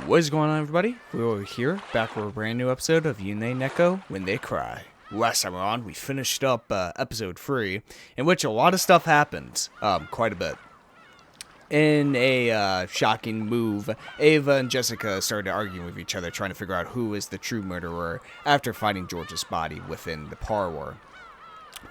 What is going on, everybody? We're here, back for a brand new episode of Umineko When They Cry. Last time on, we finished up episode 3, in which a lot of stuff happened, quite a bit. In a shocking move, Ava and Jessica started arguing with each other, trying to figure out who is the true murderer after finding George's body within the parlor.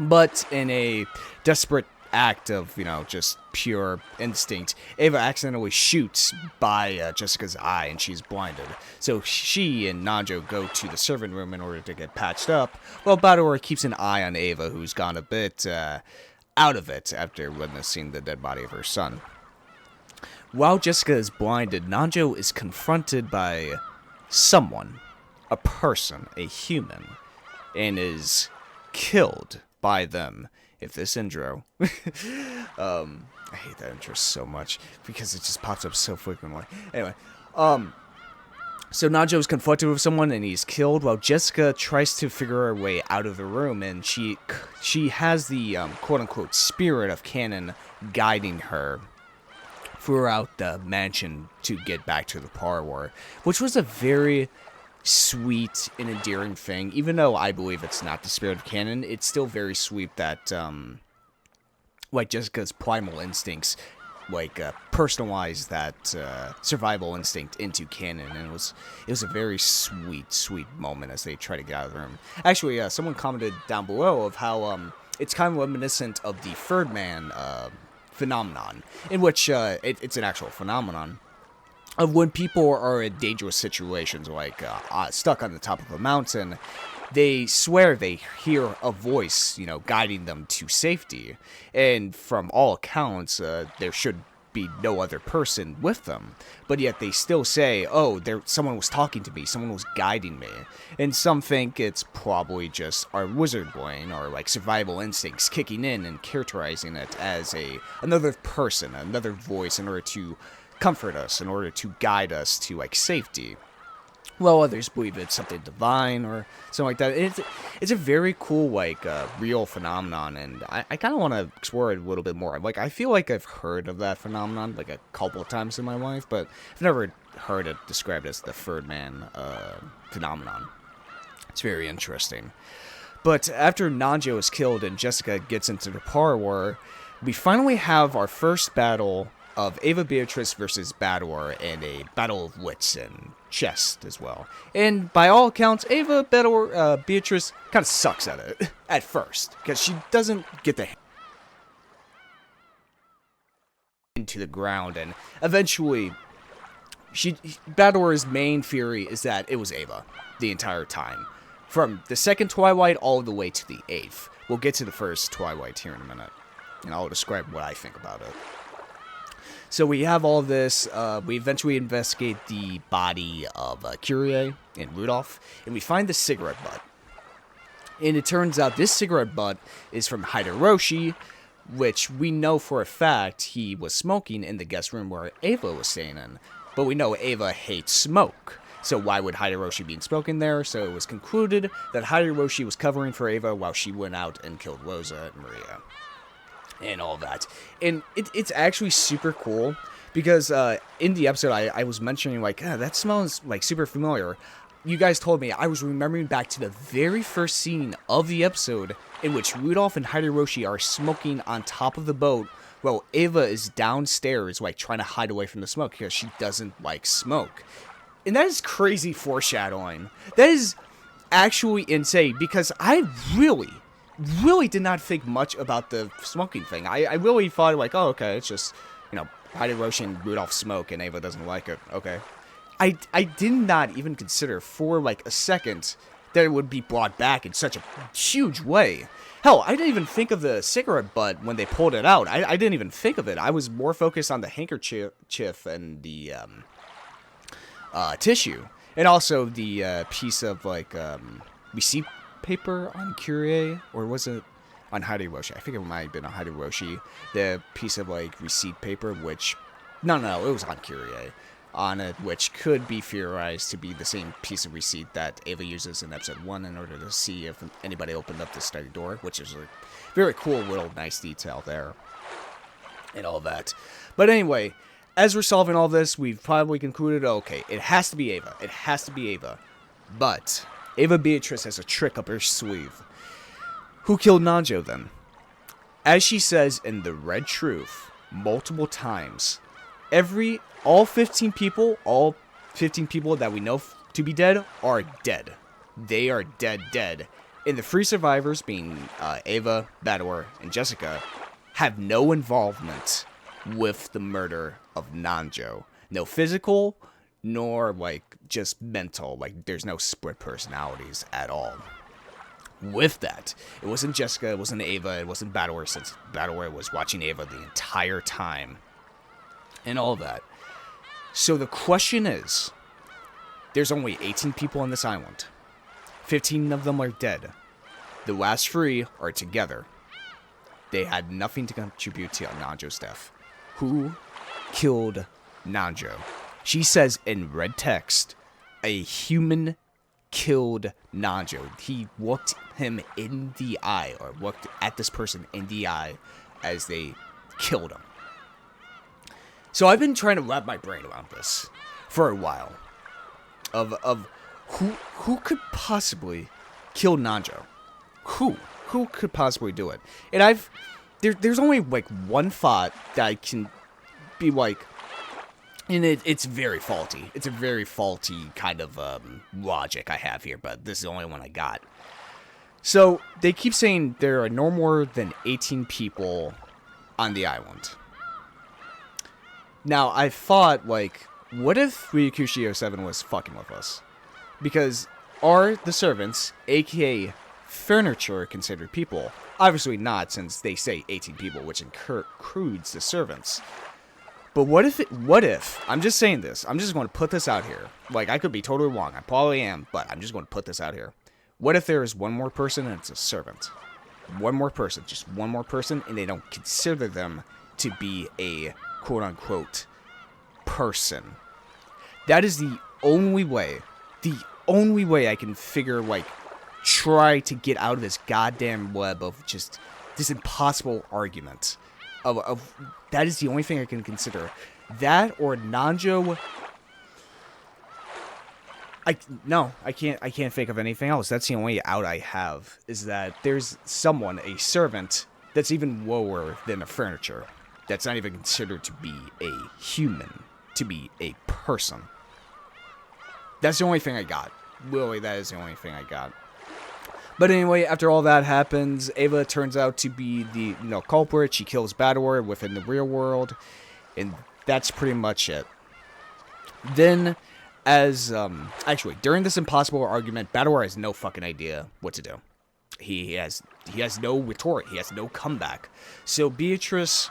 But in a desperate act of, just pure instinct, Ava accidentally shoots by Jessica's eye and she's blinded. So she and Ange go to the servant room in order to get patched up, while Bador keeps an eye on Ava, who's gone a bit out of it after witnessing the dead body of her son. While Jessica is blinded, Nanjo is confronted by someone, a person, a human, and is killed by them. If this intro, I hate that intro so much because it just pops up so frequently. Anyway, so Nanjo is confronted with someone and he's killed while Jessica tries to figure her way out of the room, and she has the quote-unquote spirit of Canon guiding her throughout the mansion to get back to the parlor, which was a very sweet and endearing thing. Even though I believe it's not the spirit of Canon, it's still very sweet that like Jessica's primal instincts personalize that survival instinct into Canon, and it was a very sweet moment as they try to get out of the room. Actually, someone commented down below of how it's kind of reminiscent of the third man phenomenon, in which it's an actual phenomenon of when people are in dangerous situations, like stuck on the top of a mountain. They swear they hear a voice, guiding them to safety, and from all accounts, there should be no other person with them, but yet they still say, oh, someone was talking to me, someone was guiding me. And some think it's probably just our wizard brain or survival instincts kicking in and characterizing it as another person, another voice, in order to comfort us, in order to guide us to safety. Well, others believe it's something divine or something like that. It's a very cool real phenomenon, and I kind of want to explore it a little bit more. I feel like I've heard of that phenomenon a couple of times in my life, but I've never heard it described as the third man phenomenon. It's very interesting. But after Nanjo is killed and Jessica gets into the parlor, we finally have our first battle of Ava Beatrice versus Bador, and a battle of wits and chess as well. And by all accounts, Ava Beatrice kind of sucks at it at first, because she doesn't get the into the ground, and eventually Bador's main theory is that it was Ava the entire time, from the second Twilight all the way to the 8th. We'll get to the first Twilight here in a minute, and I'll describe what I think about it. So we have all this, we eventually investigate the body of Kyrie and Rudolph, and we find the cigarette butt. And it turns out this cigarette butt is from Hideroshi, which we know for a fact he was smoking in the guest room where Ava was staying in. But we know Ava hates smoke, so why would Hideroshi be smoking there? So it was concluded that Hideroshi was covering for Ava while she went out and killed Rosa and Maria and all that. And it's actually super cool, because in the episode I was mentioning that smells super familiar. You guys told me I was remembering back to the very first scene of the episode, in which Rudolph and Hideroshi are smoking on top of the boat while Ava is downstairs trying to hide away from the smoke because she doesn't like smoke. And that is crazy foreshadowing. That is actually insane, because I really did not think much about the smoking thing. I really thought oh, okay, it's just, Hideroshi and Rudolph smoke and Ava doesn't like it. Okay. I did not even consider for a second that it would be brought back in such a huge way. Hell, I didn't even think of the cigarette butt when they pulled it out. I didn't even think of it. I was more focused on the handkerchief and the tissue. And also the piece of receipt paper on Kyrie, or was it on Hideroshi? I think it might have been on Hideroshi. The piece of receipt paper, which no, it was on Kyrie on it, which could be theorized to be the same piece of receipt that Ava uses in episode 1 in order to see if anybody opened up the study door, which is a very cool little nice detail there and all that. But anyway, as we're solving all this, we've probably concluded, okay, it has to be Ava. It has to be Ava. But Ava Beatrice has a trick up her sleeve. Who killed Nanjo then? As she says in The Red Truth multiple times, all 15 people that we know to be dead are dead. They are dead. And the 3 survivors, being Ava, Bador, and Jessica, have no involvement with the murder of Nanjo. No physical, nor, like, just mental. Like, there's no split personalities at all. With that, it wasn't Jessica, it wasn't Ava, it wasn't Bador, since Bador was watching Ava the entire time. And all that. So the question is, there's only 18 people on this island. 15 of them are dead. The last 3 are together. They had nothing to contribute to Nanjo's death. Who killed Nanjo? She says in red text, a human killed Nanjo. He looked him in the eye, or looked at this person in the eye as they killed him. So I've been trying to wrap my brain around this for a while. Of who could possibly kill Nanjo? Who could possibly do it? And there's only like one thought that I can be like, and it's very faulty. It's a very faulty kind of logic I have here, but this is the only one I got. So they keep saying there are no more than 18 people on the island. Now I thought, like, what if Ryukushi 07 was fucking with us? Because are the servants, aka furniture, considered people? Obviously not, since they say 18 people, which includes the servants. But what if, I'm just saying this, I'm just going to put this out here. Like, I could be totally wrong, I probably am, but I'm just going to put this out here. What if there is one more person and it's a servant? One more person, just one more person, and they don't consider them to be a quote-unquote person. That is the only way I can figure, like, try to get out of this goddamn web of just this impossible argument. Of that is the only thing I can consider. That or Nanjo. I can't think of anything else. That's the only out I have, is that there's someone, a servant, that's even lower than a furniture. That's not even considered to be a human, to be a person. That's the only thing I got. Literally, that is the only thing I got. But anyway, after all that happens, Ava turns out to be the culprit. She kills Bador within the real world, and that's pretty much it. Then, actually, during this impossible argument, Bador has no fucking idea what to do. He has no retort. He has no comeback. So Beatrice,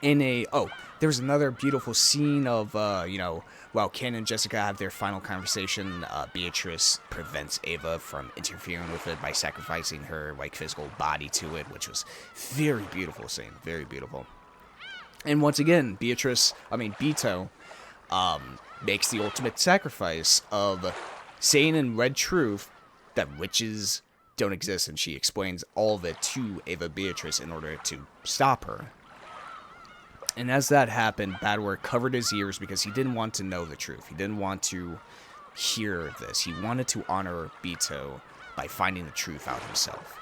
there's another beautiful scene of, while Ken and Jessica have their final conversation, Beatrice prevents Ava from interfering with it by sacrificing her, like, physical body to it, which was very beautiful scene, very beautiful. And once again, Beto, makes the ultimate sacrifice of saying in Red Truth that witches don't exist, and she explains all of it to Ava Beatrice in order to stop her. And as that happened, Bador covered his ears because he didn't want to know the truth. He didn't want to hear this. He wanted to honor Beto by finding the truth out himself.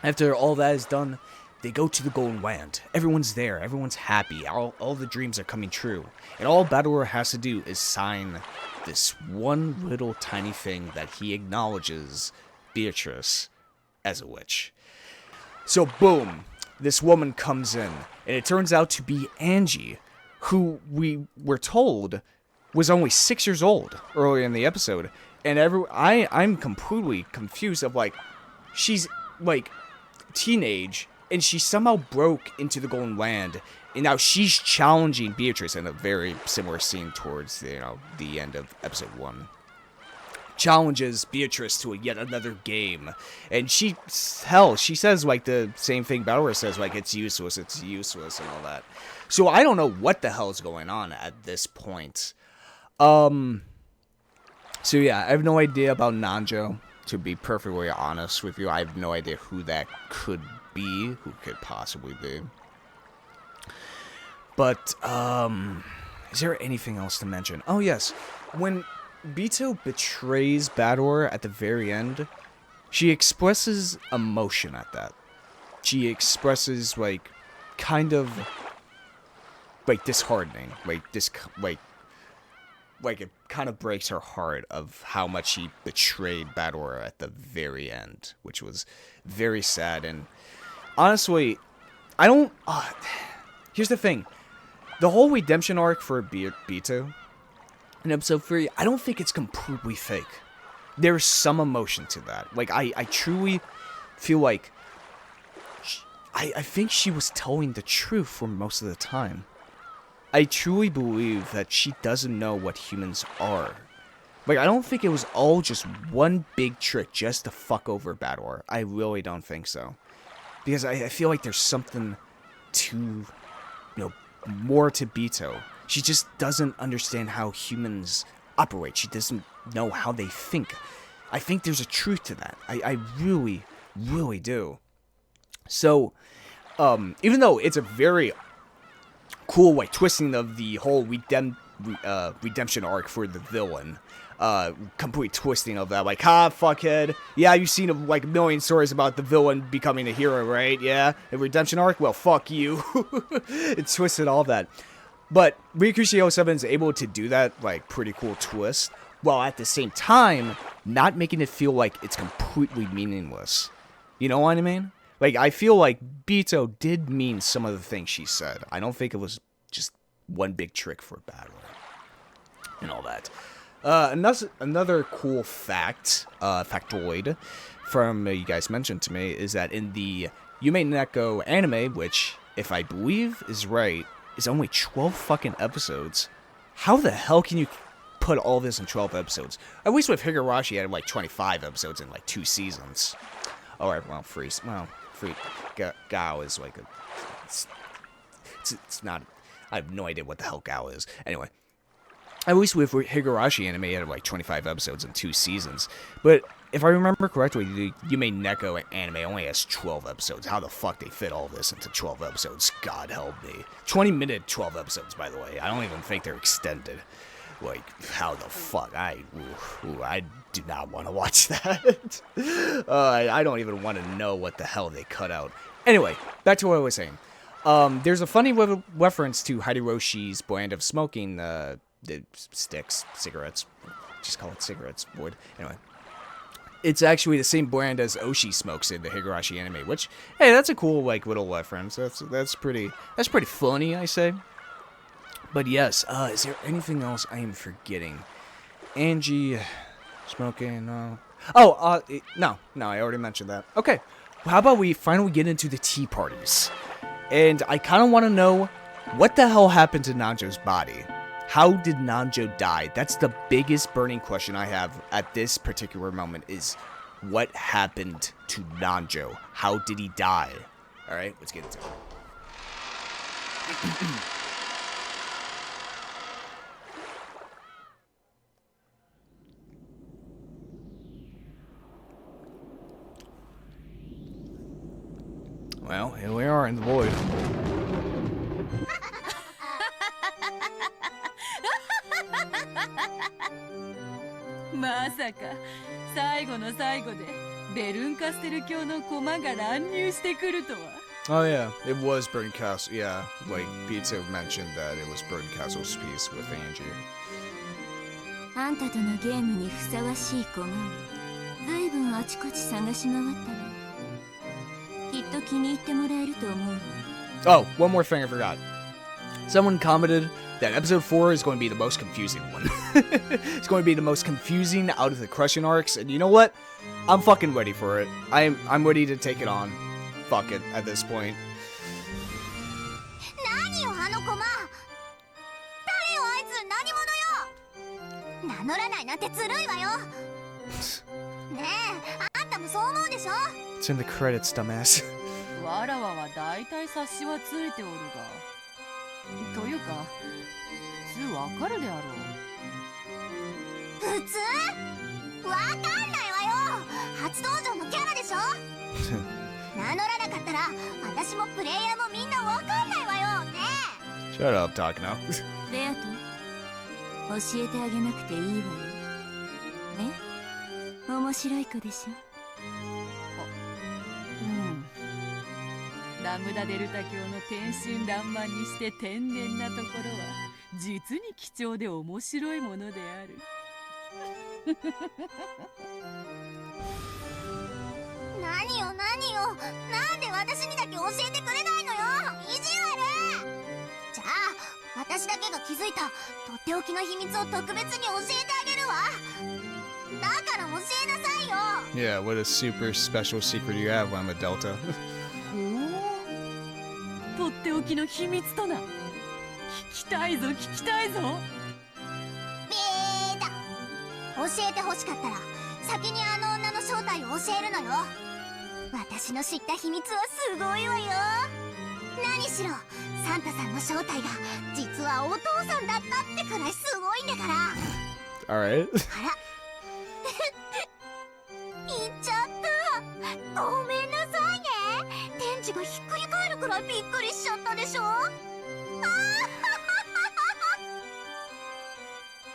After all that is done, they go to the Golden Land. Everyone's there. Everyone's happy. All the dreams are coming true. And all Bador has to do is sign this one little tiny thing that he acknowledges Beatrice as a witch. So boom, this woman comes in, and it turns out to be Angie, who we were told was only 6 years old earlier in the episode. And I'm completely confused of, like, she's, like, teenage, and she somehow broke into the Golden Land, and now she's challenging Beatrice in a very similar scene towards the end of episode 1. Challenges Beatrice to yet another game, and she says, like, the same thing Bador says, like, it's useless, and all that. So I don't know what the hell is going on at this point. So yeah, I have no idea about Nanjo, to be perfectly honest with you. I have no idea who that could be, who could possibly be. But, is there anything else to mention? Oh, yes. When Bito betrays Bador at the very end, she expresses emotion at that. She expresses, like, kind of, like, disheartening. Like, like, it kind of breaks her heart of how much she betrayed Bador at the very end, which was very sad. And honestly, I don't... here's the thing. The whole redemption arc for Bito in episode 3, I don't think it's completely fake. There's some emotion to that. Like, I truly feel like... I think she was telling the truth for most of the time. I truly believe that she doesn't know what humans are. Like, I don't think it was all just one big trick just to fuck over Bador. I really don't think so. Because I feel like there's something to, more to Bito. She just doesn't understand how humans operate. She doesn't know how they think. I think there's a truth to that. I really, really do. So, even though it's a very cool, like, twisting of the whole redemption arc for the villain, complete twisting of that, like, fuckhead, yeah, you've seen, like, a million stories about the villain becoming a hero, right? Yeah, the redemption arc, well, fuck you. It twisted all that. But Rikushi 07 is able to do that, like, pretty cool twist, while at the same time, not making it feel like it's completely meaningless. You know what I mean? Like, I feel like Bito did mean some of the things she said. I don't think it was just one big trick for Battle and all that. Another cool fact, factoid, from you guys mentioned to me, is that in the Umineko anime, which, if I believe is right, is only 12 fucking episodes. How the hell can you put all this in 12 episodes? At least with Higurashi, had like 25 episodes in like 2 seasons. Alright, well, Free Gao is like a... It's not... I have no idea what the hell Gao is. Anyway. At least with Higurashi anime, it had like 25 episodes in 2 seasons. But if I remember correctly, the Umineko anime only has 12 episodes. How the fuck they fit all this into 12 episodes? God help me. 20-minute 12 episodes, by the way. I don't even think they're extended. Like, how the fuck? I do not want to watch that. I don't even want to know what the hell they cut out. Anyway, back to what I was saying. There's a funny reference to Hiroshi's brand of smoking, the sticks, cigarettes. Just call it cigarettes, Void. Anyway. It's actually the same brand as Oshi smokes in the Higurashi anime, which, hey, that's a cool, like, little reference. That's pretty funny, I say. But yes, is there anything else I am forgetting? Angie, smoking, no, I already mentioned that. Okay, well, how about we finally get into the tea parties? And I kind of want to know, what the hell happened to Nanjo's body? How did Nanjo die? That's the biggest burning question I have at this particular moment, is what happened to Nanjo? How did he die? Alright, let's get into it. Well, here we are in the void. Oh yeah, it was Burning Castle. Yeah, like Pizza mentioned that it was Burning Castle's piece with Angie. あんたとのゲームにふさわしい駒をずいぶんあちこち探し回ったね。きっと気に入ってもらえると思うわ。Oh, one more thing I forgot. Someone commented that episode 4 is going to be the most confusing one. It's going to be the most confusing out of the crushing arcs, and you know what? I'm fucking ready for it. I'm ready to take it on. Fuck it, at this point. 何よあの駒。誰よあいつ、何者よ。名乗らないなんてずるいわよ。ねえ、あんたもそう思うでしょ。 It's in the credits, dumbass. わらわは大体察しはついておるが、というか普通わかるであろう。普通？わかんないわよ。初登場のキャラでしょ。名乗らなかったら私もプレイヤーもみんなわかんないわよね。Shut up, Takano. レアと教えてあげなくていいわよ。え、面白い子でしょ。ラムダデルタ教の天真爛漫にして天然なところは実に貴重で面白いものである。何よ何よ、なんで私にだけ教えてくれないのよ、意地悪。じゃあ私だけが気づいたとっておきの秘密を特別に教えてあげるわ。だから教えなさいよ。 Yeah, what a super special secret you have, I'm a Delta. とっておきの秘密とな。聞きたいぞ聞きたいぞ。べーだ、教えてほしかったら先にあの女の正体を教えるのよ。私の知った秘密はすごいわよ。何しろサンタさんの正体が実はお父さんだったってくらいすごいんだから。 Alright. あら言っちゃった。ごめんなさいね。天地がひっくり返るくらいびっくりしちゃったでしょ。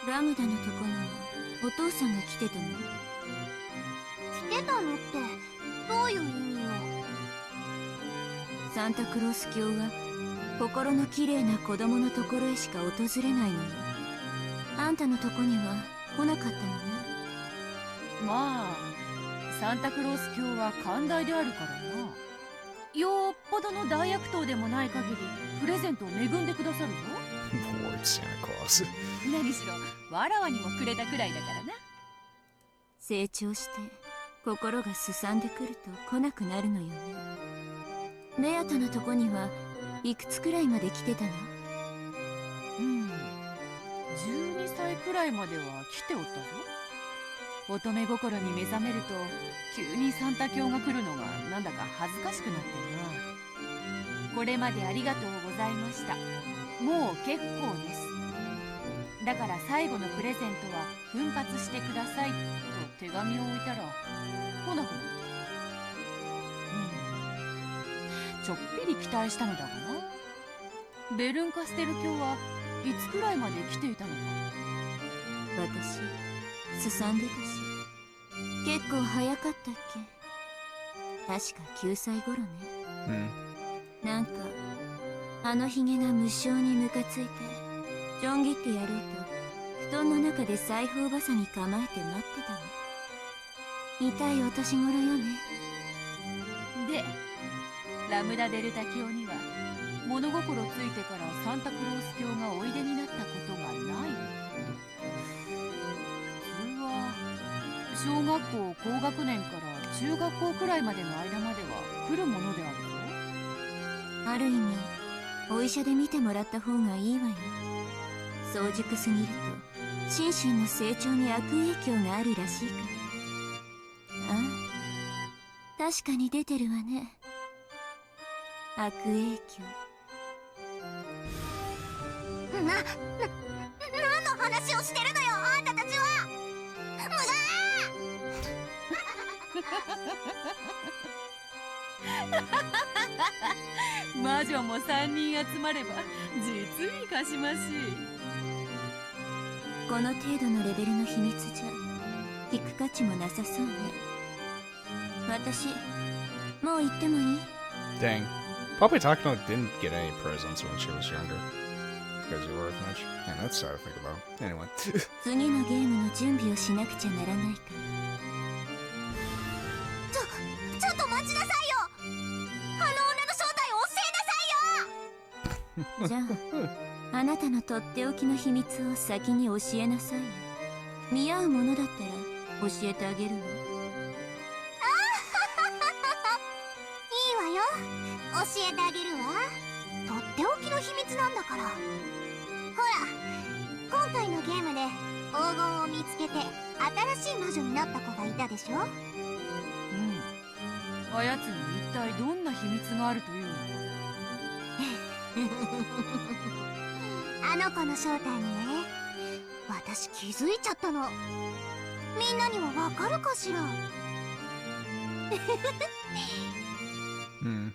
ラムダのとこにはお父さんが来てたの？来てたのってどういう意味よ。サンタクロース教は心の綺麗な子供のところへしか訪れないのよ。あんたのとこには来なかったのね。まあサンタクロース教は寛大であるからな。よっぽどの大悪党でもない限りプレゼントを恵んでくださるぞ。Lord Santa Claus. 何しろわらわにもくれたくらいだからな。成長して心がすさんでくると来なくなるのよね。ベアタのとこにはいくつくらいまで来てたの？12歳くらいまでは来ておったぞ。乙女心に目覚めると急にサンタ教が来るのがなんだか恥ずかしくなってな。これまでありがとうございました、もう結構です、だから最後のプレゼントは奮発してくださいと手紙を置いたら来なくなった。ちょっぴり期待したのだがな。ベルンカステル教はいつくらいまで来ていたのか。私すさんでたし、結構早かったっけ。確か9歳頃ね。なんかあのヒゲが無性にムカついてちょん切ってやろうと布団の中で裁縫ばさみ構えて待ってたの。痛いお年頃よね。でラムダデルタ教には物心ついてからサンタクロース教がおいでになったことがないと。普通は小学校高学年から中学校くらいまでの間までは来るものであるぞ。ある意味お医者で見てもらった方がいいわよ。早熟すぎると心身の成長に悪影響があるらしいから。ああ、確かに出てるわね、悪影響。何の話をしてるのよあんたたちは。魔女も3人集まれば実にかしましい。この程度のレベルの秘密じゃ聞く価値もなさそうね。私もう行ってもいい？ Dang. Probably Takano didn't get any presents when she was younger. Because you were orphanage. Man, that's sad to think about. Anyway. 次のゲームの準備をしなくちゃならないから。ちょっと待ちなさいよ。あの女の正体を教えなさいよ。じゃああなたのとっておきの秘密を先に教えなさいよ。見合うものだったら教えてあげるわ。いいわよ、教えてあげるわ。とっておきの秘密なんだから。ほら、今回のゲームで黄金を見つけて新しい魔女になった子がいたでしょ。あやつに一体どんな秘密があるというのか。あの子の正体にね、私気づいちゃったの。みんなにはわかるかしら。ヒン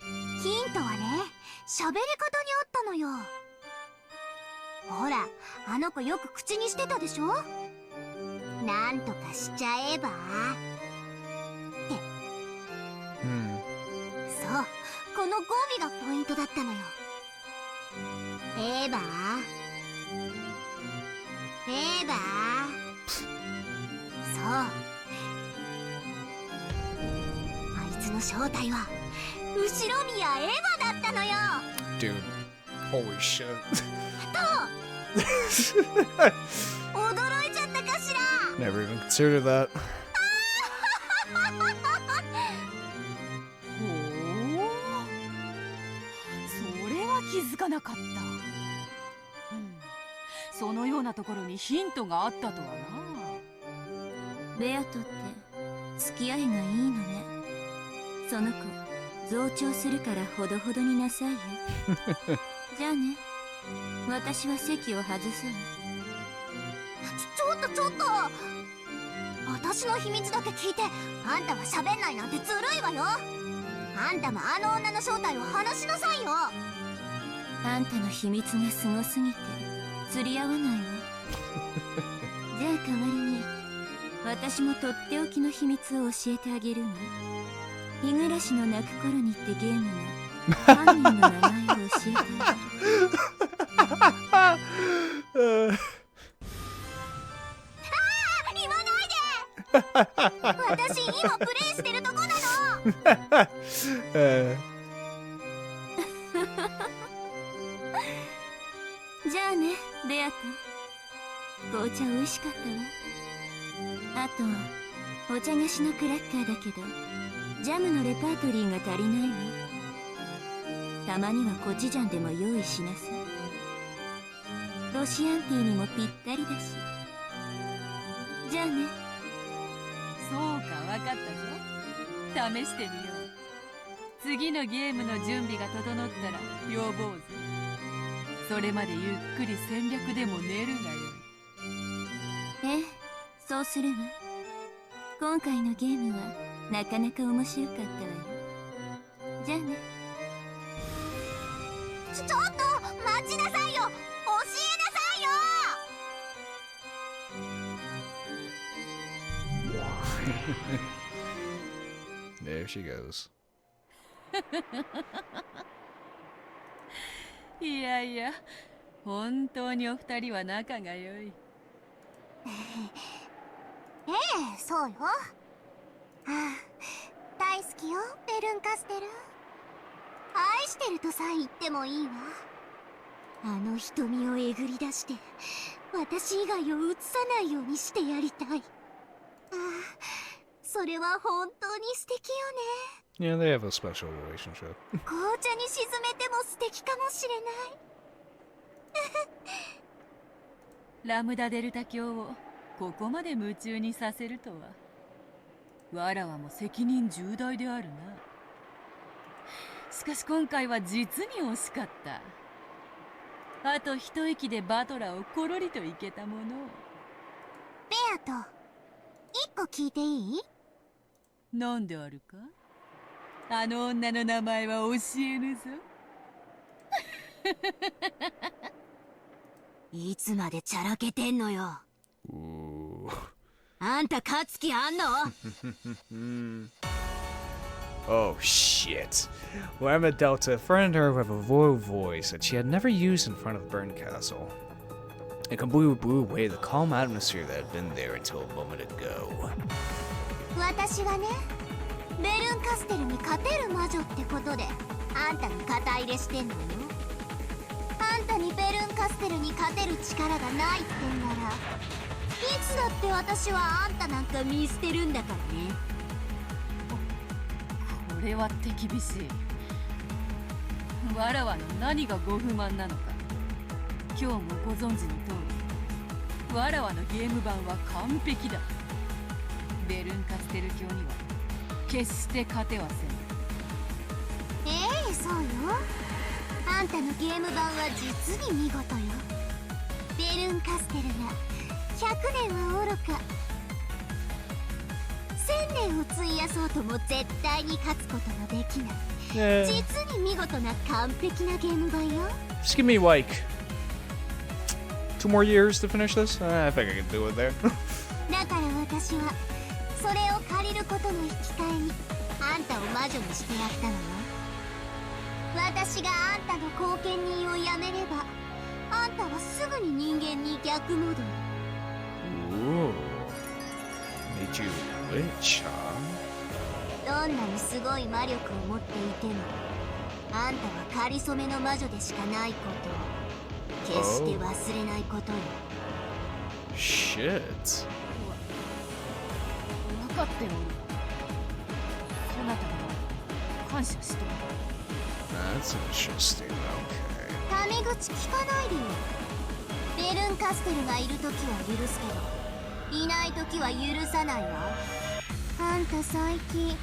トはね、喋り方にあったのよ。ほら、あの子よく口にしてたでしょ。なんとかしちゃえばって。そう、この語尾がポイントだったのよ。エヴァそう、あいつの正体は後ろ宮エヴァだったのよ。 Dude, holy shit. 驚いちゃったかしら。 Never even considered that. ほう、それは気づかなかった。そのようなところにヒントがあったとはな。ベアトって付き合いがいいのね。その子増長するからほどほどになさいよ。じゃあね、私は席を外すわ。ちょっと私の秘密だけ聞いてあんたは喋んないなんてずるいわよ。あんたもあの女の正体を話しなさいよ。あんたの秘密がすごすぎて釣り合わないわ。じゃあ代わりに私もとっておきの秘密を教えてあげるわ。日暮らしの泣く頃にってゲームの犯人の名前を教えてあげる。言わないで。私今プレイしてるとこなの。じゃあね、ベアト。紅茶美味しかったわ。あとお茶菓子のクラッカーだけどジャムのレパートリーが足りないわ。たまにはコチュジャンでも用意しなさい。ロシアンティーにもぴったりだし。じゃあね。そうか、わかったぞ。試してみよう。次のゲームの準備が整ったら要望ぜ。それまでゆっくり戦略でも練るがよい。ええ、そうするわ。今回のゲームはなかなか面白かったわよ。じゃあね。ちょっと待ちなさいよ。教えなさいよ。There she goes. いやいや、本当にお二人は仲が良い。ええ、そうよ。大好きよ、ベルンカステル。愛してるとさえ言ってもいいわ。あの瞳をえぐり出して私以外を映さないようにしてやりたい。それは本当に素敵よね。 Yeah, they have a special relationship. 紅茶に沈めても素敵かもしれない。ラムダデルタ教をここまで夢中にさせるとは。わらわも責任重大であるな。しかし今回は実に惜しかった。あと一息でバトラーをコロリといけたもの。ベアと一個聞いていい？なんであるか？あの女の名前は教えぬぞ。いつまでチャラけてんのよ。 Ooh. あんた勝つ気あんの？ Oh shit. When I met Delta, a friend and her have a royal voice that she had never used in front of the Burn Castle. It completely blew away the calm atmosphere that had been there until a moment ago. 私はね、ベルンカステルに勝てる魔女ってことであんたに肩入れしてんのよ。あんたにベルンカステルに勝てる力がないってんなら、いつだって私はあんたなんか見捨てるんだからね。これは手厳しい。わらわの何がご不満なのか。今日もご存知の通り、わらわのゲーム版は完璧だ。ベルンカステル教には決して勝てはせん。そうよ。あんたのゲーム版は実に見事よ。ベルンカステルが100年はおろか1000年を費やそうとも絶対に勝つことのできない、実に見事な完璧なゲーム版よ。 Just give me like 2 more years to finish this? I think I can do it there. だから私はそれを借りることの引き換えにあんたを魔女にしてやったのよ。私があんたの後見人をやめればあんたはすぐに人間に逆戻り。 Ooh. Made you witch, huh? どんなにすごい魔力を持っていてもあんたはかりそめの魔女でしかないことを決して忘れないことよ。 Shit. 分かっておる。そなたには感謝しとる。 That's interesting. Okay. タメ口聞かないでよ。ベルンカステルがいる時は許すけどいない時は許さないわ。あんた最近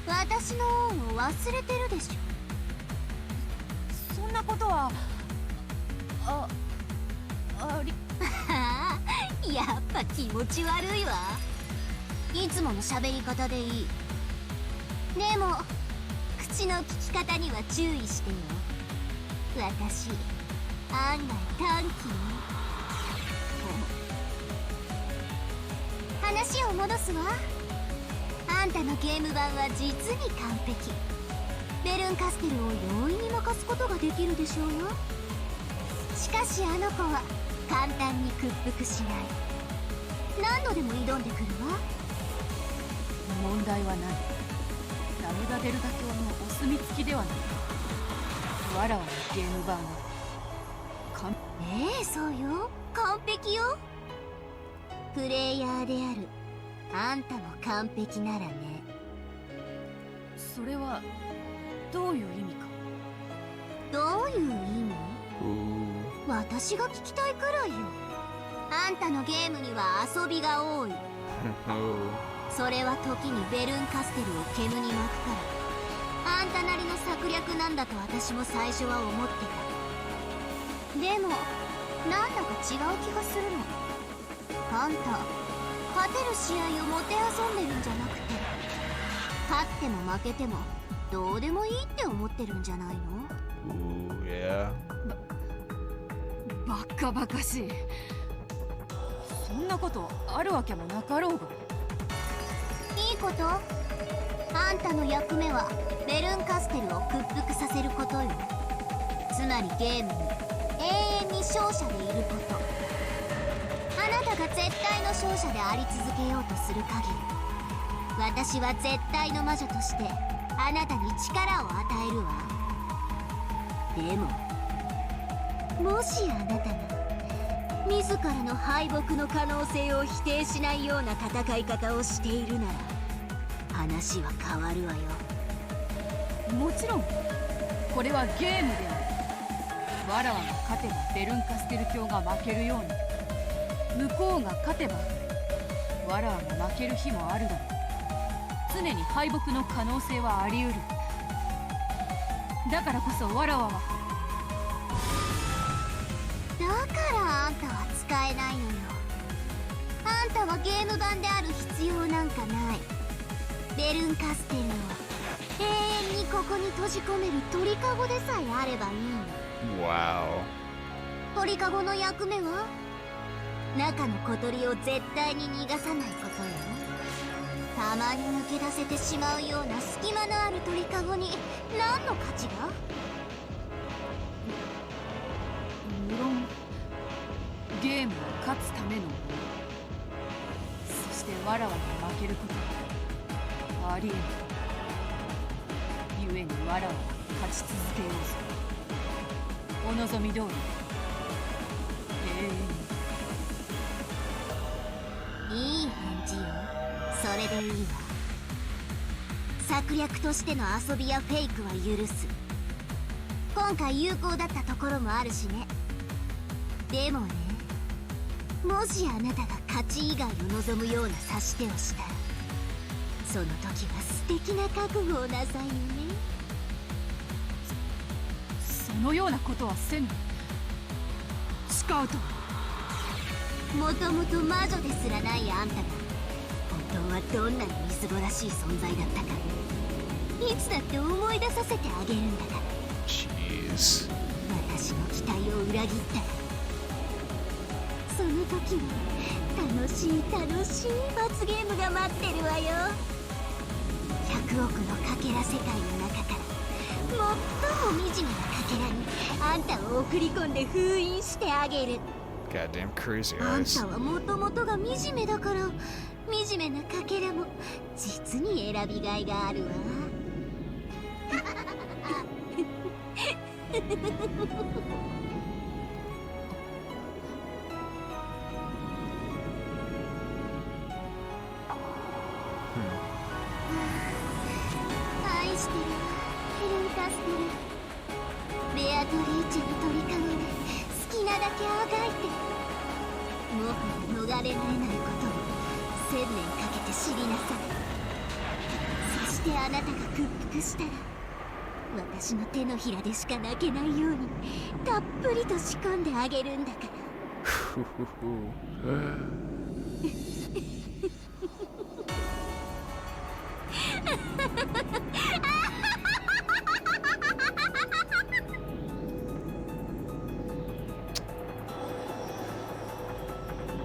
私の恩を忘れてるでしょ。そんなことはありやっぱ気持ち悪いわ。いつもの喋り方でいい。でも口の利き方には注意してよ。私案外短気ね。話を戻すわ。あんたのゲーム版は実に完璧。ベルンカステルを容易に任すことができるでしょうよ。しかしあの子は簡単に屈服しない。何度でも挑んでくるわ。問題はない。ラムダデルタ教のお墨付きではない。わらわのゲーム版はそうよ、完璧よ。プレイヤーであるあんたも完璧ならね。それはどういう意味か。どういう意味？ Ooh. 私が聞きたいくらいよ。あんたのゲームには遊びが多い。 Oh. それは時にベルンカステルを煙に巻くからあんたなりの策略なんだと私も最初は思ってた。でもなんだか違う気がするの。あんた勝てる試合をもてあそんでるんじゃなくて勝っても負けてもどうでもいいって思ってるんじゃないの？ Ooh, yeah. バカバカしい。そんなことあるわけもなかろうが。いいこと？あんたの役目はベルンカステルを屈服させることよ。つまりゲームに永遠に勝者でいること。あなたが絶対の勝者であり続けようとする限り私は絶対の魔女としてあなたに力を与えるわ。でももしあなたが自らの敗北の可能性を否定しないような戦い方をしているなら話は変わるわよ。もちろんこれはゲームである。わらわが勝てばベルンカステル教が負けるように向こうが勝てばわらわが負ける日もあるだろう。常に敗北の可能性はあり得る。だからこそわらわはだからあんたは使えないのよ。あんたはゲーム版である必要なんかない。ベルンカステルを永遠にここに閉じ込める鳥かごでさえあればいいの。 Wow. 鳥かごの役目は中の小鳥を絶対に逃がさないことよ。たまに抜け出せてしまうような隙間のある鳥かごに何の価値が？無論ゲームを勝つためのもの。そしてわらわが負けることはありえない。故にわらわは勝ち続けようぞ。お望み通り永遠に。いい返事よ。それでいいわ。策略としての遊びやフェイクは許す。今回有効だったところもあるしね。でもね、もしあなたが勝ち以外を望むような指し手をしたらその時は素敵な覚悟をなさいよね。そのようなことはせぬ。スカウト。もともと魔女ですらないあんたが本当はどんなにみすぼらしい存在だったかいつだって思い出させてあげるんだから。 Jeez. 私の期待を裏切ったらその時に楽しい罰ゲームが待ってるわよ。100億のかけら世界の中から最も惨めなかけらにあんたを送り込んで封印してあげる。 Goddamn crazy あん eyes. たはもともとが惨めだから惨めなかけらも実に選びがいがあるわ。愛してる、ヘレンタステル。ベアトリーチェの鳥かごで好きなだけあがいて、もはや逃れられないことを1000年かけて知りなさい。そしてあなたが屈服したら私の手のひらでしか泣けないようにたっぷりと仕込んであげるんだから。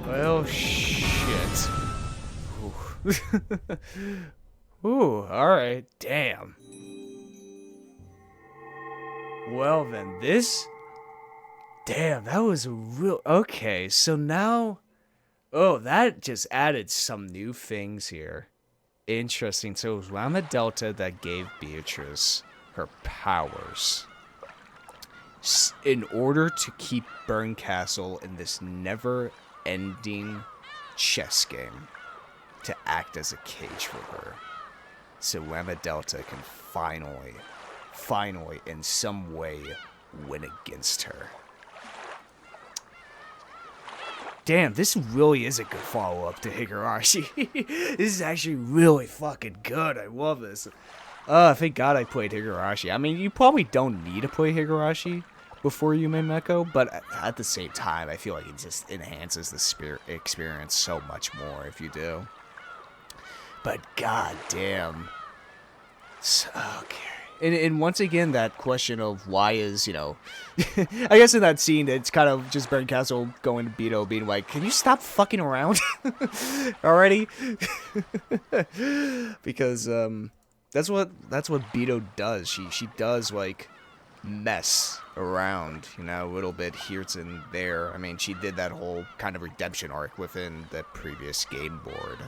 Well, shit. Ooh, alright, damn. Well then, this... Damn, that was a real... Okay, so now... Oh, that just added some new things here. Interesting. So it was Rama Delta that gave Beatrice her powers. In order to keep Burn Castle in this never-ending chess game. To act as a cage for her. So Rama Delta can finally, in some way, win against her. Damn, this really is a good follow-up to Higurashi. This is actually really fucking good. I love this. Thank God I played Higurashi. I mean, you probably don't need to play Higurashi before Umineko, but at the same time, I feel like it just enhances the experience so much more if you do. But god damn. Okay. And once again, that question of why is, I guess in that scene, it's kind of just Burn Castle going to Beto being like, can you stop fucking around already? Because, that's what Beto does. She does, like, mess around, a little bit here and there. I mean, she did that whole kind of redemption arc within the previous game board.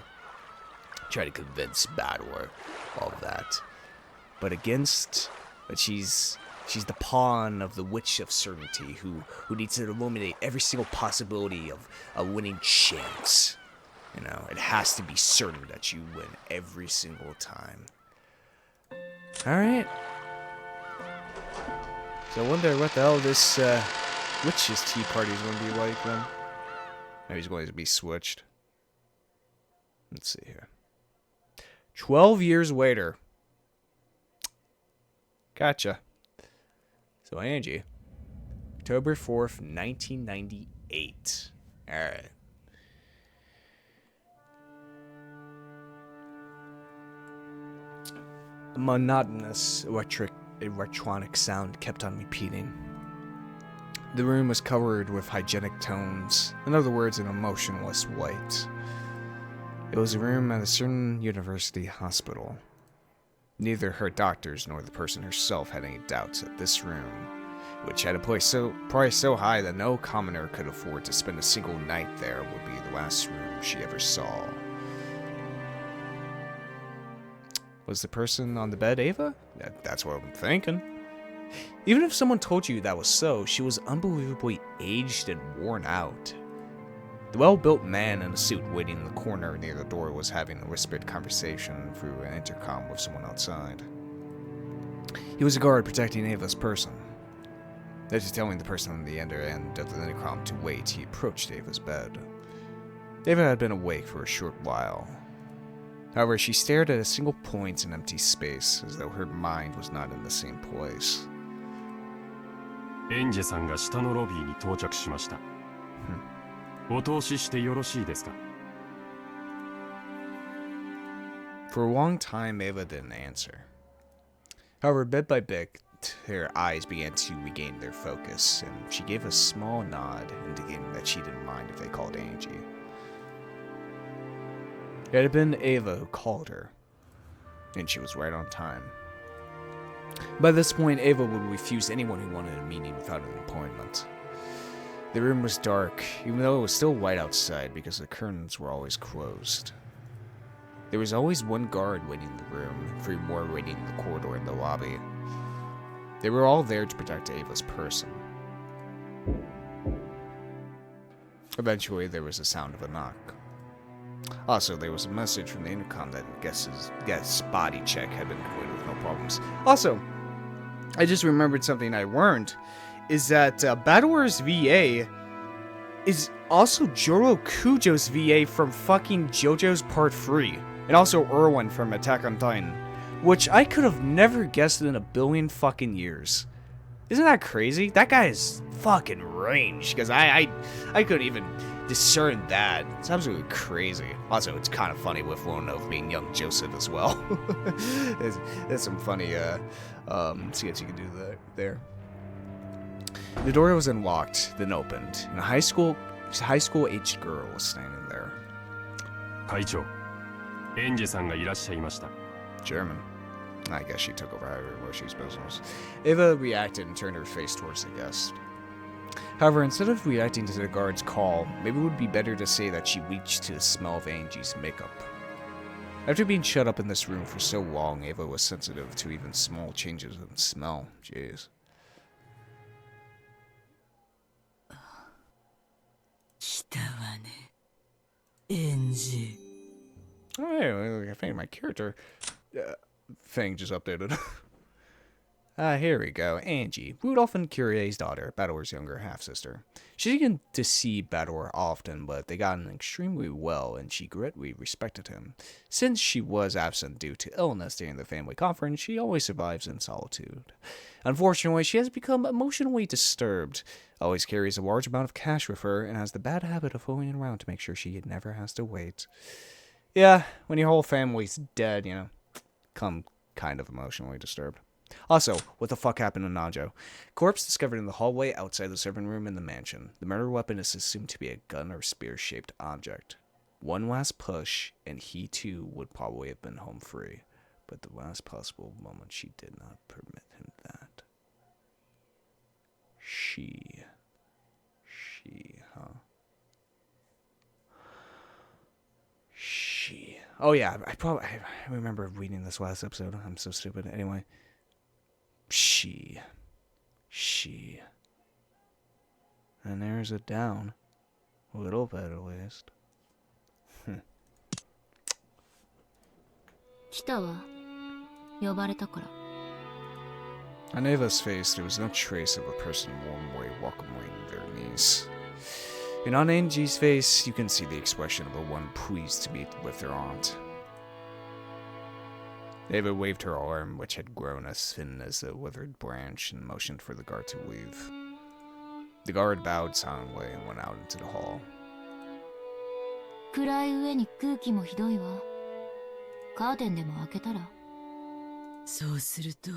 Try to convince Badwer all of that. But she's the pawn of the Witch of Certainty who needs to eliminate every single possibility of a winning chance. It has to be certain that you win every single time. Alright. So I wonder what the hell this Witch's Tea Party is going to be like then. Maybe it's going to be switched. Let's see here. 12 years later. Gotcha. So, Angie. October 4th, 1998. Alright. A monotonous electronic sound kept on repeating. The room was covered with hygienic tones. In other words, an emotionless white. It was a room at a certain university hospital. Neither her doctors nor the person herself had any doubts that this room, which had a price so high that no commoner could afford to spend a single night there, would be the last room she ever saw. Was the person on the bed Ava? That's what I'm thinking. Even if someone told you that was so, she was unbelievably aged and worn out. The well-built man in a suit waiting in the corner near the door was having a whispered conversation through an intercom with someone outside. He was a guard protecting Ava's person. After telling the person on the other end of the intercom to wait, he approached Ava's bed. Ava had been awake for a short while. However, she stared at a single point in empty space, as though her mind was not in the same place. Ange さんが下のロビーに到着しました。お通ししてよろしいですか? For a long time, Ava didn't answer. However, bit by bit, her eyes began to regain their focus, and she gave a small nod, indicating that she didn't mind if they called Angie. It had been Ava who called her, and she was right on time. By this point, Ava would refuse anyone who wanted a meeting without an appointment. The room was dark, even though it was still light outside because the curtains were always closed. There was always one guard waiting in the room, and 3 more waiting in the corridor and the lobby. They were all there to protect Ava's person. Eventually, there was the sound of a knock. Also, there was a message from the intercom that guest's body check had been completed with no problems. Also, I just remembered something I learned, is that Battlers VA is also Joro Kujo's VA from fucking JoJo's Part 3, and also Erwin from Attack on Titan, which I could have never guessed in a billion fucking years. Isn't that crazy? That guy is fucking range, because I couldn't even discern that. It's absolutely crazy. Also, it's kind of funny with Lonov being young Joseph as well. There's some funny see what you can do there. The door was unlocked, then opened, and a high school aged girl was standing there. 会長、エンジェさんがいらっしゃいました。 German. I guess she took over Roshi's business. Ava reacted and turned her face towards the guest. However, instead of reacting to the guard's call, maybe it would be better to say that she reached to the smell of Angie's makeup. After being shut up in this room for so long, Ava was sensitive to even small changes in smell. Jeez. 来たわね、エンジ。 Oh, hey, I think my character thing just updated. Here we go. Angie, Rudolph and Curie's daughter, Battler's younger half-sister. She didn't get to see Battler often, but they got on extremely well, and she greatly respected him. Since she was absent due to illness during the family conference, she always survives in solitude. Unfortunately, she has become emotionally disturbed, always carries a large amount of cash with her, and has the bad habit of going around to make sure she never has to wait. Yeah, when your whole family's dead, you know, come kind of emotionally disturbed. Also, what the fuck happened to Ange? Corpse discovered in the hallway outside the servant room in the mansion. The murder weapon is assumed to be a gun or spear-shaped object. One last push, and he too would probably have been home free. But the last possible moment, she did not permit him that. She, huh? She. Oh yeah, I remember reading this last episode. I'm so stupid. Anyway. She. And there's a down. A little bit at least. 来たわ。呼ばれたから。 On Ava's face, there was no trace of a person warmly welcoming their niece. And on Angie's face, you can see the expression of a one pleased to meet with their aunt. Ava waved her arm, which had grown as thin as a withered branch, and motioned for the guard to leave. The guard bowed silently and went out into the hall. 暗い上に空気もひどいわ。カーテンでも開けたら。そうすると、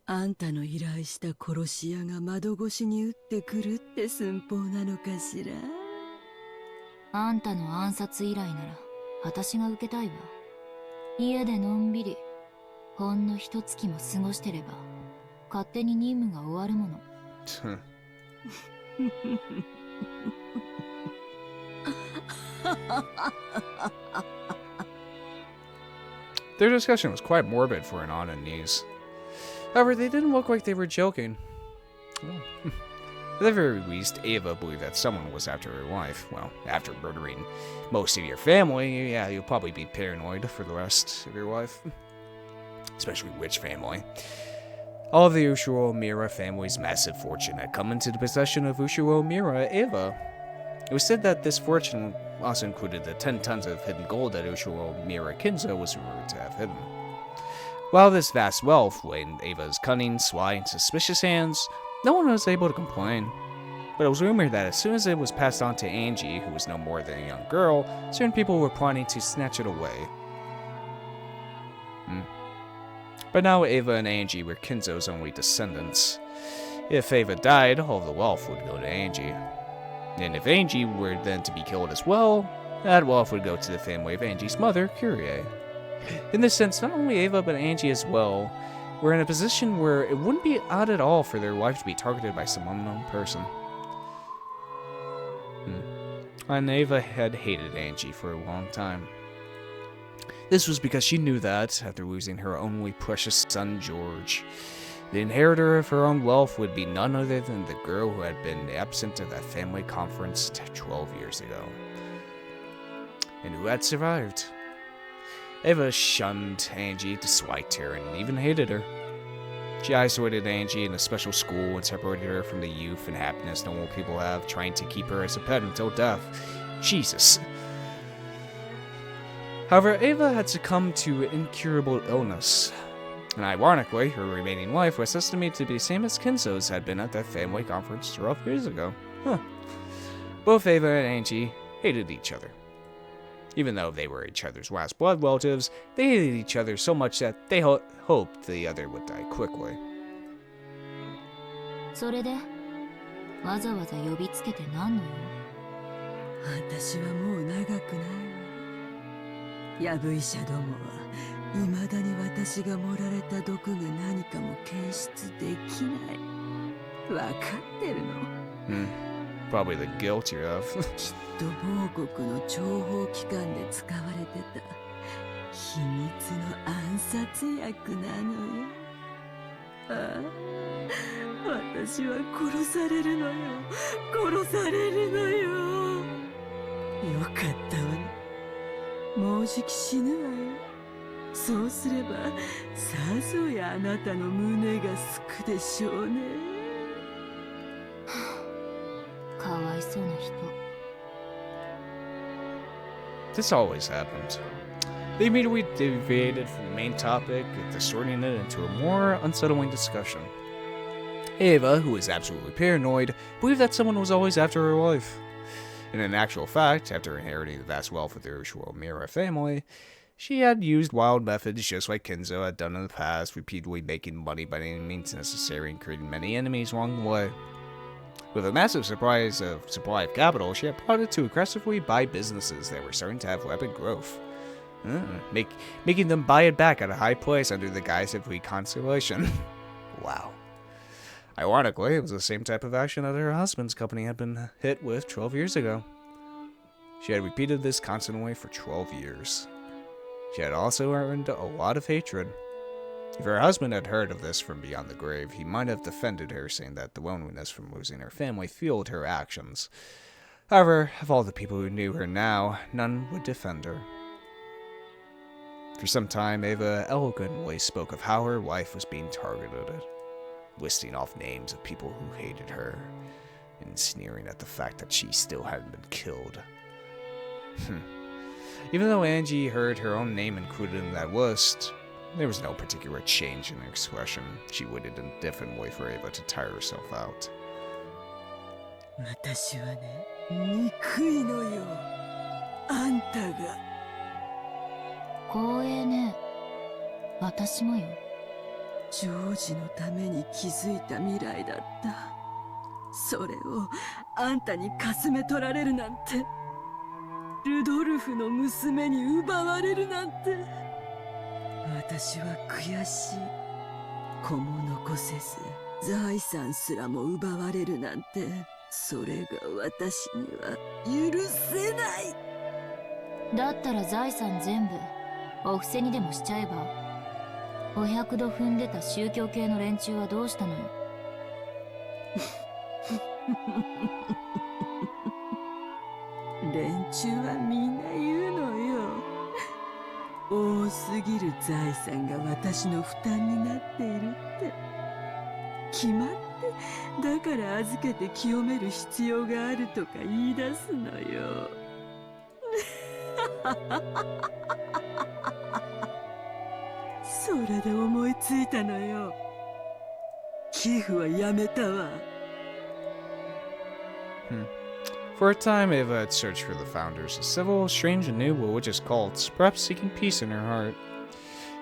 あんたの依頼した殺し屋が窓越しに撃ってくるって寸法なのかしら。あんたの暗殺依頼なら私が受けたいわ。家でのんびりほんの一月も過ごしてれば勝手に任務が終わるもの。Their discussion was quite morbid for an aunt and niece. However, they didn't look like they were joking. Well, at the very least, Ava believed that someone was after her life. Well, after murdering most of your family, yeah, you'll probably be paranoid for the rest of your life. Especially which family. All of the Ushiro Mira family's massive fortune had come into the possession of Ushiro Mira Ava. It was said that this fortune also included the 10 tons of hidden gold that Ushiro Mira Kinzo was rumored to have hidden. While this vast wealth lay in Ava's cunning, sly, and suspicious hands, no one was able to complain. But it was rumored that as soon as it was passed on to Angie, who was no more than a young girl, certain people were planning to snatch it away. But now Ava and Angie were Kinzo's only descendants. If Ava died, all of the wealth would go to Angie. And if Angie were then to be killed as well, that wealth would go to the family of Angie's mother, Kyrie. In this sense, not only Ava but Angie as well were in a position where it wouldn't be odd at all for their wife to be targeted by some unknown person. And Ava had hated Angie for a long time. This was because she knew that, after losing her only precious son George, the inheritor of her own wealth would be none other than the girl who had been absent at that family conference 12 years ago. And who had survived. Ava shunned Angie, disliked her, and even hated her. She isolated Angie in a special school and separated her from the youth and happiness normal people have, trying to keep her as a pet until death. Jesus. However, Ava had succumbed to incurable illness, and ironically, her remaining life was estimated to be the same as Kinzo's had been at that family conference 12 years ago. Both Ava and Angie hated each other. Even though they were each other's last blood relatives, they hated each other so much that they hoped the other would die quickly. それでわざわざ呼びつけて何の用？私はもう長くないわ。ヤブ医者どもは未だに私が盛られた毒が何かも検出できない。わかってるの。Probably the guilt you have. きっと某国の諜報機関で使われてた秘密の暗殺薬なのよ。ああ、私は殺されるのよ。殺されるのよ。よかったわね。もうじき死ぬわよ。そうすればさぞやあなたの胸がすくでしょうね。かわいそうな人。This always happened. They immediately deviated from the main topic, distorting it into a more unsettling discussion. Ava, who was absolutely paranoid, believed that someone was always after her life. And in actual fact, after inheriting the vast wealth of the usual Mira family, she had used wild methods just like Kinzo had done in the past, repeatedly making money by any means necessary and creating many enemies along the way. With a massive supply of capital, she had plotted to aggressively buy businesses that were starting to have rapid growth, making them buy it back at a high price under the guise of reconciliation. Wow. Ironically, it was the same type of action that her husband's company had been hit with 12 years ago. She had repeated this constantly for 12 years. She had also earned a lot of hatred. If her husband had heard of this from beyond the grave, he might have defended her, saying that the loneliness from losing her family fueled her actions. However, of all the people who knew her now, none would defend her. For some time, Ava eloquently spoke of how her wife was being targeted, listing off names of people who hated her, and sneering at the fact that she still hadn't been killed. Even though Angie heard her own name included in that list, there was no particular change in her expression. She waited indifferently for Ava to tire herself out. 私はね、憎いのよ。あんたが。光栄ね。私もよ。ジョージのために築いた未来だった。それをあんたにかすめ取られるなんて。ルドルフの娘に奪われるなんて。私は悔しい。子も残せず財産すらも奪われるなんて、それが私には許せない。だったら財産全部お布施にでもしちゃえば。500度踏んでた宗教系の連中はどうしたのよ。連中はみんな言うのよ。多すぎる財産が私の負担になっているって。決まってだから預けて清める必要があるとか言い出すのよ。それで思いついたのよ。寄付はやめたわ。For a time, Ava had searched for the founders of several strange and new religious cults, perhaps seeking peace in her heart.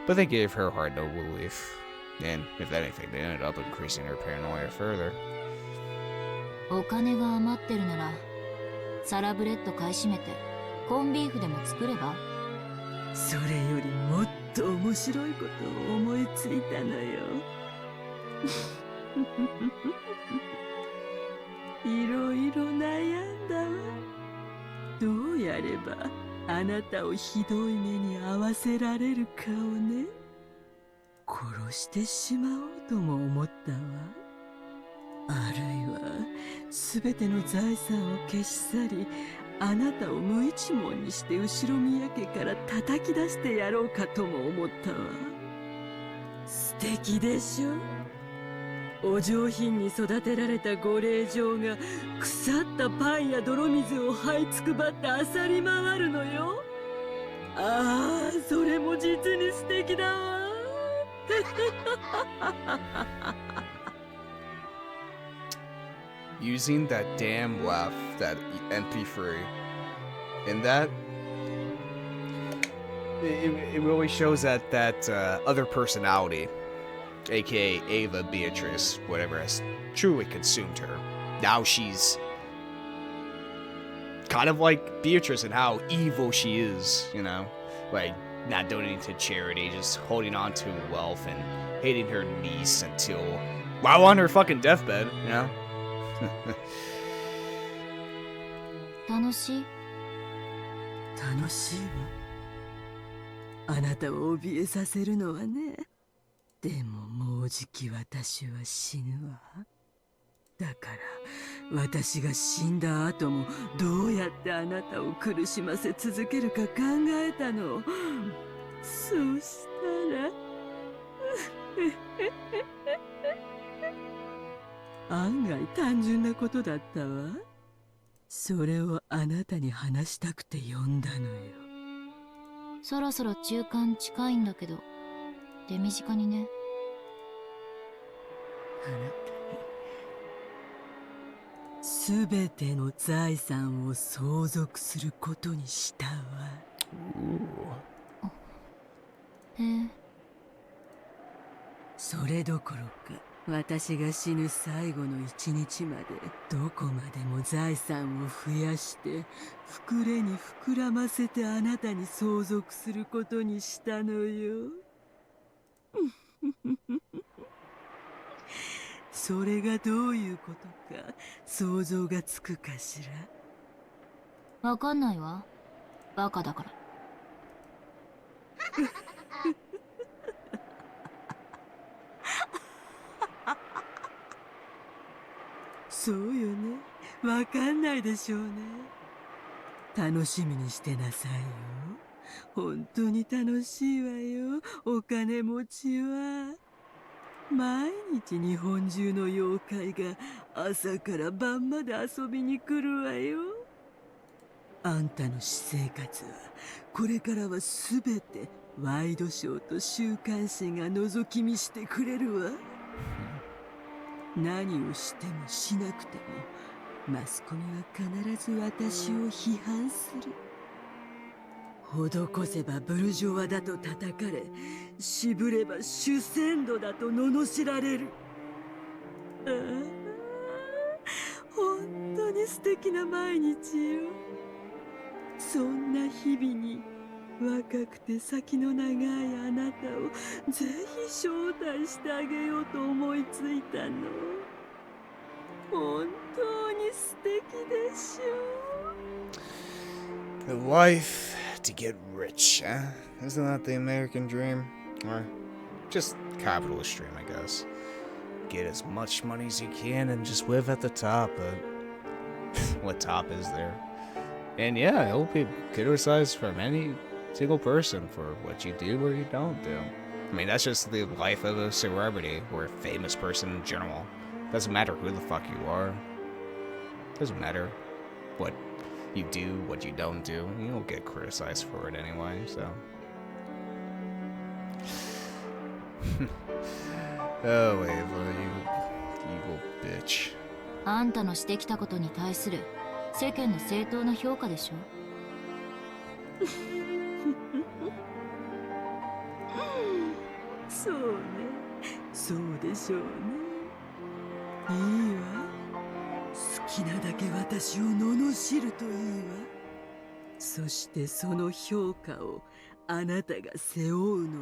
but they gave her hard no relief. And if anything, they ended up increasing her paranoia further. お金が余ってるならサラブレッド買い占めてコンビーフでも作れば。それよりもっと面白いことを思いついたのよ。いろいろ悩んだわ。どうやればあなたをひどい目に遭わせられるかをね。殺してしまおうとも思ったわ。あるいは全ての財産を消し去り、あなたを無一文にして後宮家から叩き出してやろうかとも思ったわ。素敵でしょ。お上品に育てられたご令嬢が腐ったパンや泥水を這いつくばって漁り回るのよ。ああ、それも実に素敵だわ。Using that damn laugh, that MP3, and that it really shows that other personality, aka Ava Beatrice, whatever, has truly consumed her. Now she's kind of like Beatrice and how evil she is, you know, like not donating to charity, just holding on to wealth and hating her niece until while on her fucking deathbed, you know. 楽しい？楽しいわ。あなたを怯えさせるのはね。でももうじき私は死ぬわ。だから私が死んだ後もどうやってあなたを苦しませ続けるか考えたの。そうしたら案外単純なことだったわ。それをあなたに話したくて呼んだのよ。そろそろ中間近いんだけど、手短にね。あなたにすべての財産を相続することにしたわ。へえ。それどころか私が死ぬ最後の一日までどこまでも財産を増やして膨れに膨らませてあなたに相続することにしたのよ。それがどういうことか想像がつくかしら。わかんないわ。バカだから。そうよね。わかんないでしょうね。楽しみにしてなさいよ。本当に楽しいわよ。お金持ちは。毎日日本中の妖怪が朝から晩まで遊びに来るわよ。あんたの私生活はこれからはすべてワイドショーと週刊誌が覗き見してくれるわ。何をしてもしなくてもマスコミは必ず私を批判する。施せばブルジョワだと叩かれ、渋れば主戦度だと罵られる。ああ、本当に素敵な毎日よ。そんな日々に若くて先の長いあなたをぜひ招待してあげようと思いついたの。本当に素敵でしょ。 The life to get rich, huh? Isn't that the American dream? Or just capitalist dream, I guess. Get as much money as you can and just live at the top, but what top is there? And yeah, it'll be criticized from any single person for what you do or you don't do. I mean, that's just the life of a celebrity or a famous person in general. Doesn't matter who the fuck you are. Doesn't matter what you do, what you don't do. You don't get criticized for it anyway, so. Oh, Ava, you evil bitch. あんたのしてきたことに対する世間の正当な評価でしょ。そうね、そうでしょうね。いいわ、好きなだけ私を罵るといいわ。そしてその評価をあなたが背負うのよ。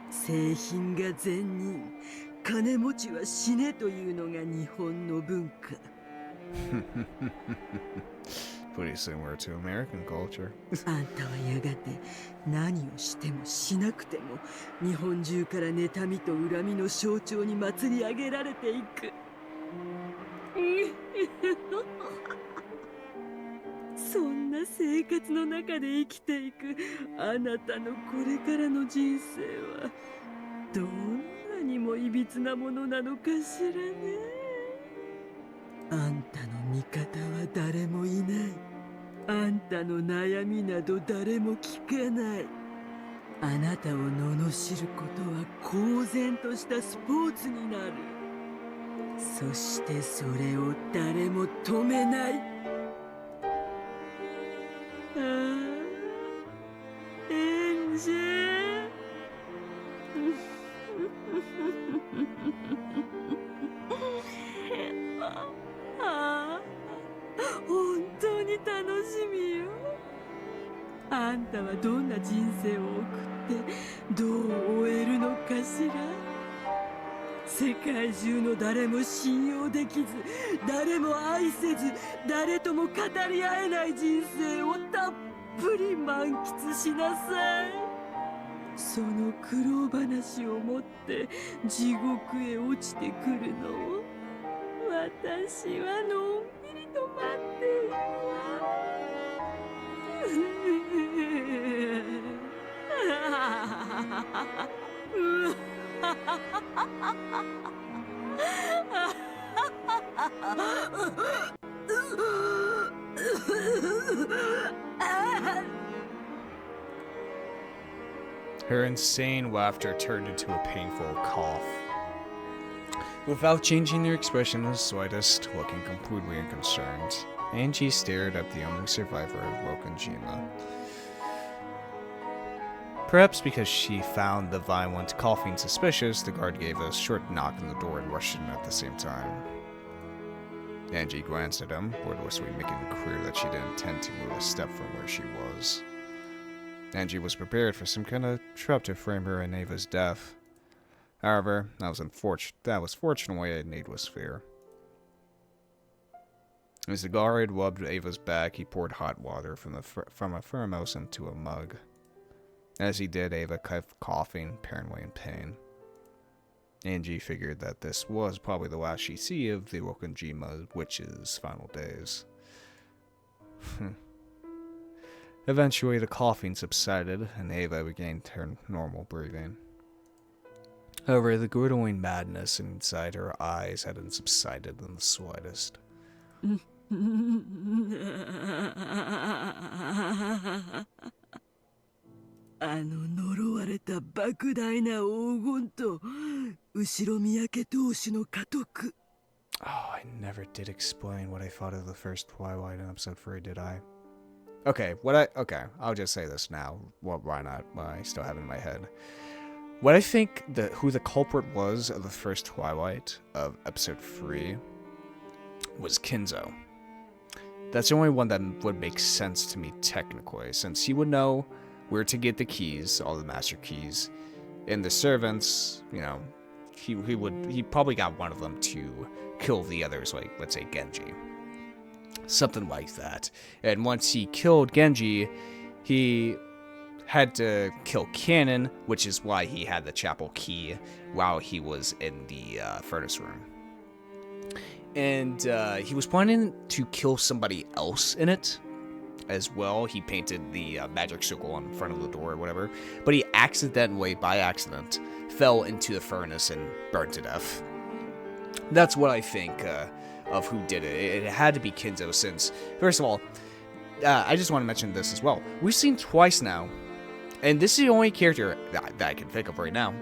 製品が善人、金持ちは死ねというのが日本の文化。Pretty similar to American culture. あんたはやがて何をしてもしなくても日本中から妬みと恨みの象徴に祭り上げられていく。そんな生活の中で生きていくあなたのこれからの人生はどんなにもいびつなものなのかしらね。あんたの味方は誰もいない。あんたの悩みなど誰も聞かない。あなたを罵ることは公然としたスポーツになる。そしてそれを誰も止めない。ああ、エンジェ。ああ、本当に楽しみよ。あんたはどんな人生を送ってどう終えるのかしら。世界中の誰も信用できず、誰も愛せず、誰とも語り合えない人生をたっぷり満喫しなさい。その苦労話を持って地獄へ落ちてくるのを私はのんびりと待っているわ。Her insane laughter turned into a painful cough. Without changing their expression in the slightest, looking completely unconcerned, Angie stared at the only survivor of Rokonjima. Perhaps because she found the violent coughing suspicious, the guard gave a short knock on the door and rushed in at the same time. Angie glanced at him, wordlessly making it clear that she didn't intend to move a step from where she was. Angie was prepared for some kind of trap to frame her in Ava's death. However, that was fortunately a needless fear. As the guard rubbed Ava's back, he poured hot water from a thermos into a mug. As he did, Ava kept coughing, apparently in pain. Angie figured that this was probably the last she'd see of the Rokonjima witch's final days. Eventually, the coughing subsided, and Ava regained her normal breathing. However, the grittling madness inside her eyes hadn't subsided in the slightest. あの呪われた莫大な黄金と後ろ三宅投手の家督。 Oh, I never did explain what I thought of the first Twilight in episode 3, did I? Okay, I'll just say this now. Well, why not? Well, I still have it in my head. What I think who the culprit was of the first Twilight of episode 3 was Kinzo. That's the only one that would make sense to me technically, since he would know where to get the keys, all the master keys, and the servants, you know, he probably got one of them to kill the others, like, let's say, Genji. Something like that. And once he killed Genji, he had to kill Cannon, which is why he had the chapel key while he was in the furnace room. And he was planning to kill somebody else in it as well. He painted the magic circle on front of the door or whatever, but he accidentally, by accident, fell into the furnace and burned to death. That's what I think of who did it. It had to be Kinzo, since, first of all, I just want to mention this as well. We've seen twice now, and this is the only character that I can think of right now,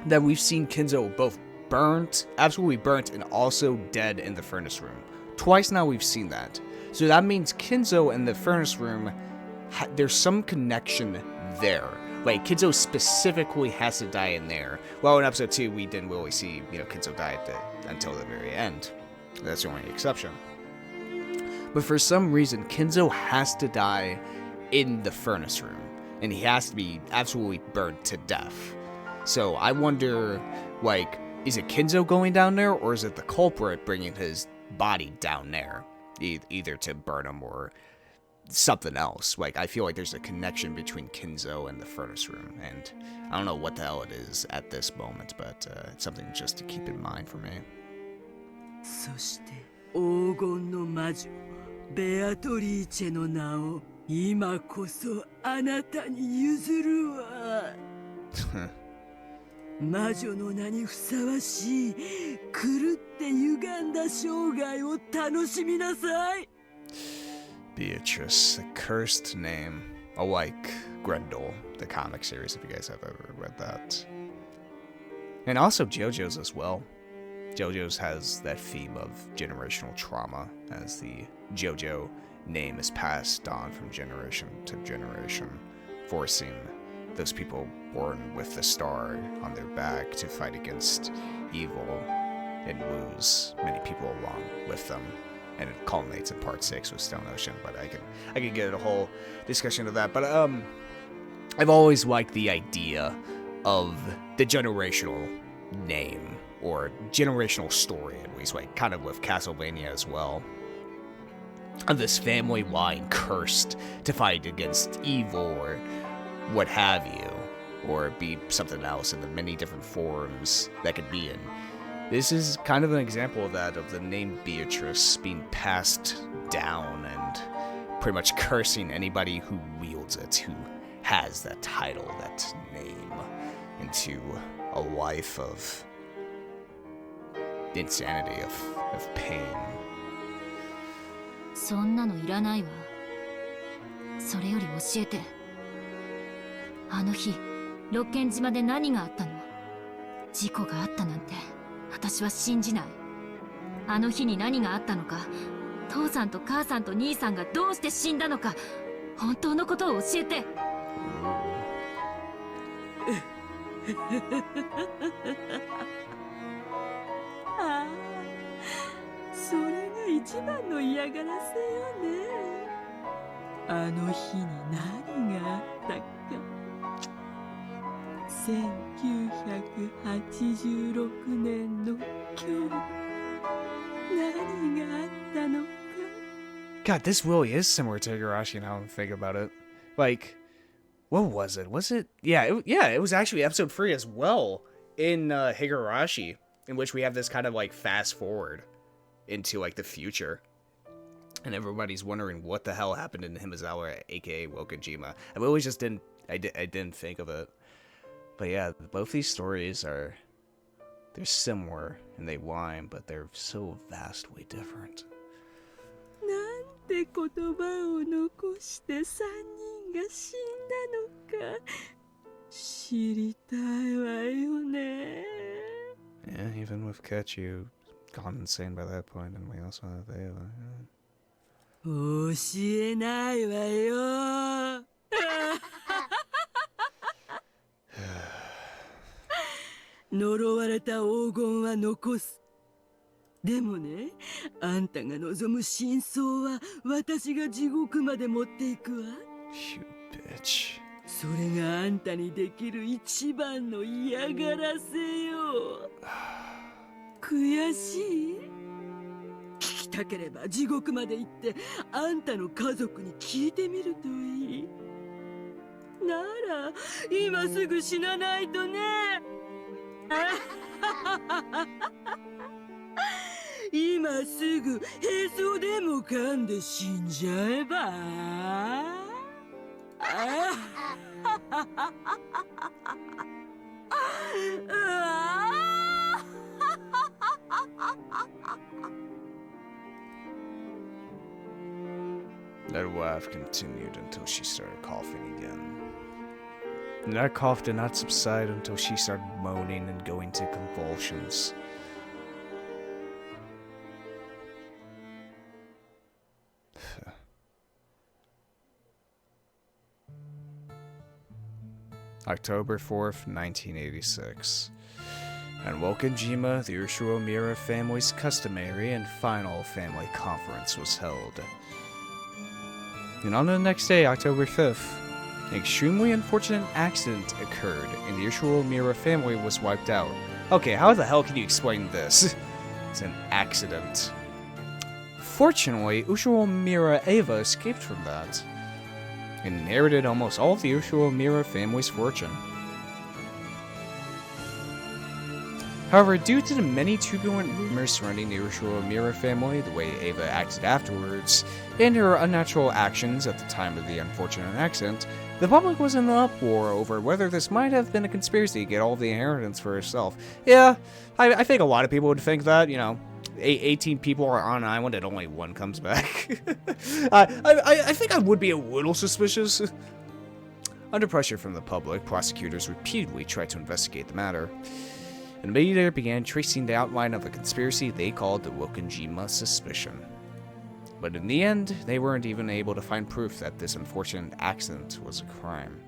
that we've seen Kinzo both burnt, absolutely burnt, and also dead in the furnace room. Twice now we've seen that. So that means Kinzo and the furnace room, there's some connection there. like, Kinzo specifically has to die in there. Well, in episode 2, we didn't really see, Kinzo die until the very end. That's the only exception. But for some reason, Kinzo has to die in the furnace room. And he has to be absolutely burned to death. So I wonder, like, is it Kinzo going down there, or is it the culprit bringing his body down there? Either to burn him or something else. Like, I feel like there's a connection between Kinzo and the furnace room. And I don't know what the hell it is at this moment, but it's something just to keep in mind for me. そして黄金の魔女ベアトリーチェの名を今こそあなたに譲るわ魔女の名にふさわしい狂って歪んだ生涯を楽しみなさい Beatrice, a cursed name, like Grendel, the comic series, if you guys have ever read that. And also JoJo's as well. JoJo's has that theme of generational trauma, as the JoJo name is passed on from generation to generation, forcing those people born with the star on their back to fight against evil and lose many people along with them. And it culminates in part 6 with Stone Ocean, but I can get a whole discussion of that. But I've always liked the idea of the generational name, or generational story, at least, like kind of with Castlevania as well, of this family line cursed to fight against evil or what have you, or be something else in the many different forms that could be in. This is kind of an example of that, of the name Beatrice being passed down and pretty much cursing anybody who wields it, who has that title, that name, into a life of insanity, of pain. そんなのいらないわ。それより教えて。あの日、六軒島で何があったの？事故があったなんて、私は信じない。あの日に何があったのか、父さんと母さんと兄さんがどうして死んだのか、本当のことを教えて。ああ、それが一番の嫌がらせよね。あの日に何があったか。1986年の今日、何があったのか。God, this really is similar to Higurashi now I think about it. Like, what was it? Was it? Yeah, it was actually episode 3 as well in Higurashi, in which we have this kind of like fast forward into like the future. And everybody's wondering what the hell happened in Himizawa, aka Wokojima. I always just didn't think of it. But yeah, both these stories they're similar and they rhyme, but they're so vastly different. なんて言葉を残して三人が死んだのか知りたいわよね。Yeah, even with Ketchu gone insane by that point, and we also have Ayla. 教えないわよ。呪われた黄金は残す。でもね、あんたが望む真相は私が地獄まで持っていくわ。You bitch. それがあんたにできる一番の嫌がらせよ。悔しい？聞きたければ地獄まで行ってあんたの家族に聞いてみるといい。なら今すぐ死なないとね。今すぐへそでも噛んで死んじゃえば。That laugh continued until she started coughing again. And that cough did not subside until she started moaning and going to convulsions. October 4th, 1986. In Wokojima, the Ushiro-Mira family's customary and final family conference was held. And on the next day, October 5th, an extremely unfortunate accident occurred, and the Ushiro-Mira family was wiped out. Okay, how the hell can you explain this? It's an accident. Fortunately, Ushiro-Mira Eva escaped from that, and inherited almost all of the Ushiro-Mira family's fortune. However, due to the many turbulent rumors surrounding the Ushiro-Mira family, the way Eva acted afterwards, and her unnatural actions at the time of the unfortunate accident, the public was in an uproar over whether this might have been a conspiracy to get all of the inheritance for herself. Yeah, I think a lot of people would think that, 18 people are on an island and only one comes back. I think I would be a little suspicious. Under pressure from the public, prosecutors repeatedly tried to investigate the matter, and the media began tracing the outline of a conspiracy they called the Wokojima suspicion. But in the end, they weren't even able to find proof that this unfortunate accident was a crime.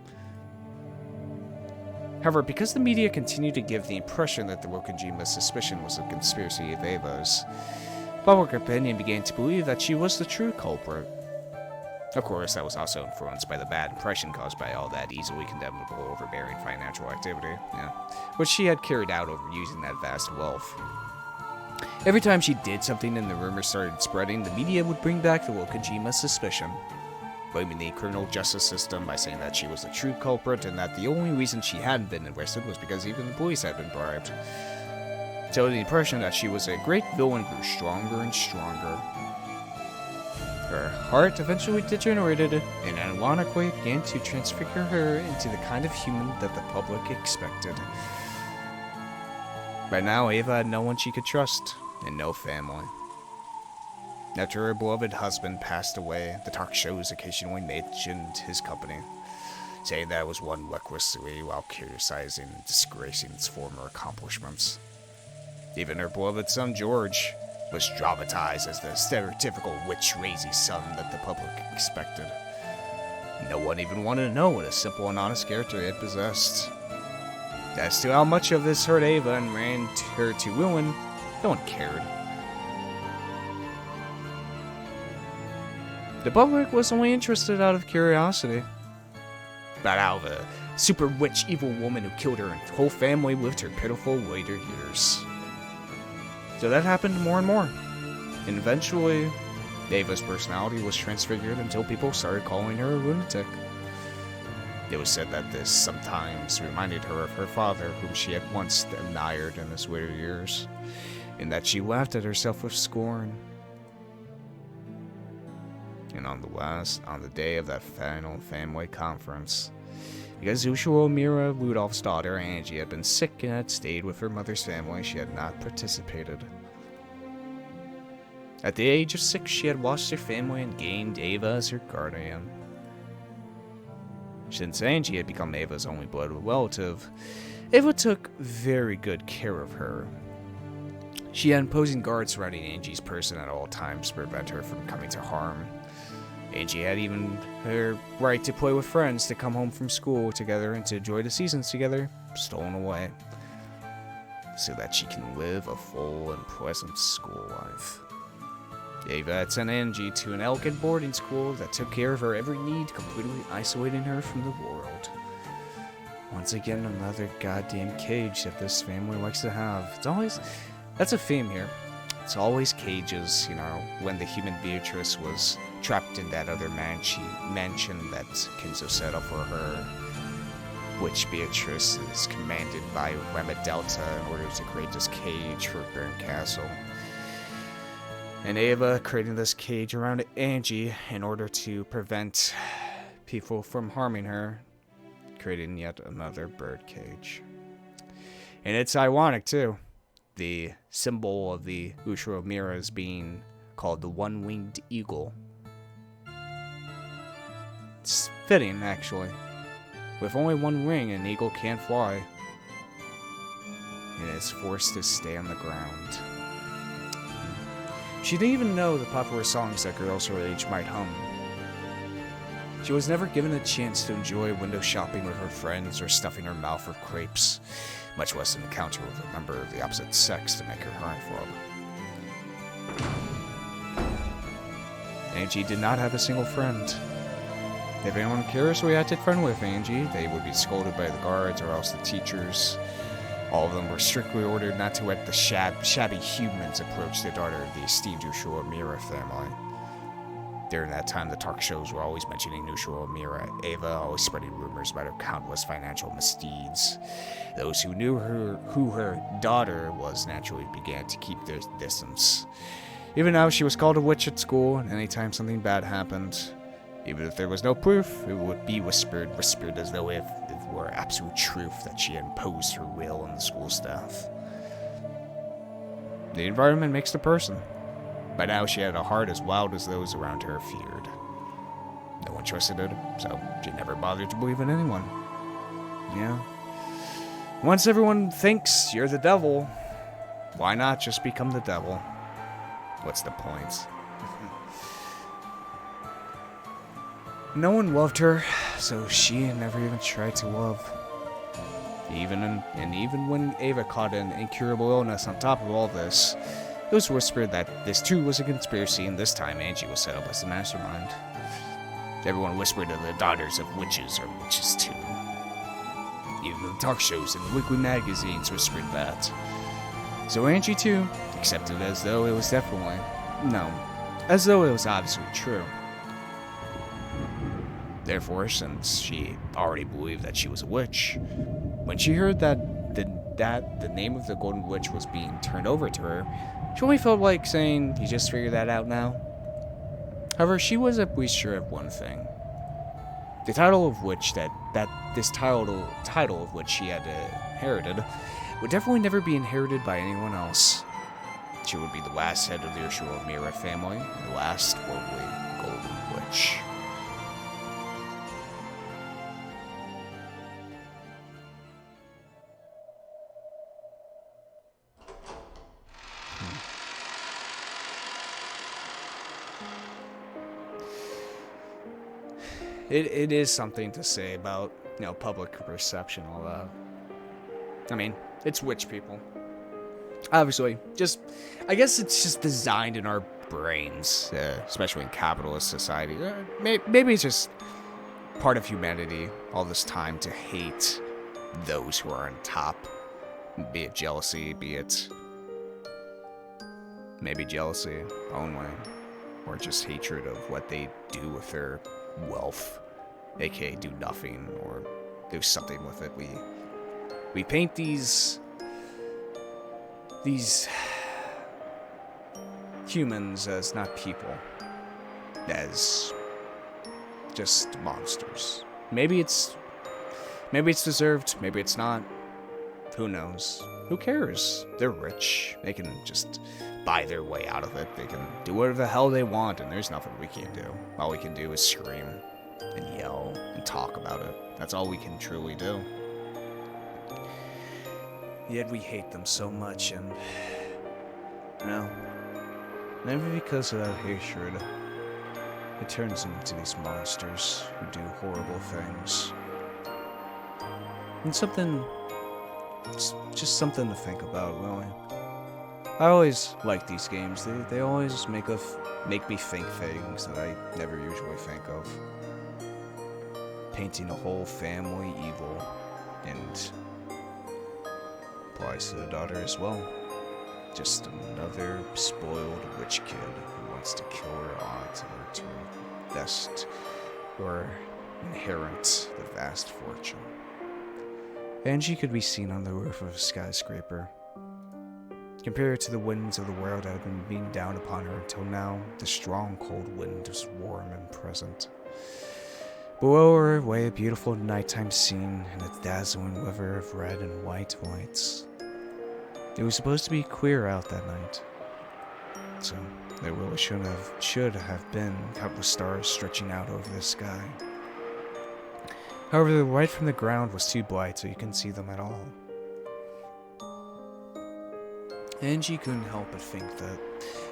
However, because the media continued to give the impression that the Wokojima suspicion was a conspiracy of Eva's, public opinion began to believe that she was the true culprit. Of course, that was also influenced by the bad impression caused by all that easily condemnable, overbearing financial activity, which she had carried out over using that vast wealth. Every time she did something and the rumors started spreading, the media would bring back the Wokojima suspicion, blaming the criminal justice system by saying that she was the true culprit and that the only reason she hadn't been arrested was because even the police had been bribed. So the impression that she was a great villain grew stronger and stronger. Her heart eventually degenerated, and ironically began to transfigure her into the kind of human that the public expected. By now, Eva had no one she could trust, and no family. After her beloved husband passed away, the talk shows occasionally mentioned his company, saying that it was run recklessly while criticizing and disgracing its former accomplishments. Even her beloved son, George, was dramatized as the stereotypical witch-crazy son that the public expected. No one even wanted to know what a simple and honest character he had possessed. As to how much of this hurt Eva and ran her to ruin, no one cared. The public was only interested out of curiosity about how the super witch evil woman who killed her and whole family lived her pitiful later years. So that happened more and more, and eventually, Eva's personality was transfigured until people started calling her a lunatic. It was said that this sometimes reminded her of her father, whom she had once admired in his later years, and that she laughed at herself with scorn. And on the day of that final family conference, because Ushiro-Mira Rudolph's daughter, Angie, had been sick and had stayed with her mother's family, she had not participated. At the age of 6, she had lost her family and gained Eva as her guardian. Since Angie had become Eva's only blood relative, Eva took very good care of her. She had imposing guards surrounding Angie's person at all times to prevent her from coming to harm. Angie had even her right to play with friends, to come home from school together, and to enjoy the seasons together stolen away, so that she can live a full and pleasant school life. Eva had sent Angie to an elegant boarding school that took care of her every need, completely isolating her from the world. Once again, another goddamn cage that this family likes to have. That's a theme here. It's always cages, when the human Beatrice was trapped in that other mansion that Kinzo set up for her, which Beatrice is commanded by Rema Delta in order to create this cage for Burn Castle. And Eva creating this cage around Angie in order to prevent people from harming her, creating yet another bird cage. And it's ironic, too. The symbol of the Ushiro-Mira is being called the one-winged eagle. It's fitting, actually. With only one wing, an eagle can't fly, and is forced to stay on the ground. She didn't even know the popular songs that girls her age might hum. She was never given a chance to enjoy window shopping with her friends or stuffing her mouth with crepes, much less an encounter with a member of the opposite sex to make her heartthrob. Angie did not have a single friend. If anyone curiously acted friendly with Angie, they would be scolded by the guards or else the teachers. All of them were strictly ordered not to let the shabby humans approach the daughter of the esteemed Ushua Mira family. During that time, the talk shows were always mentioning Ushua Mira, Ava, always spreading rumors about her countless financial misdeeds. Those who knew who her daughter was naturally began to keep their distance. Even now, she was called a witch at school, and anytime something bad happened, even if there was no proof, it would be whispered as though it were absolute truth that she had imposed her will on the school staff. The environment makes the person. By now, she had a heart as wild as those around her feared. No one trusted her, so she never bothered to believe in anyone. Yeah. Once everyone thinks you're the devil, why not just become the devil? What's the point? No one loved her, so she never even tried to love. Even when Ava caught an incurable illness on top of all this, it was whispered that this too was a conspiracy, and this time Angie was set up as the mastermind. Everyone whispered that the daughters of witches are witches too. Even the talk shows and the weekly magazines whispered that. So Angie too accepted it as though it was obviously true. Therefore, since she already believed that she was a witch, when she heard that the name of the Golden Witch was being turned over to her, she only felt like saying, "You just figured that out now?" However, she was at least sure of one thing. The title of which title of which she had inherited would definitely never be inherited by anyone else. She would be the last head of the Ushua Mira family, and the last worldly Golden Witch. It is something to say about, public perception, all that. I mean, it's witch people. Obviously, I guess it's just designed in our brains, especially in capitalist society. Maybe it's just part of humanity all this time to hate those who are on top. Be it jealousy, be it maybe jealousy only, or just hatred of what they do with their wealth, aka do nothing or do something with it. We paint these humans as not people, as just monsters. Maybe it's deserved, maybe it's not. Who knows? Who cares? They're rich. They can just buy their way out of it. They can do whatever the hell they want, and there's nothing we can do. All we can do is scream and yell and talk about it. That's all we can truly do. Yet we hate them so much, and maybe because of that hatred, it turns them into these monsters who do horrible things. And just something to think about, really. I always like these games. They always make me think things that I never usually think of. Painting a whole family evil, and applies to the daughter as well. Just another spoiled witch kid who wants to kill her aunt in order to invest or inherit the vast fortune. Angie could be seen on the roof of a skyscraper. Compared to the winds of the world that had been beating down upon her until now, the strong cold wind was warm and present. Below her lay a beautiful nighttime scene in a dazzling river of red and white lights. It was supposed to be clear out that night, so there really should have been countless stars stretching out over the sky. However, the light from the ground was too bright so you couldn't see them at all. Angie couldn't help but think that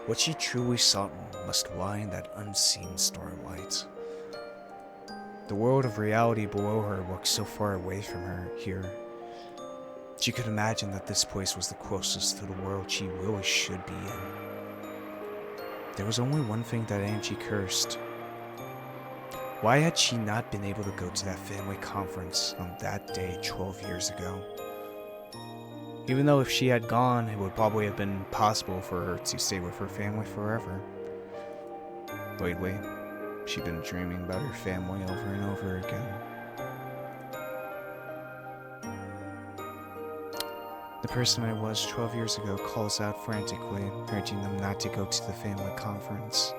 what she truly sought must lie in that unseen starlight. The world of reality below her looked so far away from her here. She could imagine that this place was the closest to the world she really should be in. There was only one thing that Angie cursed. Why had she not been able to go to that family conference on that day 12 years ago? Even though if she had gone, it would probably have been possible for her to stay with her family forever. Lately, she'd been dreaming about her family over and over again. The person I was 12 years ago calls out frantically, urging them not to go to the family conference.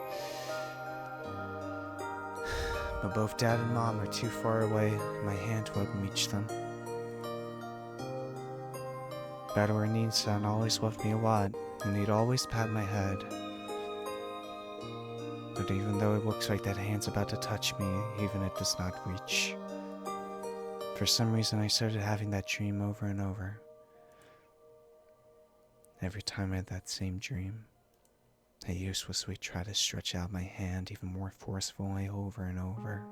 But both Dad and Mom are too far away, and my hand won't reach them. Battlor Nissan always loved me a lot, and he'd always pat my head. But even though it looks like that hand's about to touch me, even it does not reach. For some reason I started having that dream over and over. Every time I had that same dream, I uselessly try to stretch out my hand even more forcefully over and over.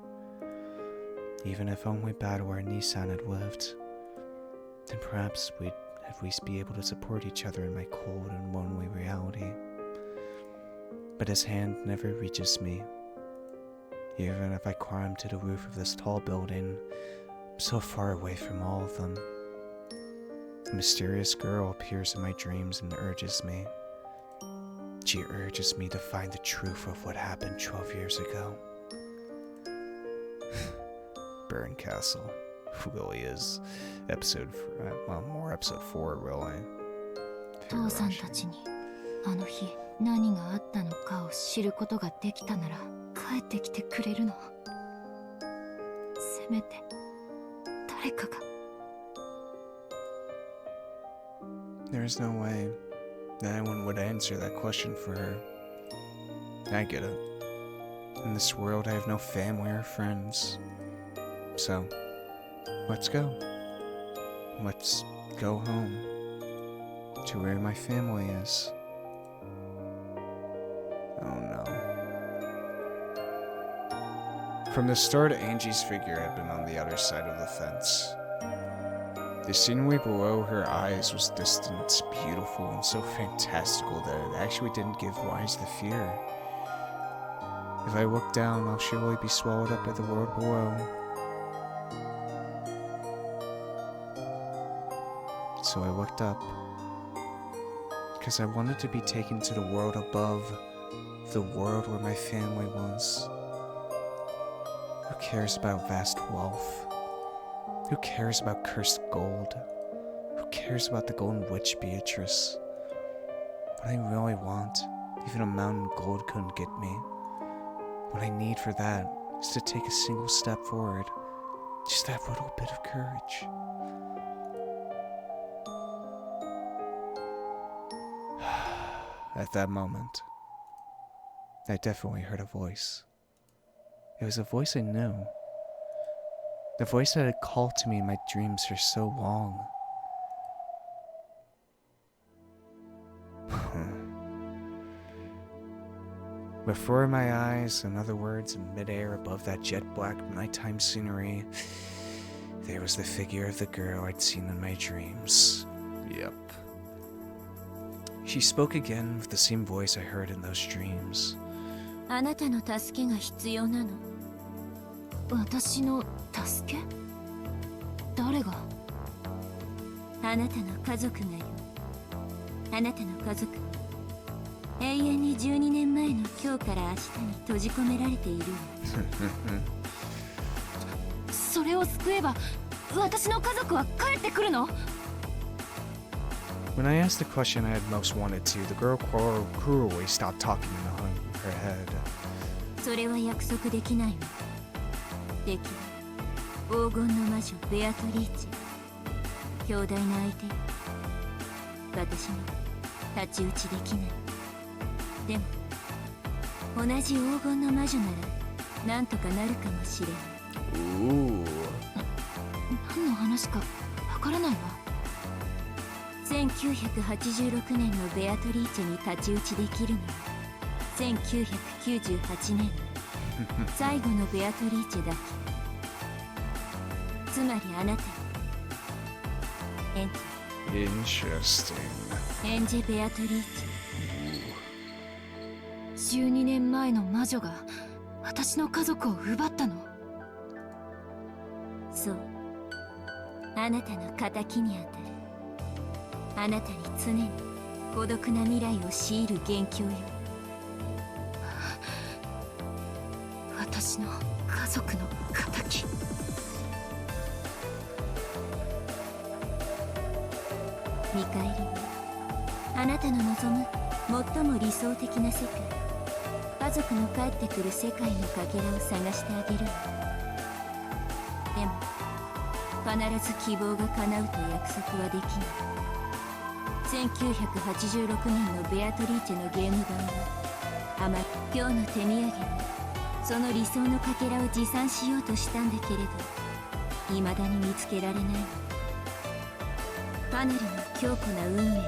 Even if only Battlor Nissan had lived, then perhaps we'd at least be able to support each other in my cold and lonely reality. But his hand never reaches me. Even if I climb to the roof of this tall building, I'm so far away from all of them. A mysterious girl appears in my dreams and urges me. She urges me to find the truth of what happened 12 years ago. Burn Castle really is episode, well, more episode 4 really. 父さんたちにあの日何があったのかを知ることができたなら帰ってきてくれるの。せめて誰かが。There's no way that anyone would answer that question for her. I get it. In this world, I have no family or friends. So, let's go. Let's go home. To where my family is. Oh no. From the start, Angie's figure had been on the other side of the fence. The scenery below her eyes was distant, beautiful, and so fantastical that it actually didn't give rise to fear. If I look down, I'll surely be swallowed up by the world below. So I looked up, because I wanted to be taken to the world above, the world where my family was. Who cares about vast wealth? Who cares about cursed gold? Who cares about the Golden Witch Beatrice? What I really want, even a mountain of gold couldn't get me. What I need for that is to take a single step forward. Just that little bit of courage. At that moment, I definitely heard a voice. It was a voice I knew. The voice that had called to me in my dreams for so long. Before my eyes, in other words, in midair above that jet-black nighttime scenery, there was the figure of the girl I'd seen in my dreams. Yep. She spoke again with the same voice I heard in those dreams. あなたの助けが必要なの。私の助け？誰が？あなたの家族がよ。あなたの家族。永遠に12年前の今日から明日に閉じ込められている。それを救えば、私の家族は帰ってくるの？ When I asked the question I had most wanted to, the girl cruelly stopped talking and hung her head. それは約束できないの。できる。黄金の魔女ベアトリーチェ。強大な相手。私に太刀打ちできない。でも同じ黄金の魔女ならなんとかなるかもしれない。何の話かわからないわ。1986年のベアトリーチェに太刀打ちできるのは1998年最後のベアトリーチェだけ。まりあなたエン Interesting. エンジェ・ベアトリーチェ。12年前の魔女が私の家族を奪ったの。そう、あなたの仇にあたる。あなたに常に孤独な未来を強いる元凶よ。私の家族の仇。見返りにあなたの望む最も理想的な世界、家族の帰ってくる世界のかけらを探してあげるわ。でも必ず希望が叶うと約束はできない。1986年のベアトリーチェのゲーム版はあまり今日の手土産にその理想のかけらを持参しようとしたんだけれど、未だに見つけられない。パネルの強固な運命よ。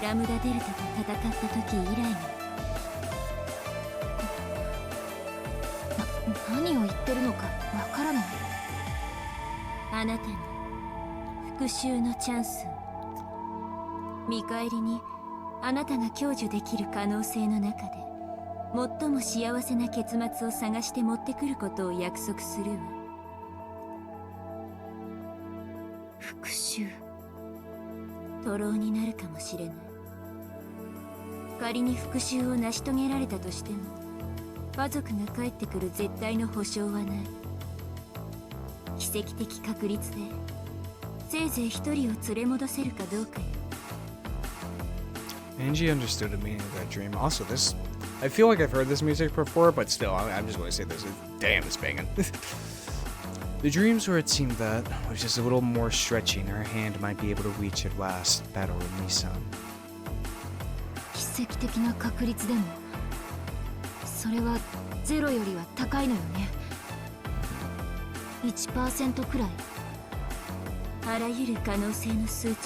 ラムダデルタと戦った時以来の。何を言ってるのかわからない。あなたに復讐のチャンスを。見返りにあなたが享受できる可能性の中で最も幸せな結末を探して持ってくることを約束するわ。復讐。徒労になるかもしれない。仮に復讐を成し遂げられたとしても家族が帰ってくる絶対の保証はない。奇跡的確率でせいぜい一人を連れ戻せるかどうかよ。 Angie understood the meaning of that dream. Also, this, I feel like I've heard this music before, but still, I'm just going to say this. Damn, it's banging. The dreams where it seemed that, with just a little more stretching, her hand might be able to reach at last, battle with Nissan. 奇跡的な確率でもそれはゼロよりは高いのよね。1% くらい。あらゆる可能性の数値は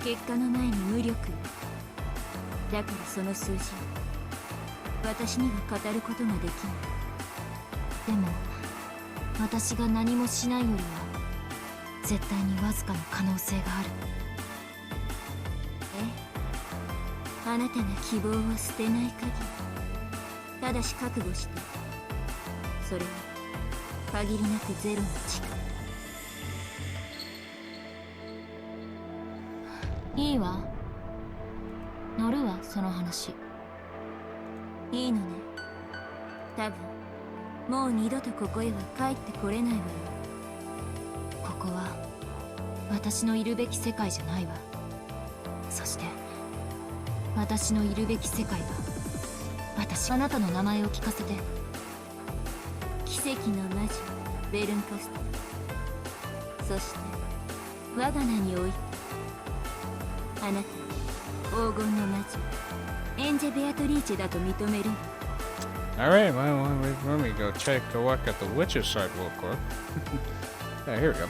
結果の前に無力よ。だからその数字を私には語ることができない。でも私が何もしないよりは絶対にわずかな可能性がある。あなたが希望を捨てない限り、ただし覚悟して、それは限りなくゼロの力。いいわ、乗るわその話。いいのね。多分もう二度とここへは帰ってこれないわよ。ここは私のいるべき世界じゃないわ。そして私のいるべき世界はあなたの名前を聞かせて。奇跡の魔女ベルンコスト。そして我が名においてあなた黄金の魔女エンジェ・ベアトリーチェだと認める。 Alright, well, let me go take a look at the witch's side real quick. Yeah, here we go.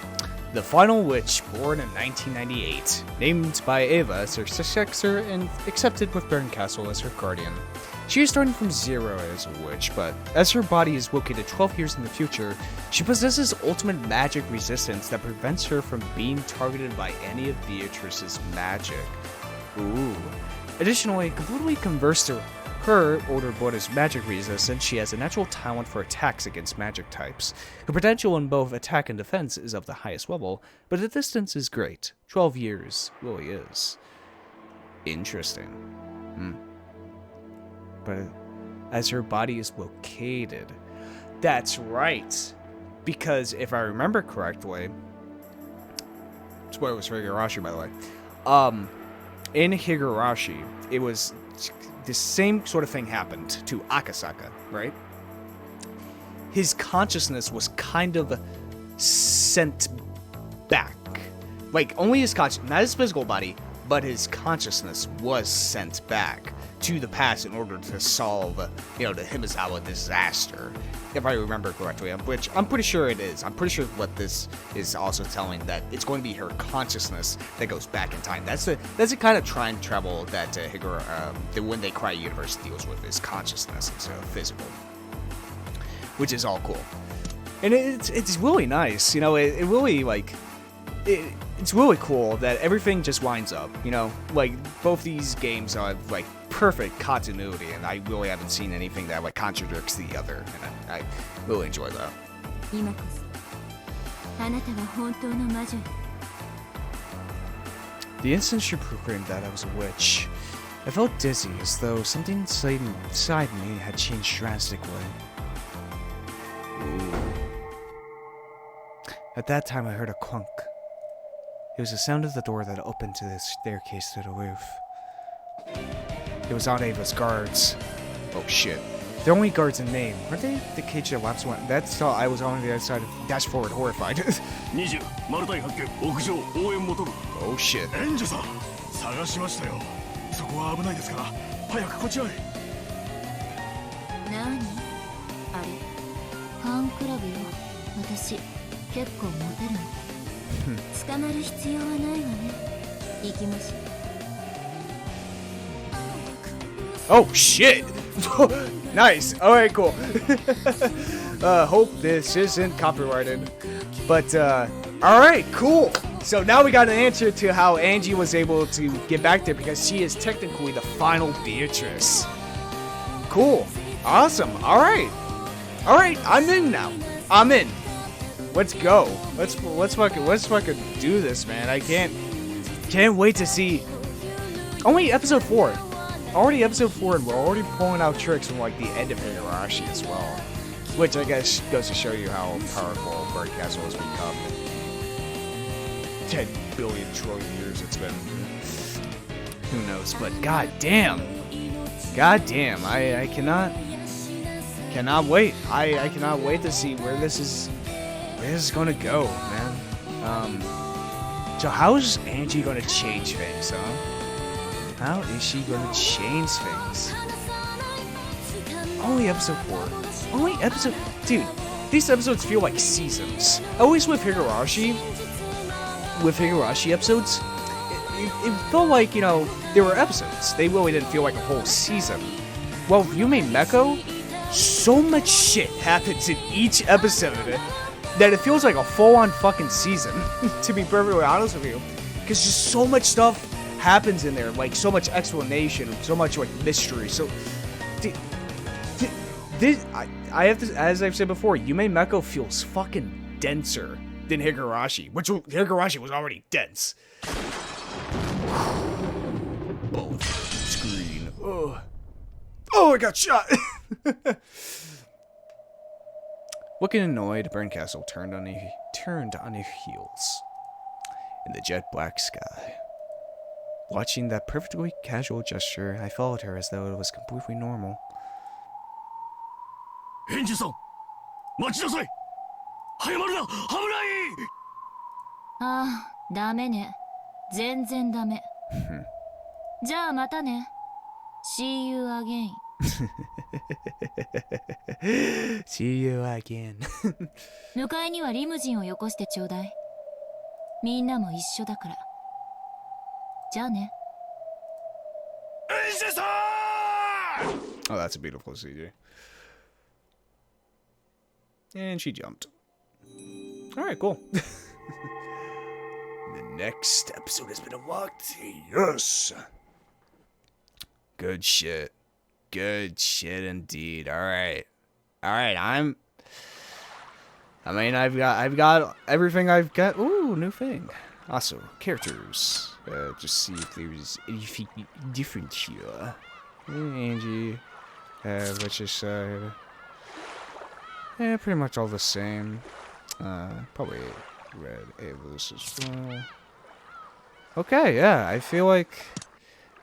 The final witch, born in 1998, named by Ava as her successor and accepted with Bernkastel as her guardian. She is starting from zero as a witch, but as her body is located 12 years in the future, she possesses ultimate magic resistance that prevents her from being targeted by any of Beatrice's magic. Ooh. Additionally, completely converts to her older brother's magic resistance, she has a natural talent for attacks against magic types. Her potential in both attack and defense is of the highest level, but the distance is great. 12 years really is. Interesting. But as her body is located, that's right. Because if I remember correctly, spoilers for Higurashi, by the way. In Higurashi, it was the same sort of thing happened to Akasaka, right? His consciousness was kind of sent back. Like, only his consciousness, not his physical body, but his consciousness was sent back to the past in order to solve, the Himizawa disaster, if I remember correctly, which I'm pretty sure it is. I'm pretty sure what this is also telling, that it's going to be her consciousness that goes back in time. That's the kind of time travel that the When They Cry universe deals with, is consciousness instead of physical, which is all cool. And it's really nice, you know, it really, like, it's really cool that everything just winds up, you know, like, both these games have, like, perfect continuity, and I really haven't seen anything that, like, contradicts the other, and I really enjoy that. 今こそあなたが本当の魔女よ。 The instant she proclaimed that I was a witch, I felt dizzy, as though something inside me had changed drastically. Ooh. At that time, I heard a clunk. It was the sound of the door that opened to the staircase to the roof. It was on Ava's guards. Oh shit. They're only guards in name. Weren't they the cage that laps went? That's all. I was on the other side of dash forward, horrified. 20マルタイ発見屋上応援求む Oh shit. エンジェさん探しましたよそこは危ないですから早くこちらへ何あれファンクラブよ。私結構モテるの。捕まる必要はないわね。行きましょう。 Oh shit! Nice. All right, cool. Hope this isn't copyrighted, but all right, cool. So now we got an answer to how Angie was able to get back there because she is technically the final Beatrice. Cool. Awesome. All right. I'm in now. I'm in. Let's go. Let's fucking do this, man. I can't wait to see. Only episode 4. Already episode 4, and we're already pulling out tricks from like the end of Higurashi as well, which I guess goes to show you how powerful Bird Castle has become. 10 billion trillion years it's been. Who knows? But goddamn, I cannot wait. I cannot wait to see where this is gonna go, man. So how is Angie gonna change things, huh? How is she gonna change things? Only episode 4. Only episode... Dude, these episodes feel like seasons. Always with Higurashi episodes, it felt like, you know, they were episodes. They really didn't feel like a whole season. Well, Umineko, so much shit happens in each episode that it feels like a full-on fucking season, to be perfectly honest with you. Because just so much stuff happens in there, like so much explanation, so much like mystery. So, this I have to, as I've said before, Umineko feels fucking denser than Higurashi, which Higurashi was already dense. Both screen. Oh, I got shot. Looking annoyed, Burncastle turned on his heels in the jet black sky. Watching that perfectly casual gesture, I followed her as though it was completely normal. エンジェさん待ちなさい早まるな危ないああ、ダメね。全然ダメ。じゃあまたね。See you again. See you again. 迎えにはリムジンをよこしてちょうだい。みんなも一緒だから。じゃあね。エンジェさん Oh, that's a beautiful CG. And she jumped. Alright, cool. The next episode has been unlocked. Yes. Good shit. Good shit indeed. Alright. Alright, I've got everything I've got. Ooh, new thing. Also, characters. Just see if there's anything different here. Angie. Which is, yeah, pretty much all the same. Probably Red Ava's as well. Okay, yeah, I feel like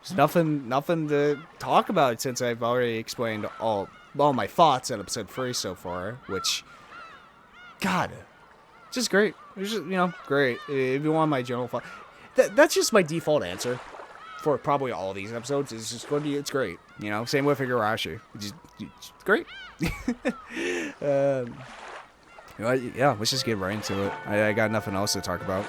there's nothing to talk about since I've already explained all my thoughts on episode 3 so far, which, God, just great. It's just, you know, great. If you want my general thought, that's just my default answer for probably all these episodes. It's just going to be, it's great. You know, same with Higurashi. It's great. Yeah, let's just get right into it. I got nothing else to talk about.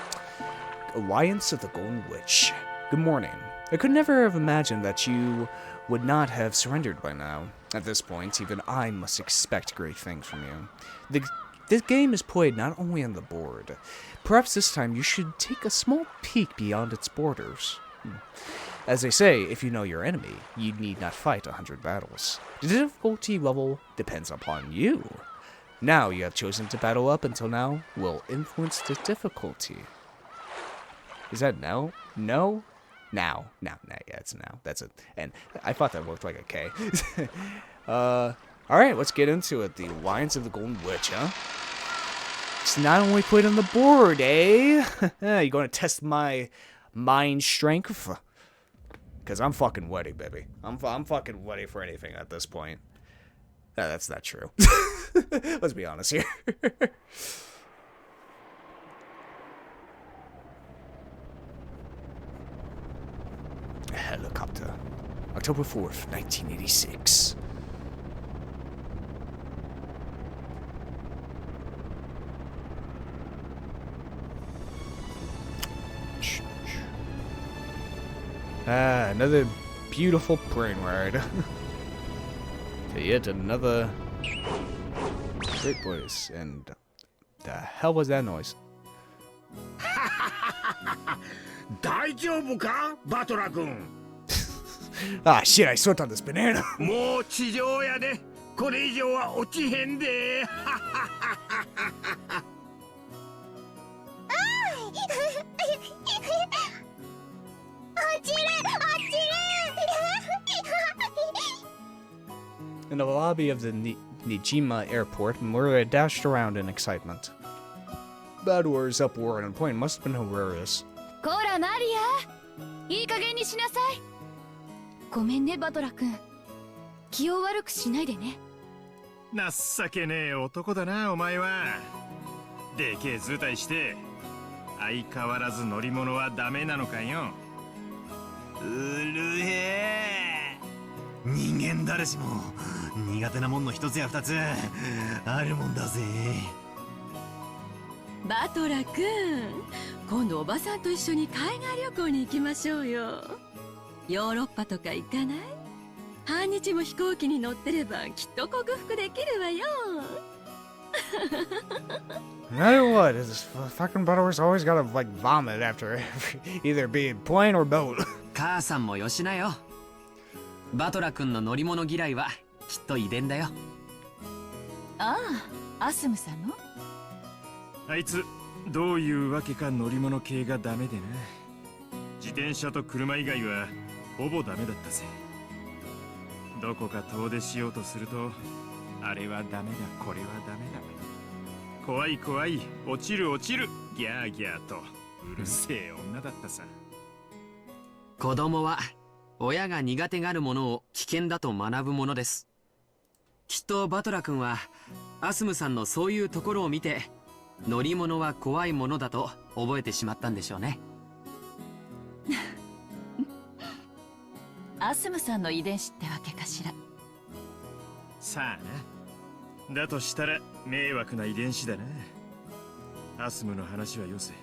Alliance of the Golden Witch. Good morning. I could never have imagined that you would not have surrendered by now. At this point, even I must expect great things from you. This game is played not only on the board. Perhaps this time you should take a small peek beyond its borders. As they say, if you know your enemy, you need not fight 100 battles. The difficulty level depends upon you. Now you have chosen to battle up until now will influence the difficulty. Is that no? No? Now. Now. Yeah, it's now. That's it. And I thought that looked like a K. Alright, let's get into it. The Alliance of the Golden Witch, huh? It's not only played on the board, eh? You gonna test my mind strength? Because I'm fucking ready, baby. I'm fucking ready for anything at this point. That's not true. Let's be honest here. Helicopter. October 4th, 1986. Another beautiful plane ride. To yet another great place. And the hell was that noise? 大丈夫かバトラ君 Ah, shit, I sweat on this banana. もう地上やでこれ以上は落ちへんでIn the lobby of the Nijima airport, Mura dashed around in excitement. Battlers upward and plane must have been hilarious. こらマリア、いい加減にしなさい。ごめんねバトラ君、気を悪くしないでね。情けねえ男だなお前は。でけえ図体して相変わらず乗り物はダメなのかよ。うるへえ人間誰しも苦手なもんの一つや二つあるもんだぜ。バトラ君、今度おばさんと一緒に海外旅行に行きましょうよ。ヨーロッパとか行かない？半日も飛行機に乗ってればきっと克服できるわよ。No matter what, this fucking Butterworth's always gotta like vomit after either being plane or boat. 母さんもよしなよ。バトラ君の乗り物嫌いはきっと遺伝だよ。ああ、アスムさんの？あいつどういうわけか乗り物系がダメでな。自転車と車以外はほぼダメだったぜ。どこか遠出しようとするとあれはダメだこれはダメだ怖い怖い落ちる落ちるギャーギャーとうるせえ女だったさ。子供は親が苦手がるものを危険だと学ぶものです。きっとバトラ君はアスムさんのそういうところを見て乗り物は怖いものだと覚えてしまったんでしょうね。アスムさんの遺伝子ってわけかしら。さあな。だとしたら迷惑な遺伝子だな。アスムの話はよせ。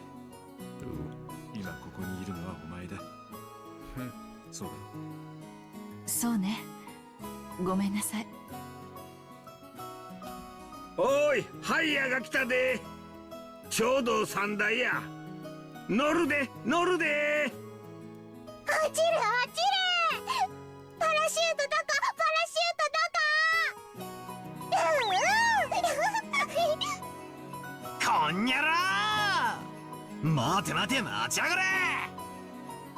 今ここにいるのはお前だ。そうだろ。そうね、ごめんなさい。おいハイヤーが来たで。ちょうど3台や。乗るで乗るで。落ちる落ちる。パラシュートどこパラシュートどこ。こんにゃらー。待て待て待ちやがれ。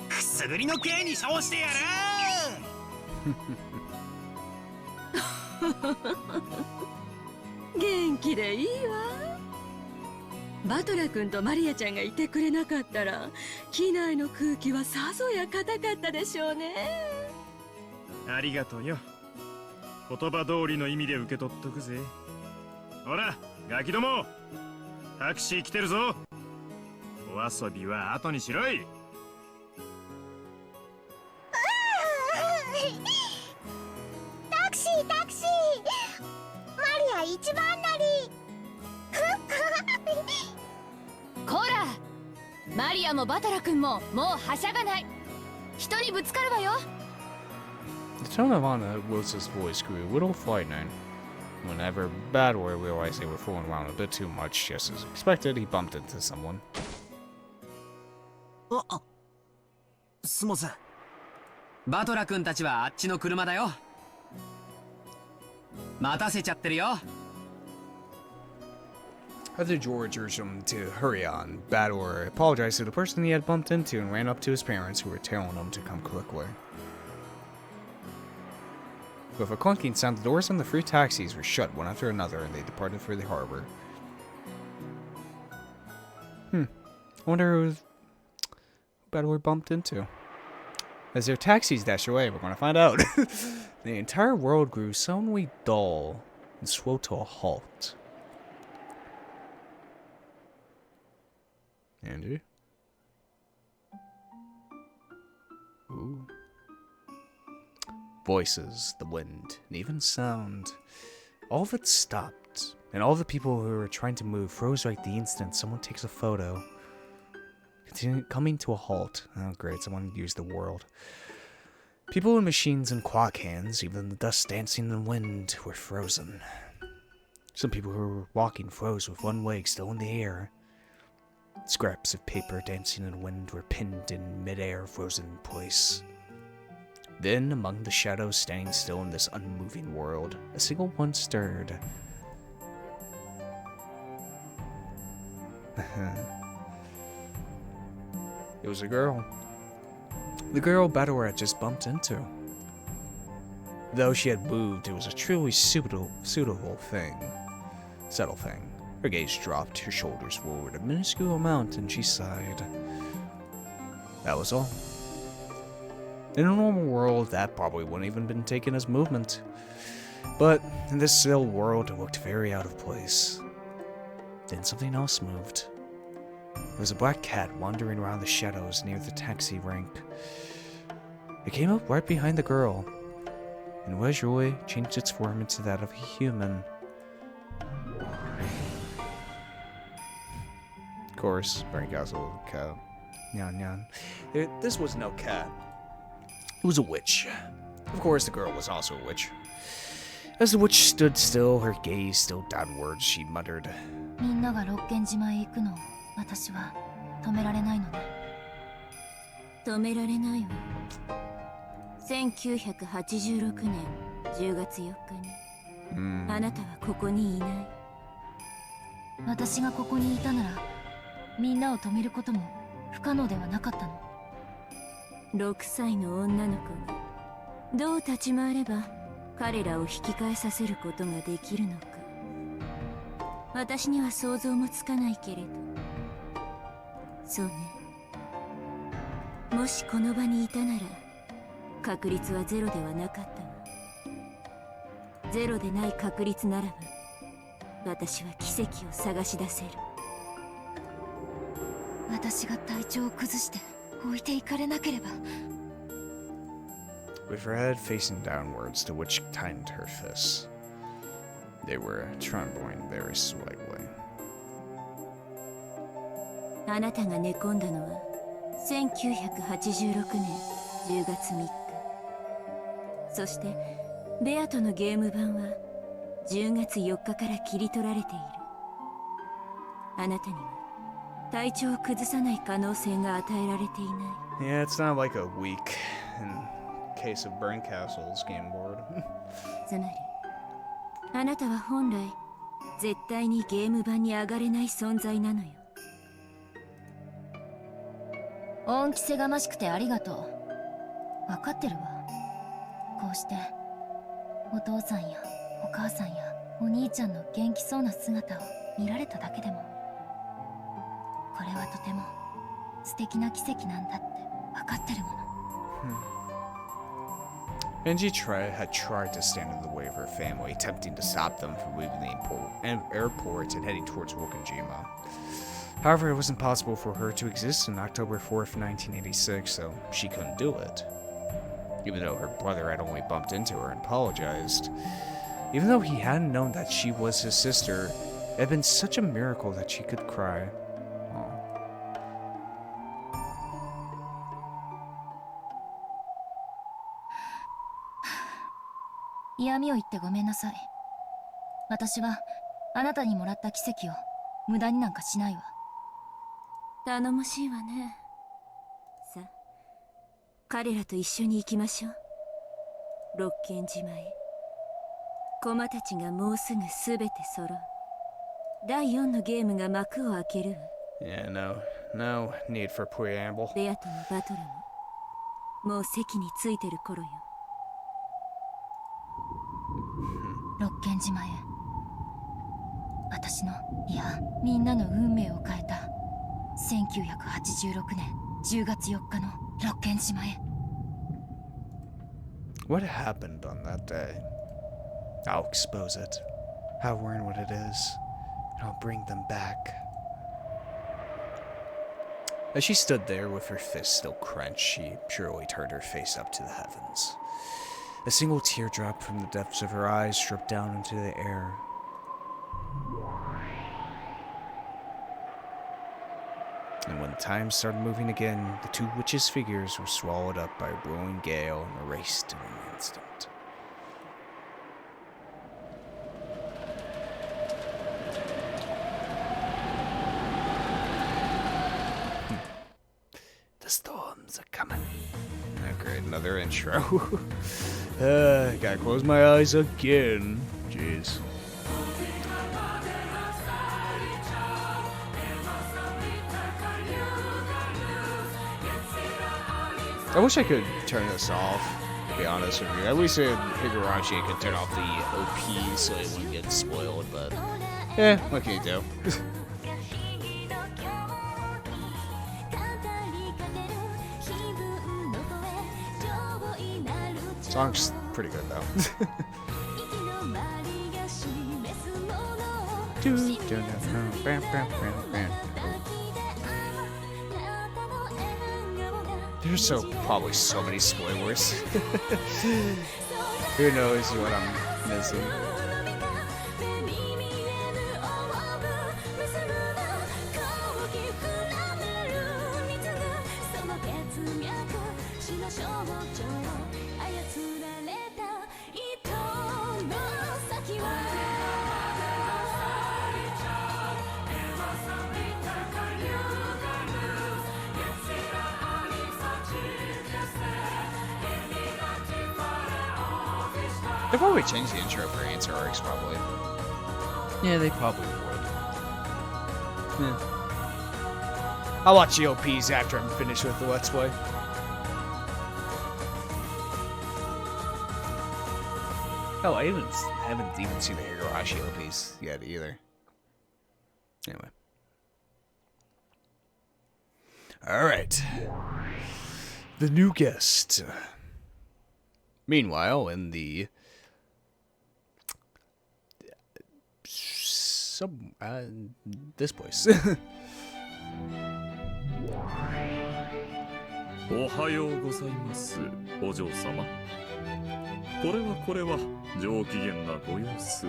くすぐりの刑に称してやる。元気でいいわ。バトラ君とマリアちゃんがいてくれなかったら機内の空気はさぞや硬かったでしょうね。ありがとうよ。言葉通りの意味で受け取っとくぜ。ほらガキども、タクシー来てるぞ。お遊びは後にしろい。タクシータクシー。マリア一番乗り。こらマリアもバトラ君ももうはしゃがない。人にぶつかるわよ。 The tone of Anna Wilson's voice grew a little frightening. Whenever Badwater realized they were fooling around a bit too much, just as expected, he bumped into someone. すみません。バトラ君たちはあっちの車だよ。待たせちゃってるよ。After George urged him to hurry on, Badwater apologized to the person he had bumped into and ran up to his parents, who were telling him to come quickly. With a clunking sound, the doors on the three taxis were shut one after another, and they departed for the harbor. I wonder who Badwater bumped into. As their taxis dash away, we're going to find out. The entire world grew suddenly dull and slowed to a halt. Angie? Ooh. Voices, the wind, and even sound. All of it stopped, and all the people who were trying to move froze right the instant someone takes a photo. Coming to a halt. Oh great, someone used the world. People and machines and clock hands, even the dust dancing in the wind, were frozen. Some people who were walking froze with one leg still in the air. Scraps of paper dancing in the wind were pinned in midair, frozen in place. Then, among the shadows standing still in this unmoving world, a single one stirred. It was a girl. The girl Badwater had just bumped into. Though she had moved, it was a truly suitable thing. Subtle thing. Her gaze dropped, her shoulders forward a minuscule amount, and she sighed. That was all. In a normal world, that probably wouldn't even been taken as movement. But in this still world, it looked very out of place. Then something else moved. There was a black cat wandering around the shadows near the taxi rank. It came up right behind the girl, and leisurely changed its form into that of a human. Of course, Castle cat. Nyan nyan. This was no cat. It was a witch. Of course, the girl was also a witch. As the witch stood still, her gaze still downwards, she muttered, みんなが六軒島へ行くのを私は止められないのね。止められないわ。1986年10月4日に、あなたはここにいない。私がここにいたなら、みんなを止めることも不可能ではなかったの。6歳の女の子がどう立ち回れば彼らを引き返させることができるのか。私には想像もつかないけれど。そうね。もしこの場にいたなら確率はゼロではなかったわ。ゼロでない確率ならば私は奇跡を探し出せる。私が体調を崩して置いていかれなければ。 With her head facing downwards, the witch tightened her fists. They were trembling very slightly. あなたが寝込んだのは1986年10月3日。そしてベアとのゲーム版は10月4日から切り取られている。あなたには体調を崩さない可能性が与えられていない。 Yeah, it's not like a week in case of Burn Castle's game board. つまりあなたは本来絶対にゲーム版に上がれない存在なのよ。恩着せがましくてありがとう。分かってるわ。こうしてお父さんやお母さんやお兄ちゃんの元気そうな姿を見られただけでも、これはとても素敵な奇跡なんだって分かってるもの。Angie had tried to stand in the way of her family, attempting to stop them from leaving the airport and heading towards Rokujima. However, it was impossible for her to exist on October 4th, 1986, so she couldn't do it. Even though her brother had only bumped into her and apologized. Even though he hadn't known that she was his sister, it had been such a miracle that she could cry. Aw. 嫌味を言ってごめんなさい。私はあなたにもらった奇跡を無駄になんかしないわ。頼もしいわね。さあ、彼らと一緒に行きましょう。六軒島へ。駒たちがもうすぐ全て揃う。第4のゲームが幕を開けるわ。Yeah, no need for preamble. レアとのバトルももう席についてる頃よ。六軒島へ。私の、いや、みんなの運命を変えた1986年10月4日の六軒島へ。What happened on that day? I'll expose it. I'll learn what it is, and I'll bring them back. As she stood there with her fist still clenched, she purely turned her face up to the heavens. A single teardrop from the depths of her eyes dripped down into the air. And when time started moving again, the two witches' figures were swallowed up by a blowing gale and erased in an instant. The storms are coming. Oh, great, another intro. Gotta close my eyes again. Jeez. I wish I could turn this off, to be honest with you. At least in Higurashi I could turn off the OP so it wouldn't get spoiled, but what can you do? Song's pretty good though. There's probably so many spoilers. Who knows what I'm missing? They'll probably change the intro for Answer Arcs, probably. Yeah, they probably would. I'll watch the OPs after I'm finished with the Let's Play. Oh, I haven't even seen the Higurashi OPs yet either. Anyway. Alright. The new guest. Meanwhile, in the this place. おはようございます、お嬢様。これは上機嫌なご様子。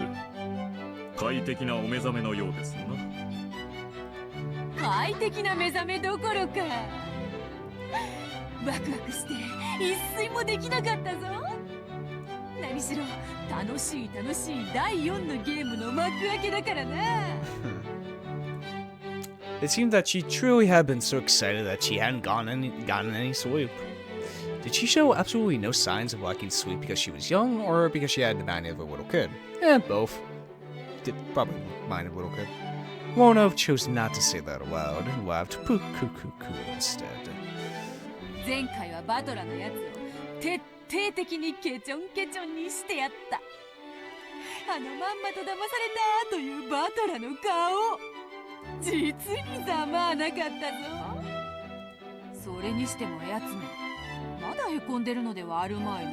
快適なお目覚めのようですな。快適な目覚めどころか、ワクワクして一睡もできなかったぞ。何しろ楽しい第4のゲームの幕開けだからな。It seemed that she truly had been so excited that she hadn't gotten any sleep. Did she show absolutely no signs of lacking sleep because she was young, or because she had the mind of a little kid? Both. Did probably mind of a little kid. Lono chose not to say that aloud and laughed poo instead. 前回はバトラのやつを徹底的にケチョンケチョンにしてやった。あのまんまと騙されたというバトラの顔、実にざまあなかったぞ。それにしてもやつめ、まだへこんでるのではあるまいな。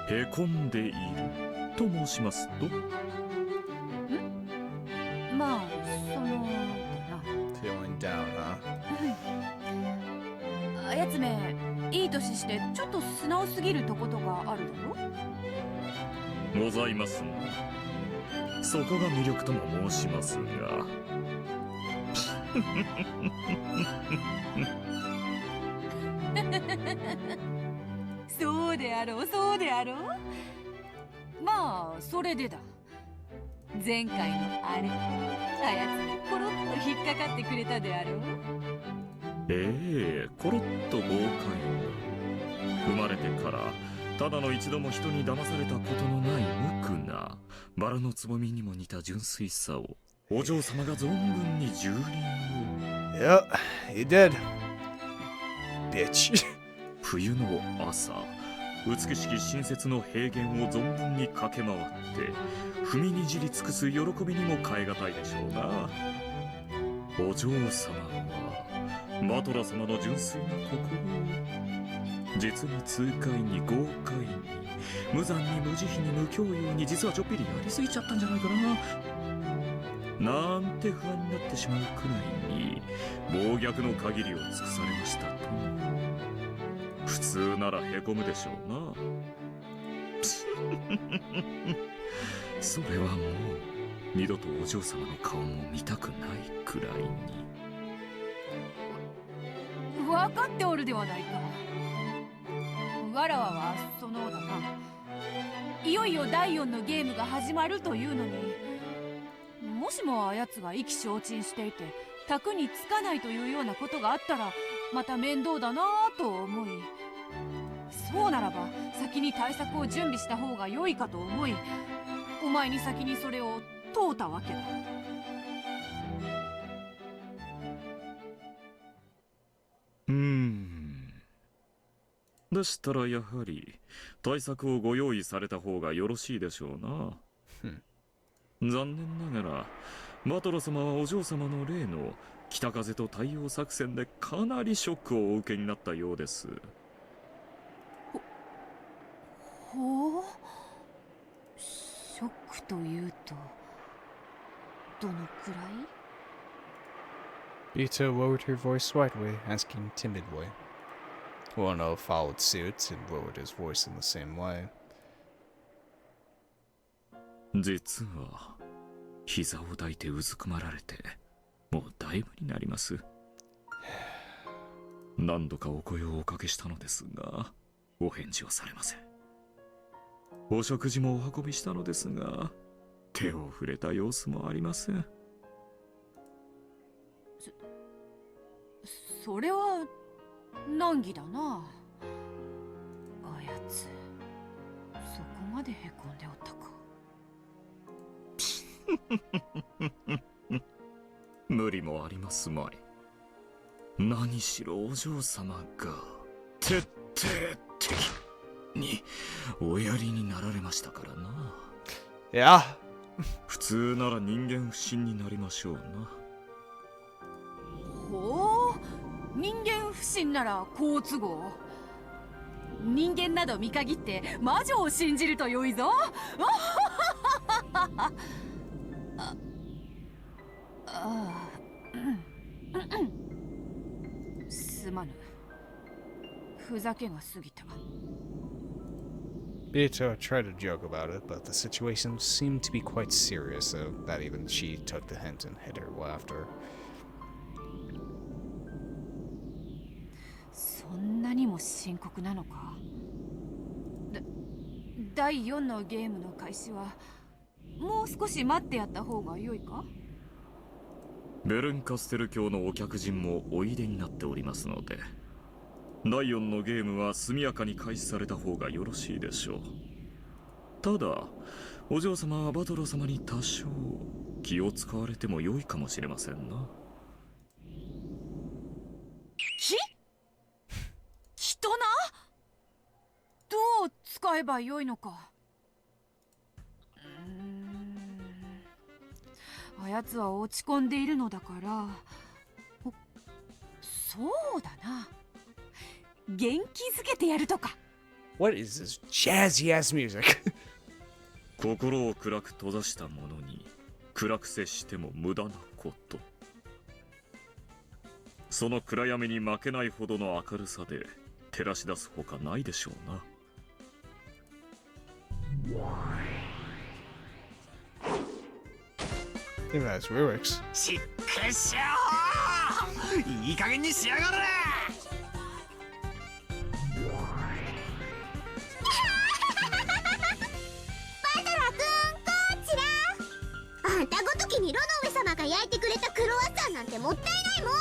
へこんでいると申しますと？まあ、そのな。Feeling down, huh? やつめ、いい年してちょっと素直すぎるとことかあるだろ？ございますな。そこが魅力とも申しますが。そうであろう。まあ、それでだ。前回のあれ、あやつにコロッと引っかかってくれたであろう。コロッと豪快に。生まれてからただの一度も人に騙されたことのない無垢なバラのつぼみにも似た純粋さをお嬢様が存分に蹂躙を。 Yep, he did. Bitch. 冬の朝、美しき新雪の平原を存分に駆け回って踏みにじり尽くす喜びにも代え難いでしょうな。お嬢様はバトラ様の純粋な心を実に痛快に豪快に無残に無慈悲に無教養に実はちょっぴりやりすぎちゃったんじゃないかななんて不安になってしまうくらいに暴虐の限りを尽くされましたと。普通ならへこむでしょうな。それはもう二度とお嬢様の顔も見たくないくらいに。分かっておるではないか。わらわはそのだな、いよいよ第4のゲームが始まるというのに、もしもあやつが意気消沈していて卓につかないというようなことがあったらまた面倒だなぁと思い、そうならば先に対策を準備した方が良いかと思い、お前に先にそれを問うたわけだ。でしたらやはり対策をご用意された方がよろしいでしょうな。残念ながらバトラ様はお嬢様の例の北風と太陽作戦でかなりショックをお受けになったようです。ほう、ショックというとどのくらい？ Ito lowered her voice slightly, asking timidly. Uno followed suit and lowered his voice in the same way. 実は膝を抱いてうずくまられてもうだいぶになります。何度かお声をおかけしたのですがお返事をされません。お食事もお運びしたのですが手を触れた様子もありません。それは難儀だな。あやつそこまでへこんでおったか。無理もありますまい。何しろお嬢様が徹底的におやりになられましたからな。いや、普通なら人間不信になりましょうな。ほう、人間不信なら好都合。人間など見限って魔女を信じるとよいぞ。すまぬ、ふざけが過ぎた。Ito tried to joke about it, but the situation seemed to be quite serious, so that even she took the hint and hid her laughter. そんなにも深刻なのか。第4のゲームの開始はもう少し待ってやった方が良いか。ベルンカステル教のお客人もおいでになっておりますので、第4のゲームは速やかに開始された方がよろしいでしょう。ただお嬢様はバトロ様に多少気を使われても良いかもしれませんな。人な、どう使えばよいのか。あやつは落ち込んでいるのだから、そうだな、元気づけてやるとか。 What is this jazzy ass music? 心を暗く閉ざした者に暗く接しても無駄なこと。その暗闇に負けないほどの明るさで照らし出すほかないでしょうな。Even as lyrics. しっかりしよう、いい加減にしやがれ。バトラくん、こちら。もったいないもん。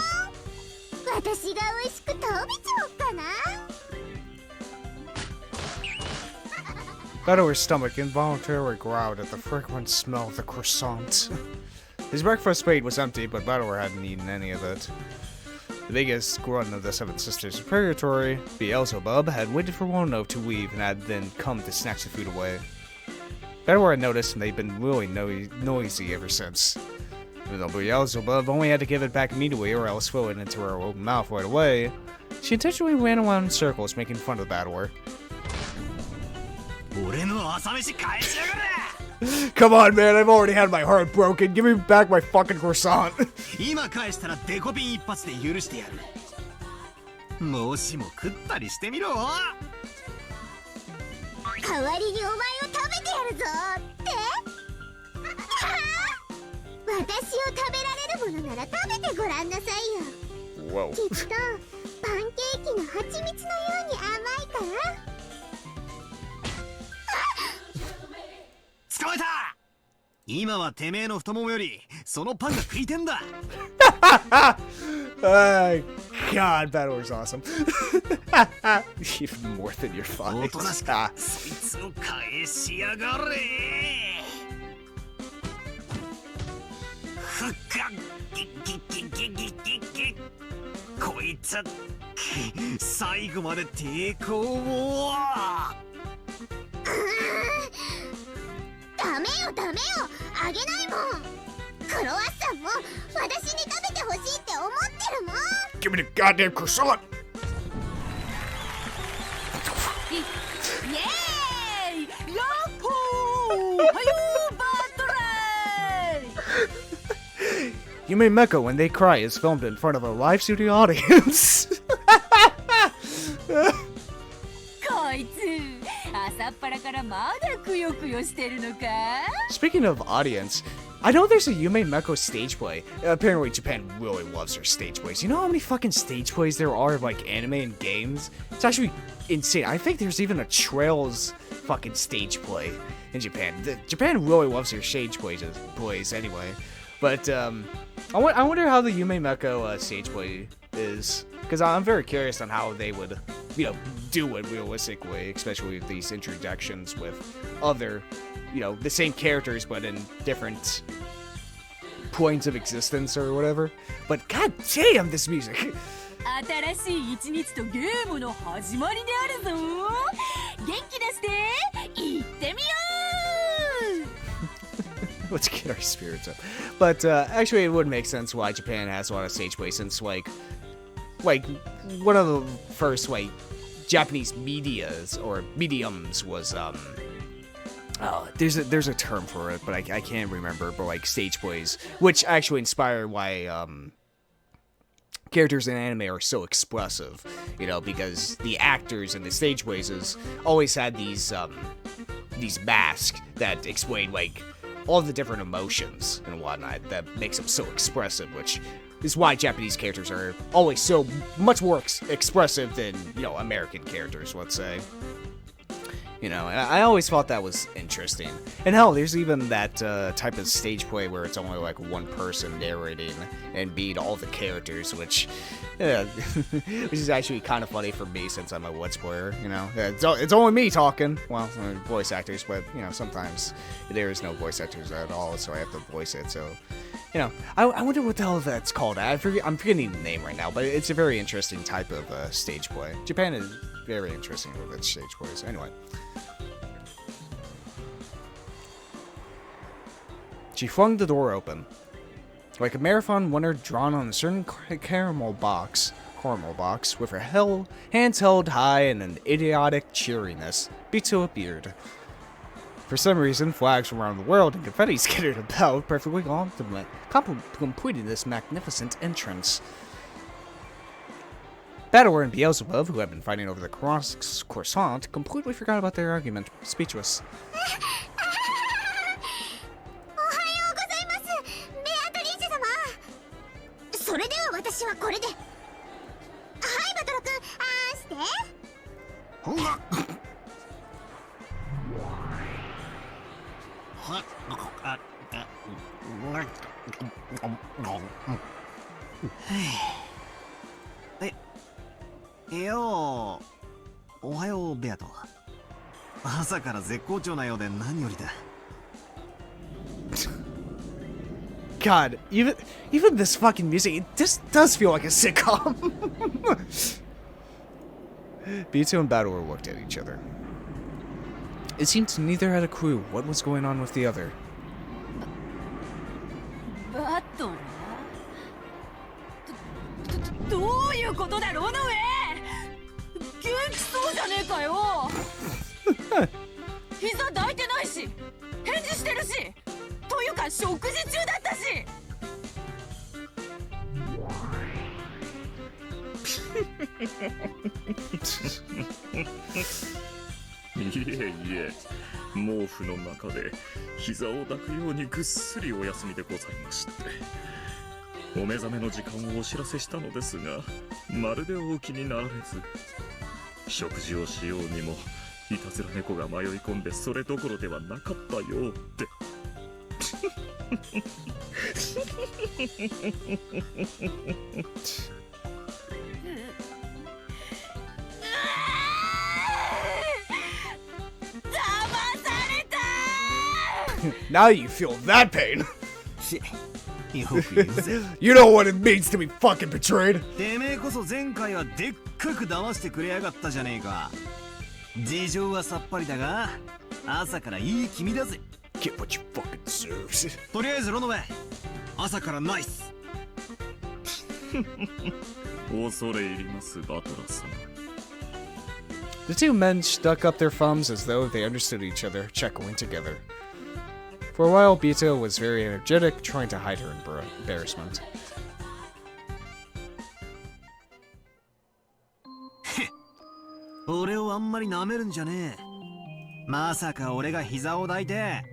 私が美味しく食べちゃおっかな。 Battler's stomach involuntarily growled at the fragrant smell of the croissant. His breakfast plate was empty, but Battler hadn't eaten any of it. The biggest grunt of the Seven Sisters Purgatory, Beelzebub, had waited for Wono to leave and had then come to snatch the food away. Battler had noticed, and they'd been really noisy ever since. Even though Beelzebub only had to give it back immediately or else throw it into her open mouth right away, she intentionally ran around in circles, making fun of the Battler. Come on, man, I've already had my heart broken. Give me back my fucking croissant. 今返したらデコピン一発で許してやる。もしも食ったりしてみろ。代わりにお前を食べてやるぞって私を食べられるものなら食べてごらんなさいよ。 Whoa. きっとパンケーキの蜂蜜のように甘いから。捕まえた。今はてめえの太ももよりそのパンが食いてんだ。God, Battler's awesome. Even more than your おとなしく fight. そいつを返しやがれ。ふっかギギギギギギギ。こいつ最後まで抵抗を。ダメよダメよ、あげないもん。クロワッサンも私に食べてほしいって思ってるもん。 Give me the goddamn croissant. イエーイ、ヤッホー、はよーバトライ。 Umineko When They Cry is filmed in front of a live studio audience. こいつ朝っぱらからまだくよくよしてるのか。 Speaking of audience, I know there's a Umineko stage play. Apparently Japan really loves their stage plays. You know how many fucking stage plays there are of like anime and games? It's actually insane. I think there's even a Trails fucking stage play in Japan. Japan really loves their stage plays anyway. But I wonder how the Umineko stage play is, because I'm very curious on how they would, you know, do it realistically, especially with these introductions with other, you know, the same characters but in different points of existence or whatever. But god damn, this music. 新しい一日とゲームの始まりであるぞ。元気出して行ってみよう。 Let's get our spirits up. But actually, it would make sense why Japan has a lot of stage plays, since like one of the first like Japanese mediums was there's a term for it, but I can't remember. But like stage plays, which actually inspired why characters in anime are so expressive, you know, because the actors in the stage plays always had these masks that explain like all the different emotions and whatnot that makes them so expressive, which is why Japanese characters are always so much more expressive than, you know, American characters, let's say. You know, I always thought that was interesting. And hell, there's even that type of stage play where it's only like one person narrating and being all the characters, which is actually kind of funny for me since I'm a Let's Player, you know. It's only me talking. Well, voice actors, but, you know, sometimes there is no voice actors at all, so I have to voice it, so... You know, I wonder what the hell that's called. I'm forgetting the name right now, but it's a very interesting type of stage play. Japan is very interesting with its stage plays. Anyway. She flung the door open. Like a marathon winner drawn on a certain caramel box, with her hands held high in an idiotic cheeriness, Bitsu appeared. For some reason, flags from around the world and confetti scattered about, perfectly completing this magnificent entrance. Battler and Beelzebub, who had been fighting over the croissant, completely forgot about their argument, speechless. それでは私はこれで。はい、バトロ君、あーして。ほんが。よう、おはようベアト。朝から絶好調なようで何よりだ。God, even this fucking music, it just does feel like a sitcom. Bito and Battlor looked at each other. It seemed neither had a clue what was going on with the other. バトラどういうことだロノウェイ。元気そうじゃねえかよ。膝抱いてないし返事してるし、というか食事中だったし。いえいえ、毛布の中で膝を抱くようにぐっすりお休みでございまして、お目覚めの時間をお知らせしたのですが、まるでお気になられず、食事をしようにもいたずら猫が迷い込んでそれどころではなかったようで。Now you feel that pain. よく言うぜ。You know what it means to be fucking betrayed. てめえこそ前回はでっかく騙してくれやがったじゃねえか。事情はさっぱりだが、朝からいい気味だぜ。Get what you fucking deserve. とりあえずロノベ、朝からナイス。恐れ入ります、バトラー様。The two men stuck up their thumbs as though they understood each other, chuckling together. For a while, Bito was very energetic, trying to hide her embarrassment. 俺をあんまり舐めるんじゃねえ。まさか俺が膝を抱いて、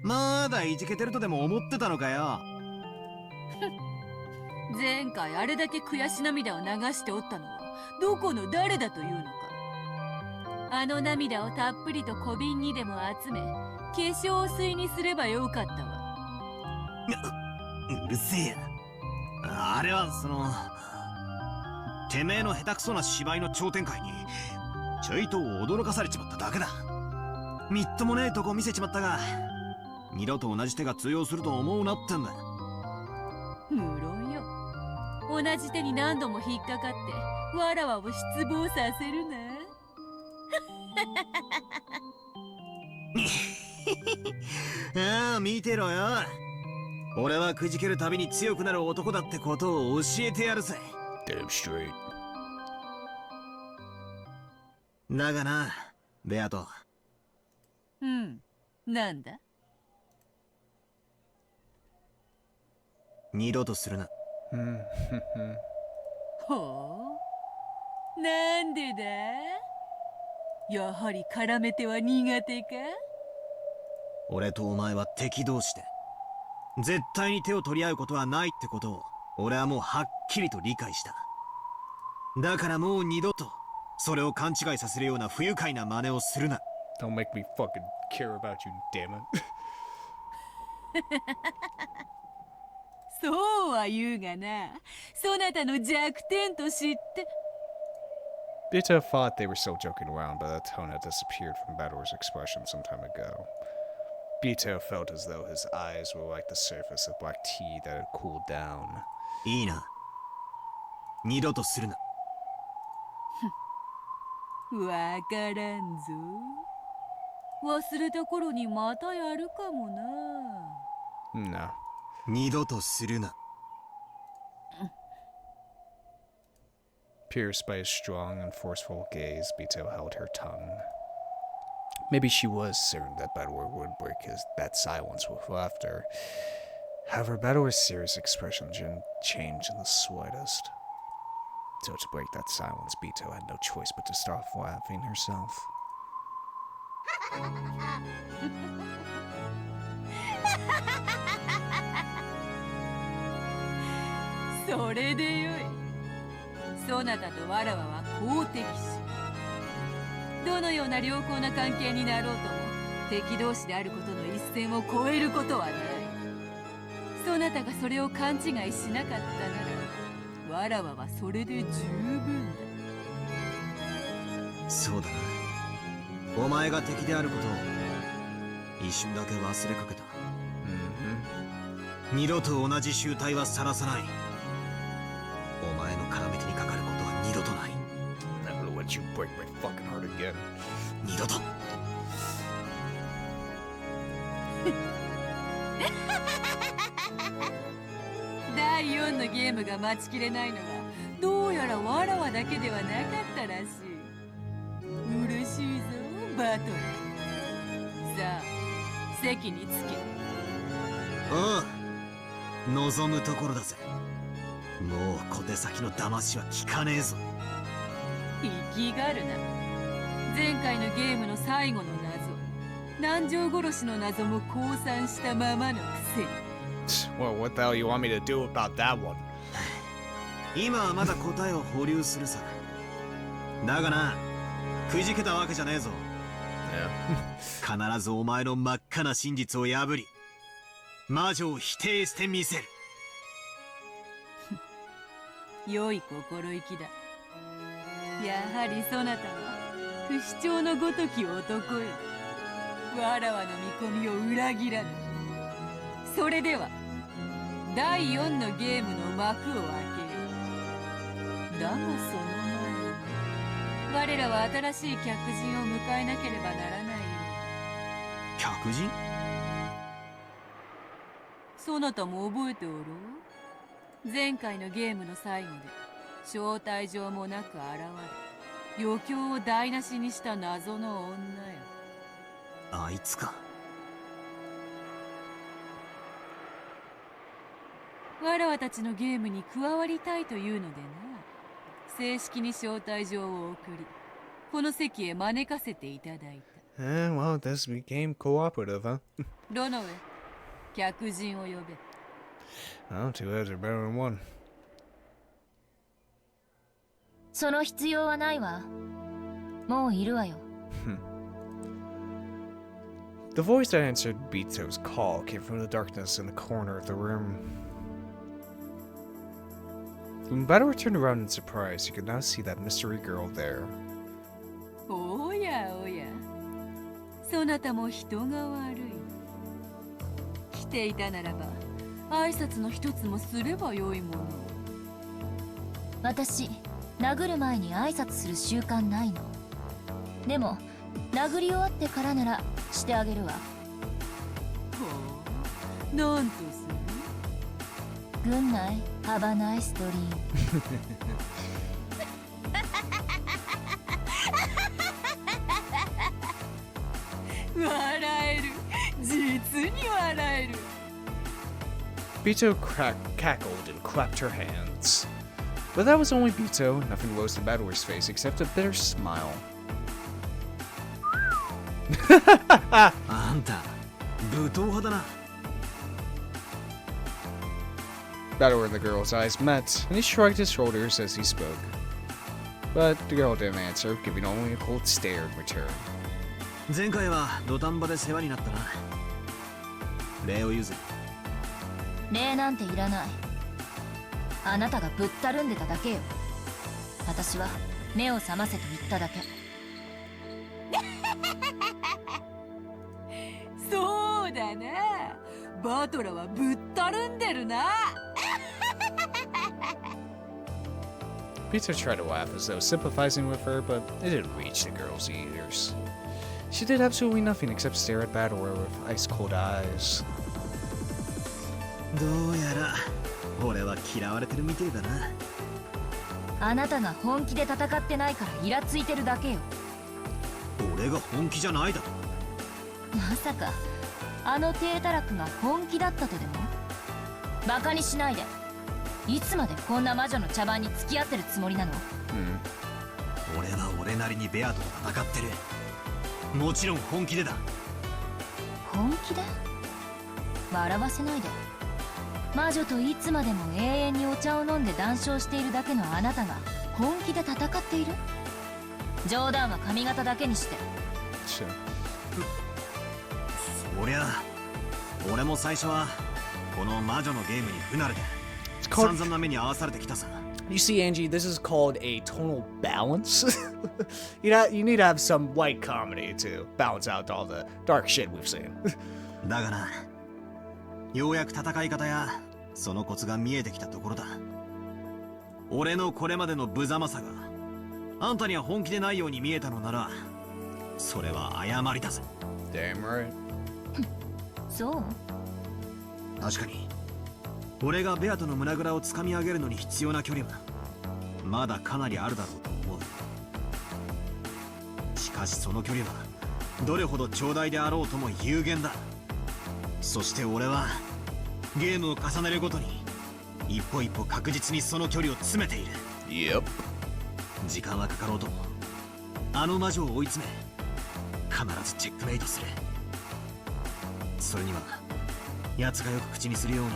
まだいじけてるとでも思ってたのかよ。前回あれだけ悔し涙を流しておったのはどこの誰だというのか。あの涙をたっぷりと小瓶にでも集め、化粧水にすればよかったわ。うるせえや。あれはてめえの下手くそな芝居の超展開にちょいと驚かされちまっただけだ。みっともねえとこ見せちまったが、二度と同じ手が通用すると思うなってんだ。無論よ。同じ手に何度も引っかかってわらわを失望させるな。ああ、見てろよ。俺はくじけるたびに強くなる男だってことを教えてやるぜ。 Damn straight. だがな、ベアト。うん、なんだ。二度とするな。ほう、なんでだ。やはり絡めては苦手か。俺とお前は敵同士で絶対に手を取り合うことはないってことを俺はもうはっきりと理解した。だからもう二度とそれを勘違いさせるような不愉快な真似をするな。 Don't make me fucking care about you, damn it. そうは言うがな、そなたの弱点と知って。Bito thought they were still joking around, but that tone had disappeared from Battlor's expression some time ago. Bito felt as though his eyes were like the surface of black tea that had cooled down. いいな、二度とするな。わからんぞ。忘れた頃にまたやるかもな。No. 二度とするな。Pierced by his strong and forceful gaze, Bito held her tongue. Maybe she was certain that Battlor would break that silence with laughter. However, Battlor's serious expression didn't change in the slightest. So to break that silence, Bito had no choice but to start laughing herself. それでよい。そなたとわらわは好敵視。どのような良好な関係になろうとも敵同士であることの一線を越えることはない。そなたがそれを勘違いしなかったならわらわはそれで十分だ。そうだな。お前が敵であることを一瞬だけ忘れかけた。二度と同じ醜態はさらさない。お前の絡め手にかかることは二度とない。 I'm gonna let you break my fucking heart again. 二度と。第4のゲームが待ちきれないのはどうやらわらわだけではなかったらしい。嬉しいぞバトル。さあ席につけ。ああ、望むところだぜ。もう小手先の騙しは効かねえぞ。生きがるな。前回のゲームの最後の謎、南條殺しの謎も降参したままのくせに。Well, what the hell you want me to do about that one? 今はまだ答えを保留するさ。だがな、くじけたわけじゃねえぞ。Yeah. 必ずお前の真っ赤な真実を破り、魔女を否定してみせる。良い心意気だ。やはりそなたは不死鳥のごとき男よ。わらわの見込みを裏切らぬ。それでは第4のゲームの幕を開けよう。だがその前、我らは新しい客人を迎えなければならないよ。客人？そなたも覚えておろう？前回のゲームの最後で招待状もなく現れ、余興を台無しにした謎の女よ。あいつか。わらわたちのゲームに加わりたいというのでな、正式に招待状を送り、この席へ招かせていただいた。Well, this became cooperative, huh? ロノウェ、客人を呼べ。Well, two heads are better than one. その必要はないわ。もういるわよ。The voice that answered Bito's call came from the darkness in the corner of the room. When Battle turned around in surprise, you could now see that mystery girl there. おやおや、そなたも人が悪い。来ていたならば挨拶の一つもすればよいもの。私、殴る前に挨拶する習慣ないの。でも、殴り終わってからならしてあげるわ。はあ、なんとする？軍内、ハバナイスドリーム。笑える。実に笑える。Bito cackled and clapped her hands. But that was only Bito. Nothing rose to Battler's face except a bitter smile. あんた、武闘派だな。Battler and the girl's eyes met, and he shrugged his shoulders as he spoke. But the girl didn't answer, giving only a cold stare in return. 前回は土壇場で世話になったな。礼を言うぜ。礼なんていらない。あなたがぶったるんでただけよ。私は目を覚ませと言っただけ。そうだな。バトラはぶったるんでるな。Bito tried to laugh as though sympathizing with her, but it didn't reach the girl's ears. She did absolutely nothing except stare at Battler with ice-cold eyes. どうやら俺は嫌われてるみてえだな。あなたが本気で戦ってないからイラついてるだけよ。俺が本気じゃないだと？まさかあの低たらくが本気だったとでも？バカにしないで。いつまでこんな魔女の茶番に付き合ってるつもりなの？俺は俺なりにベアと戦ってる。もちろん本気でだ。本気で？笑わせないで。魔女といつまでも永遠にお茶を飲んで談笑しているだけのあなたが本気で戦っている？冗談は髪型だけにして。Sure. そりゃ俺も最初はこの魔女のゲームに不慣れで散々な目に遭わされてきたさ。You see, Angie, this is called a tonal balance. You need to have some light comedy to balance out all the dark shit we've seen. だがな、ようやく戦い方やそのコツが見えてきたところだ。俺のこれまでの無様さがあんたには本気でないように見えたのなら、それは誤りだぜ。 Damn right. そう？確かに俺がベアとの胸ぐらを掴み上げるのに必要な距離はまだかなりあるだろうと思う。しかしその距離はどれほど長大であろうとも有限だ。そして俺はゲームを重ねるごとに一歩一歩確実にその距離を詰めている。 Yep. 時間はかかろうともあの魔女を追い詰め必ずチェックメイトする。それには奴がよく口にするように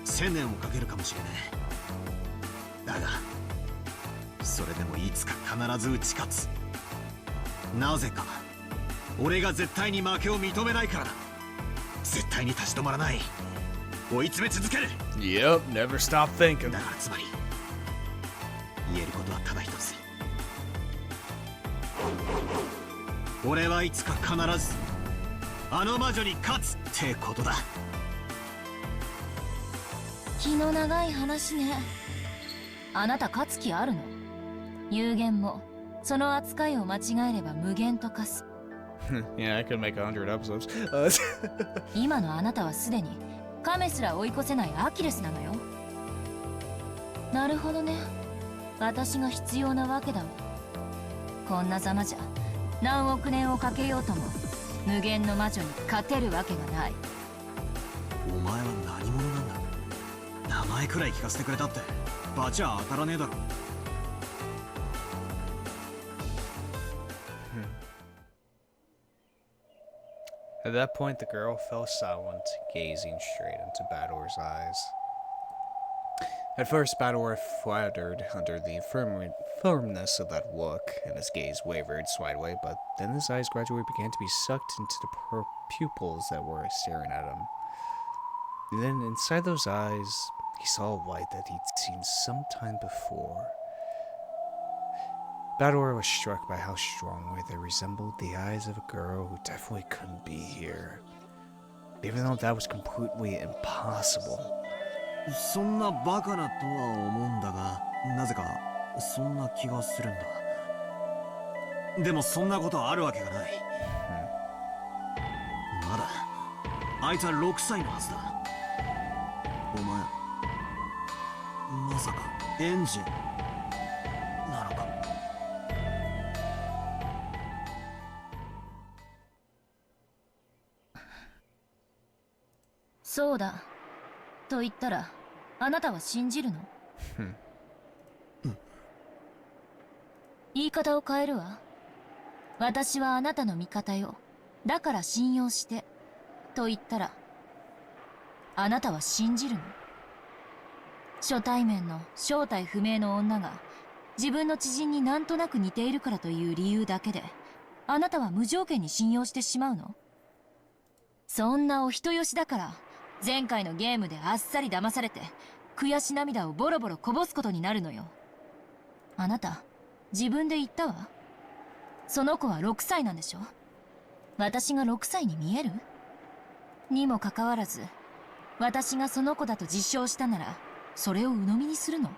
1000年をかけるかもしれねえ。だがそれでもいつか必ず打ち勝つ。なぜか俺が絶対に負けを認めないからだ。絶対に立ち止まらない。追い詰め続ける。 Yep, never stop thinking. だからつまり言えることはただ一つ。俺はいつか必ずあの魔女に勝つってことだ。気の長い話ね。あなた勝つ気あるの？有限もその扱いを間違えれば無限と化す。Yeah, I could make 100 episodes. 今のあなたはすでに亀すら追い越せないアキレスなのよ。なるほどね。私が必要なわけだわ。こんなざまじゃ何億年をかけようとも無限の魔女に勝てるわけがない。お前は何者なんだ。名前くらい聞かせてくれたってバチは当たらねえだろ。At that point, the girl fell silent, gazing straight into Bador's eyes. At first, Bador flattered under the firmness of that look, and his gaze wavered slightly, but then his eyes gradually began to be sucked into the pupils that were staring at him. And then, inside those eyes, he saw a light that he'd seen some time before. Bador was struck by how strongly they resembled the eyes of a girl who definitely couldn't be here, even though that was completely impossible. そんなバカなとは思うんだが、なぜかそんな気がするんだ。でもそんなことあるわけがない。まだあいつは6歳のはずだ。お前まさかエンジなのか。そうだと言ったらあなたは信じるの？言い方を変えるわ。私はあなたの味方よ。だから信用してと言ったらあなたは信じるの？初対面の正体不明の女が自分の知人になんとなく似ているからという理由だけであなたは無条件に信用してしまうの？そんなお人よしだから前回のゲームであっさり騙されて悔し涙をボロボロこぼすことになるのよ。あなた自分で言ったわ。その子は6歳なんでしょ？私が6歳に見える？にもかかわらず私がその子だと実証したならそれを鵜呑みにするの？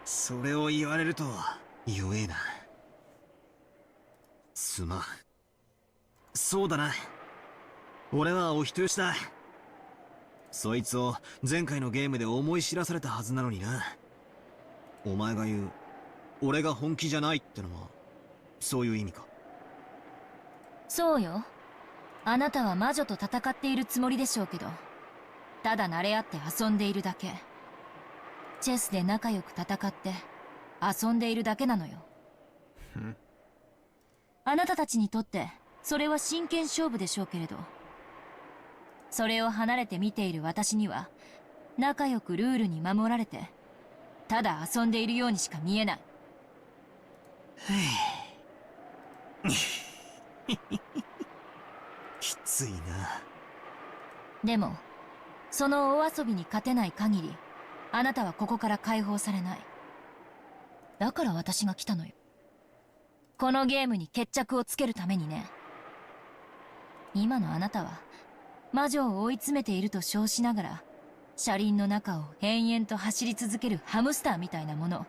それを言われると弱えな。すまん。そうだな、俺はお人よしだ。そいつを前回のゲームで思い知らされたはずなのにな。お前が言う俺が本気じゃないってのはそういう意味か？そうよ。あなたは魔女と戦っているつもりでしょうけどただ慣れ合って遊んでいるだけ。チェスで仲良く戦って遊んでいるだけなのよ。あなたたちにとってそれは真剣勝負でしょうけれどそれを離れて見ている私には仲良くルールに守られてただ遊んでいるようにしか見えない。きついな。でもその大遊びに勝てない限り、あなたはここから解放されない。だから私が来たのよ。このゲームに決着をつけるためにね。今のあなたは魔女を追い詰めていると称しながら車輪の中を延々と走り続けるハムスターみたいなもの。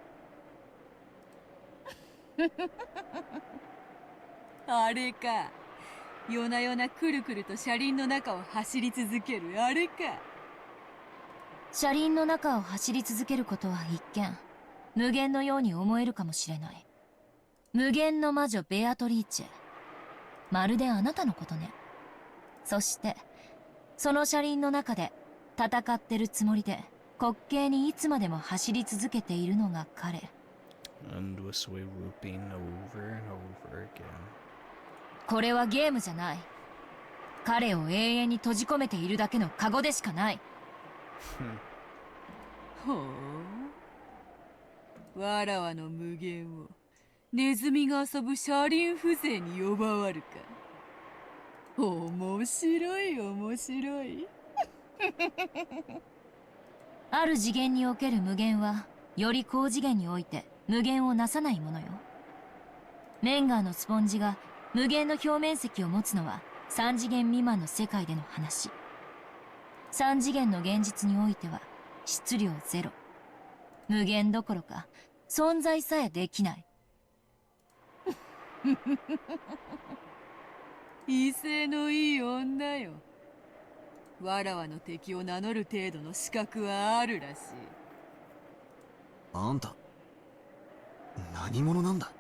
あれか。夜な夜なくるくると車輪の中を走り続けるあれか。車輪の中を走り続けることは一見無限のように思えるかもしれない。無限の魔女ベアトリーチェ、まるであなたのことね。そしてその車輪の中で戦ってるつもりで滑稽にいつまでも走り続けているのが彼。 Endlessly looping over and over again. これはゲームじゃない。彼を永遠に閉じ込めているだけのカゴでしかない。ほう。わらわの無限をネズミが遊ぶ車輪風情に呼ばわるか。面白い面白い。ある次元における無限はより高次元において無限をなさないものよ。メンガーのスポンジが無限の表面積を持つのは3次元未満の世界での話。3次元の現実においては質量ゼロ。無限どころか存在さえできない。威勢のいい女よ。わらわの敵を名乗る程度の資格はあるらしい。あんた何者なんだ？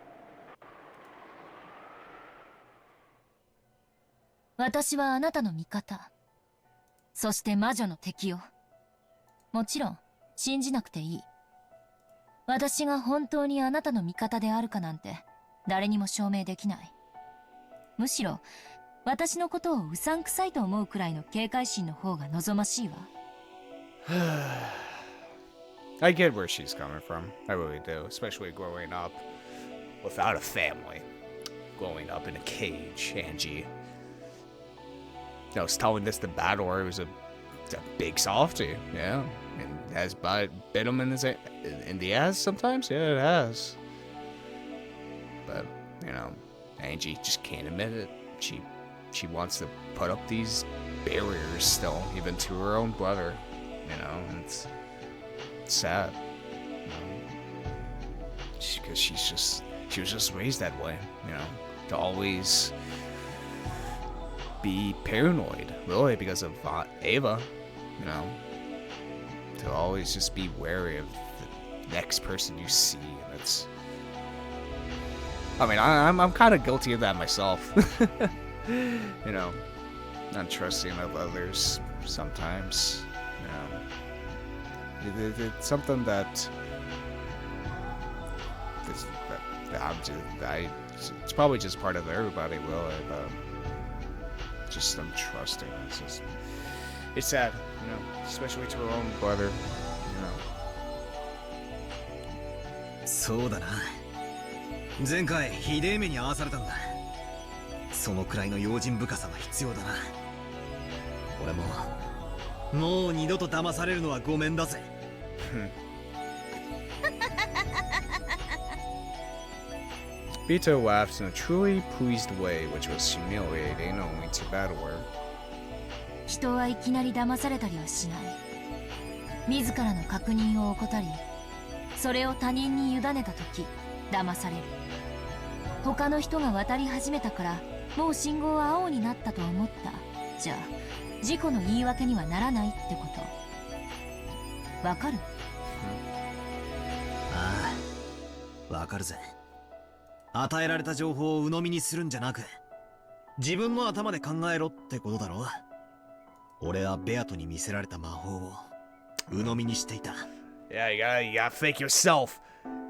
私はあなたの味方。そして魔女の敵よ。もちろん信じなくていい。私が本当にあなたの味方であるかなんて誰にも証明できない。むしろ私のことをうさんくさいと思うくらいの警戒心の方が望ましいわ。I get where she's coming from. I really do, especially growing up without a family. Growing up in a cage, Angie. I was telling this to Battle, it was a big softie, yeah. And has bit him in the ass sometimes? Yeah, it has. But, you know, Angie just can't admit it. She wants to put up these barriers still, even to her own brother, you know, and it's sad, you know, because she was just raised that way, you know, to always be paranoid, really, because of Ava, you know, to always just be wary of the next person you see, and it's, I mean, I'm kind of guilty of that myself. You know, not trusting of others sometimes. You know, it's something that it's probably just part of everybody, really, but just them trusting. It's sad, you know, especially to her own brother, you know. そうだな。前回ひでえ目に遭わされたんだ。そのくらいの用心深さが必要だな。俺もう二度と騙されるのはごめんだぜ。Vito laughed in a truly pleased way, which was humiliating only to Battler. 人はいきなり騙されたりはしない。自らの確認を怠り、それを他人に委ねた時、騙される。他の人が渡り始めたからもう信号は青になったと思った。じゃあ事故の言い訳にはならないってこと。わかる？ああ、わかるぜ。与えられた情報を鵜呑みにするんじゃなく、自分の頭で考えろってことだろ。俺はベアトに見せられた魔法を鵜呑みにしていた。Yeah, you gotta think yourself.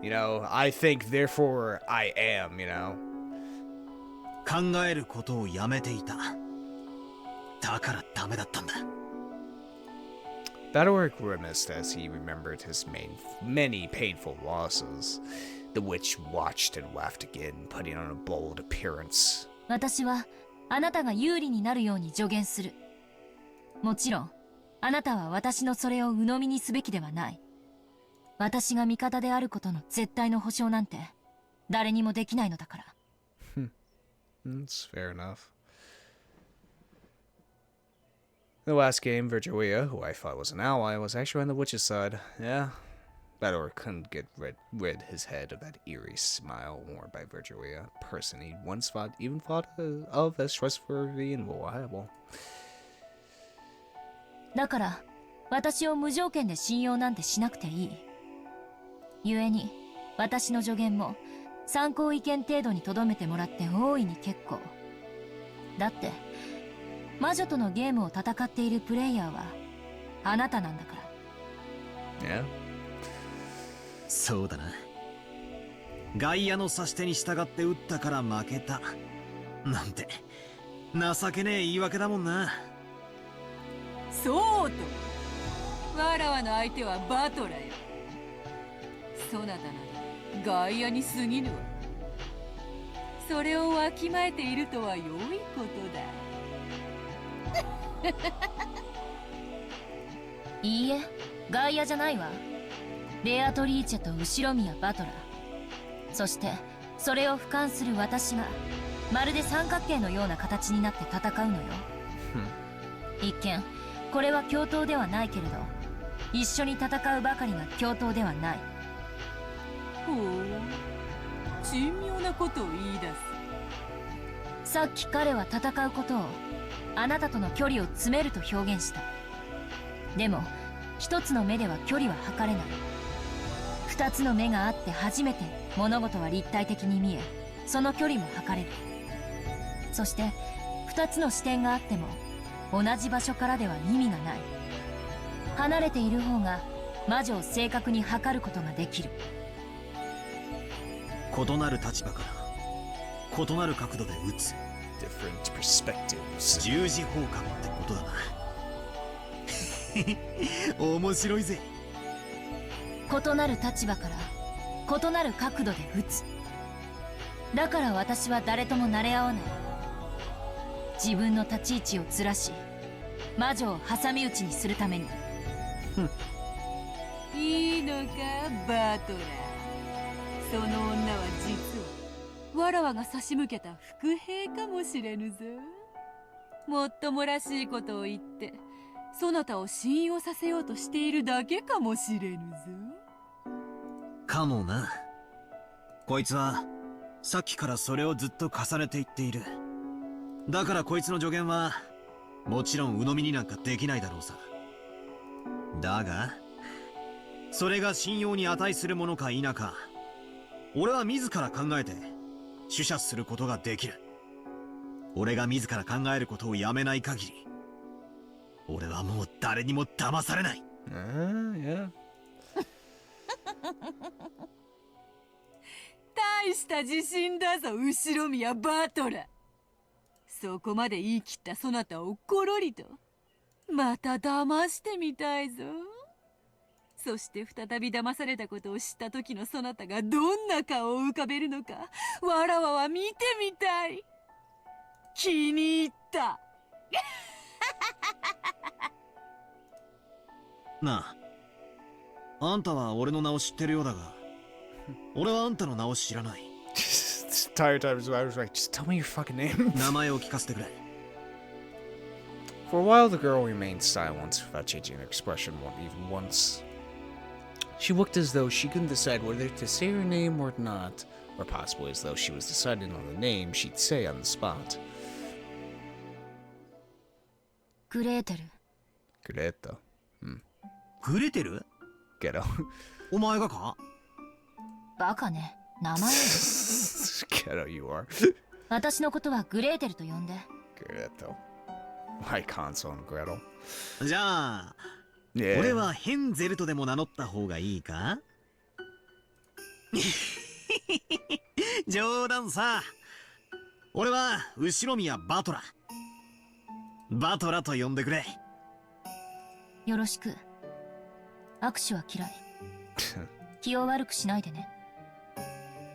You know, I think, therefore I am, you know. 考えることをやめていた。だからダメだったんだ。Battler grimaced as he remembered his many painful losses. The witch watched and laughed again, putting on a bold appearance. 私はあなたが有利になるように助言する。もちろんあなたは私のそれを鵜呑みにすべきではない。私が味方であることの絶対の保証なんて誰にもできないのだから。That's fair enough. The last game, Virgilia, who I thought was an ally, was actually on the witch's side. Yeah, Bador couldn't get rid his head of that eerie smile worn by Virgilia, a person he once even thought of as trustworthy and reliable. だから私を無条件で信用なんてしなくていい。故に私の助言も参考意見程度に留めてもらって大いに結構。だって魔女とのゲームを戦っているプレイヤーはあなたなんだから。Yeah. そうだな。外野の指し手に従って打ったから負けたなんて情けねえ言い訳だもんな。そうと、わらわの相手はバトラよ。そなたなら外野に過ぎぬわ。それをわきまえているとは良いことだ。いいえ、外野じゃないわ。ベアトリーチェと後ろ宮バトラー、そしてそれを俯瞰する私がまるで三角形のような形になって戦うのよ。一見これは共闘ではないけれど、一緒に戦うばかりが共闘ではない。ほう、珍妙なことを言い出す。さっき彼は戦うことをあなたとの距離を詰めると表現した。でも一つの目では距離は測れない。二つの目があって初めて物事は立体的に見え、その距離も測れる。そして二つの視点があっても同じ場所からでは意味がない。離れている方が魔女を正確に測ることができる。異なる立場から異なる角度で撃つ Different perspectives. 十字砲火ってことだな。面白いぜ。異なる立場から異なる角度で撃つ。だから私は誰とも慣れ合わない。自分の立ち位置をずらし魔女を挟み撃ちにするために。いいのかバトラー。その女は実はわらわが差し向けた伏兵かもしれぬぞ。もっともらしいことを言ってそなたを信用させようとしているだけかもしれぬぞ。かもな。こいつはさっきからそれをずっと重ねていっている。だからこいつの助言はもちろん鵜呑みになんかできないだろうさ。だがそれが信用に値するものか否か、俺は自ら考えて取捨することができる。俺が自ら考えることをやめない限り、俺はもう誰にも騙されない。Yeah. 大した自信だぞ後ろ宮バトラー。そこまで言い切ったそなたをコロリとまた騙してみたいぞ。そして再び騙されたことを知った時のそなたがどんな顔を浮かべるのか、わらわは見てみたい。気に入った。なあ、あんたは俺の名を知ってるようだが、俺はあんたの名を知らない。Just tired times I was like, just tell me your fucking name. 名前を聞かせてくれ。For a while, the girl remained silent without changing her expression even once. She looked as though she couldn't decide whether to say her name or not, or possibly as though she was deciding on the name she'd say on the spot. グレーテル。 Greta. グレテル？ Ghetto. お前がか？バカね、名前よ。Ghetto you are. 私のことはグレーテルと呼んで。 Gretel. My console and Gretel. じゃあ、Yeah. 俺はヘンゼルとでも名乗った方がいいか？冗談さ。俺は後ろ宮バトラ。バトラと呼んでくれ。よろしく。握手は嫌い。気を悪くしないでね。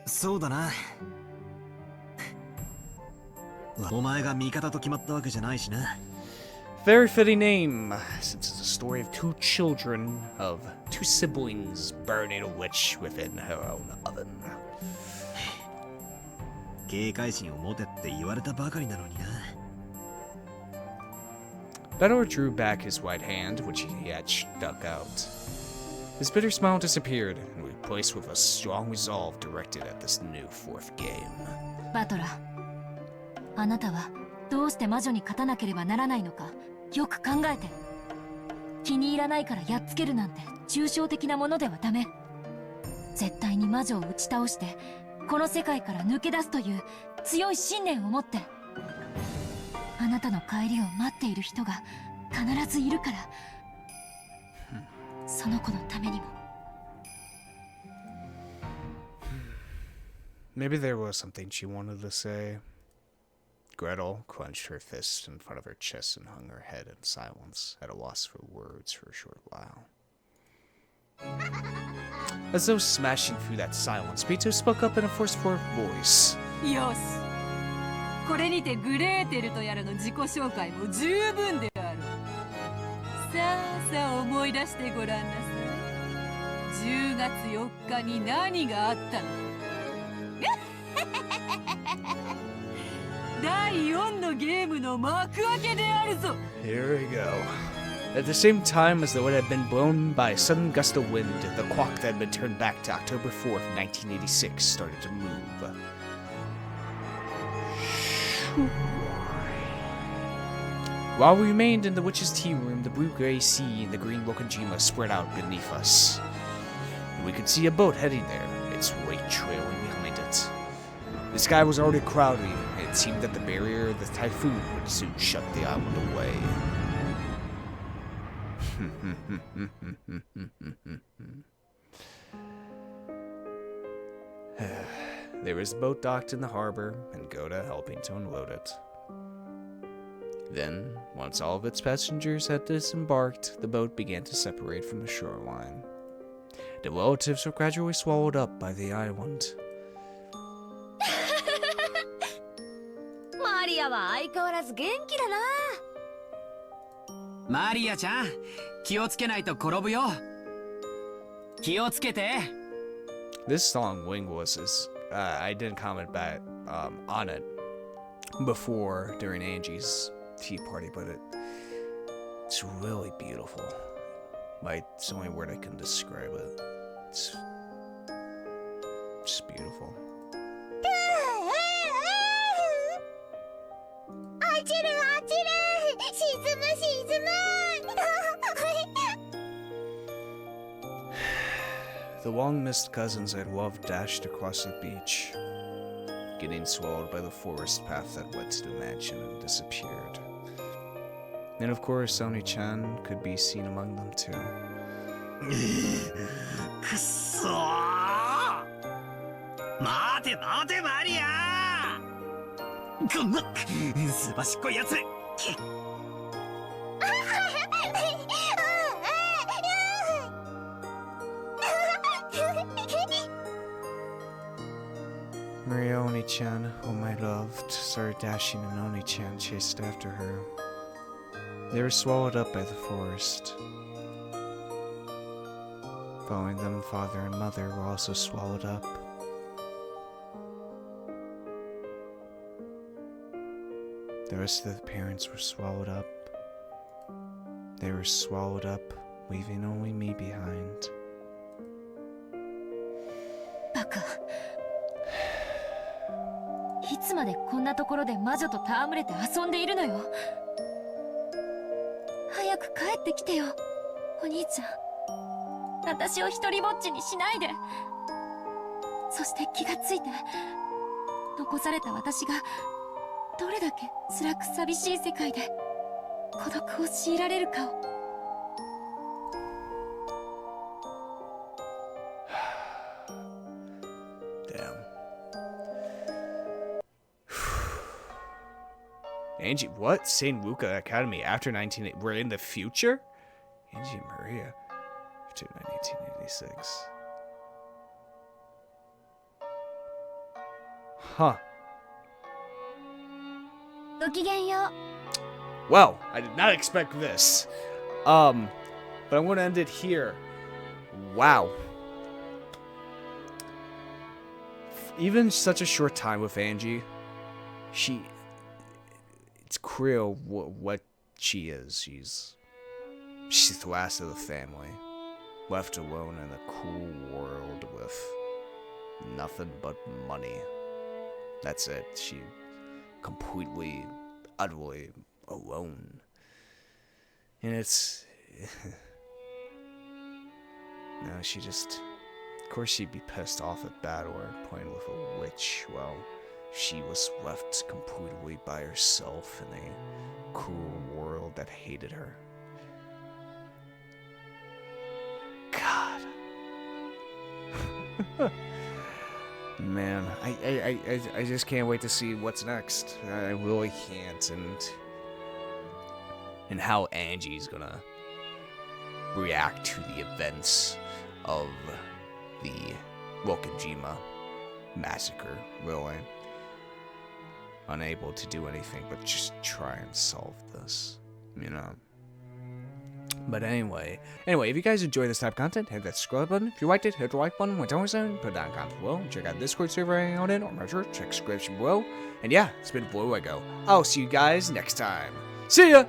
そうだな。お前が味方と決まったわけじゃないしな。Very fitting name, since it's a story of two siblings burning a witch within her own oven. 警戒心を持てって言われたばかりなのにな。Bedor drew back his white hand, which he had stuck out. His bitter smile disappeared, and replaced with a strong resolve directed at this new fourth game. バトラ、あなたはどうして魔女に勝たなければならないのかよく考えて。気に入らないからやっつけるなんて抽象的なものではダメ。絶対に魔女を打ち倒してこの世界から抜け出すという強い信念を持って。あなたの帰りを待っている人が必ずいるから。その子のためにも。Maybe there was something she wanted to say. Gretel clenched her fists in front of her chest and hung her head in silence, at a loss for words for a short while. As though smashing through that silence, Beto spoke up in a forceful voice. よし、これにてグレーテルとやらの自己紹介も十分である。さあさあ思い出してごらんなさい。10月4日に何があったのか。第4のゲームの幕開けであるぞ。 Here we go. At the same time as though it had been blown by a sudden gust of wind, the clock that had been turned back to October 4th, 1986 started to move. While we remained in the witch's tea room, the blue-gray sea and the green Wokojima spread out beneath us. And we could see a boat heading there, its weight trailing behind it. The sky was already cloudy, and it seemed that the barrier of the typhoon would soon shut the island away. There was a boat docked in the harbor, and Goda helping to unload it. Then, once all of its passengers had disembarked, the boat began to separate from the shoreline. The relatives were gradually swallowed up by the island. マリアは相変わらず元気だな。マリアちゃん、気をつけないと転ぶよ。気をつけて。This song, Wing Wusses, I didn't comment back on it before during Angie's tea party, but it's really beautiful. It's the only word I can describe it. It's just beautiful. 落ちる落ちる、沈む沈む。The long-missed cousins I'd loved dashed across the beach, getting swallowed by the forest path that led to the mansion and disappeared. And of course, Oni-chan could be seen among them too. くっそー。待て待てマリア。こんなすばしっこいやつ。Maria Oni-chan, whom I loved, started dashing and Oni-chan chased after her. They were swallowed up by the forest. Following them, father and mother were also swallowed up. The rest of the parents were swallowed up. They were swallowed up, leaving only me behind. バカ。いつまでこんなところで魔女と戯れて遊んでいるのよ。早く帰ってきてよ、お兄ちゃん。私を一人ぼっちにしないで。そして気がついて、残された私がどれだけ辛く寂しい世界で孤独を強いられるかを。Angie, what? St. Luca Academy after 1980? We're in the future? Angie and Maria after 1986. Huh. ごきげんよ Well, I did not expect this. But I'm going to end it here. Wow. Even such a short time with Angie, it's clear what she is. She's the last of the family, left alone in a cruel world with nothing but money. That's it. She completely, utterly alone. And it's... no, she just... Of course she'd be pissed off at Battlor playing with a witch. Well, she was left completely by herself in a cruel world that hated her. God. Man, I just can't wait to see what's next. I really can't, and how Angie's gonna react to the events of the Rokujima massacre, really. Unable to do anything but just try and solve this, you know. But anyway, if you guys enjoy this type of content, hit that subscribe button. If you liked it, hit the like button. When it's almost done, put down a comment below. Check out Discord server hanging out in, or make sure check description below. And yeah, it's been Voidlego. I'll see you guys next time. See ya!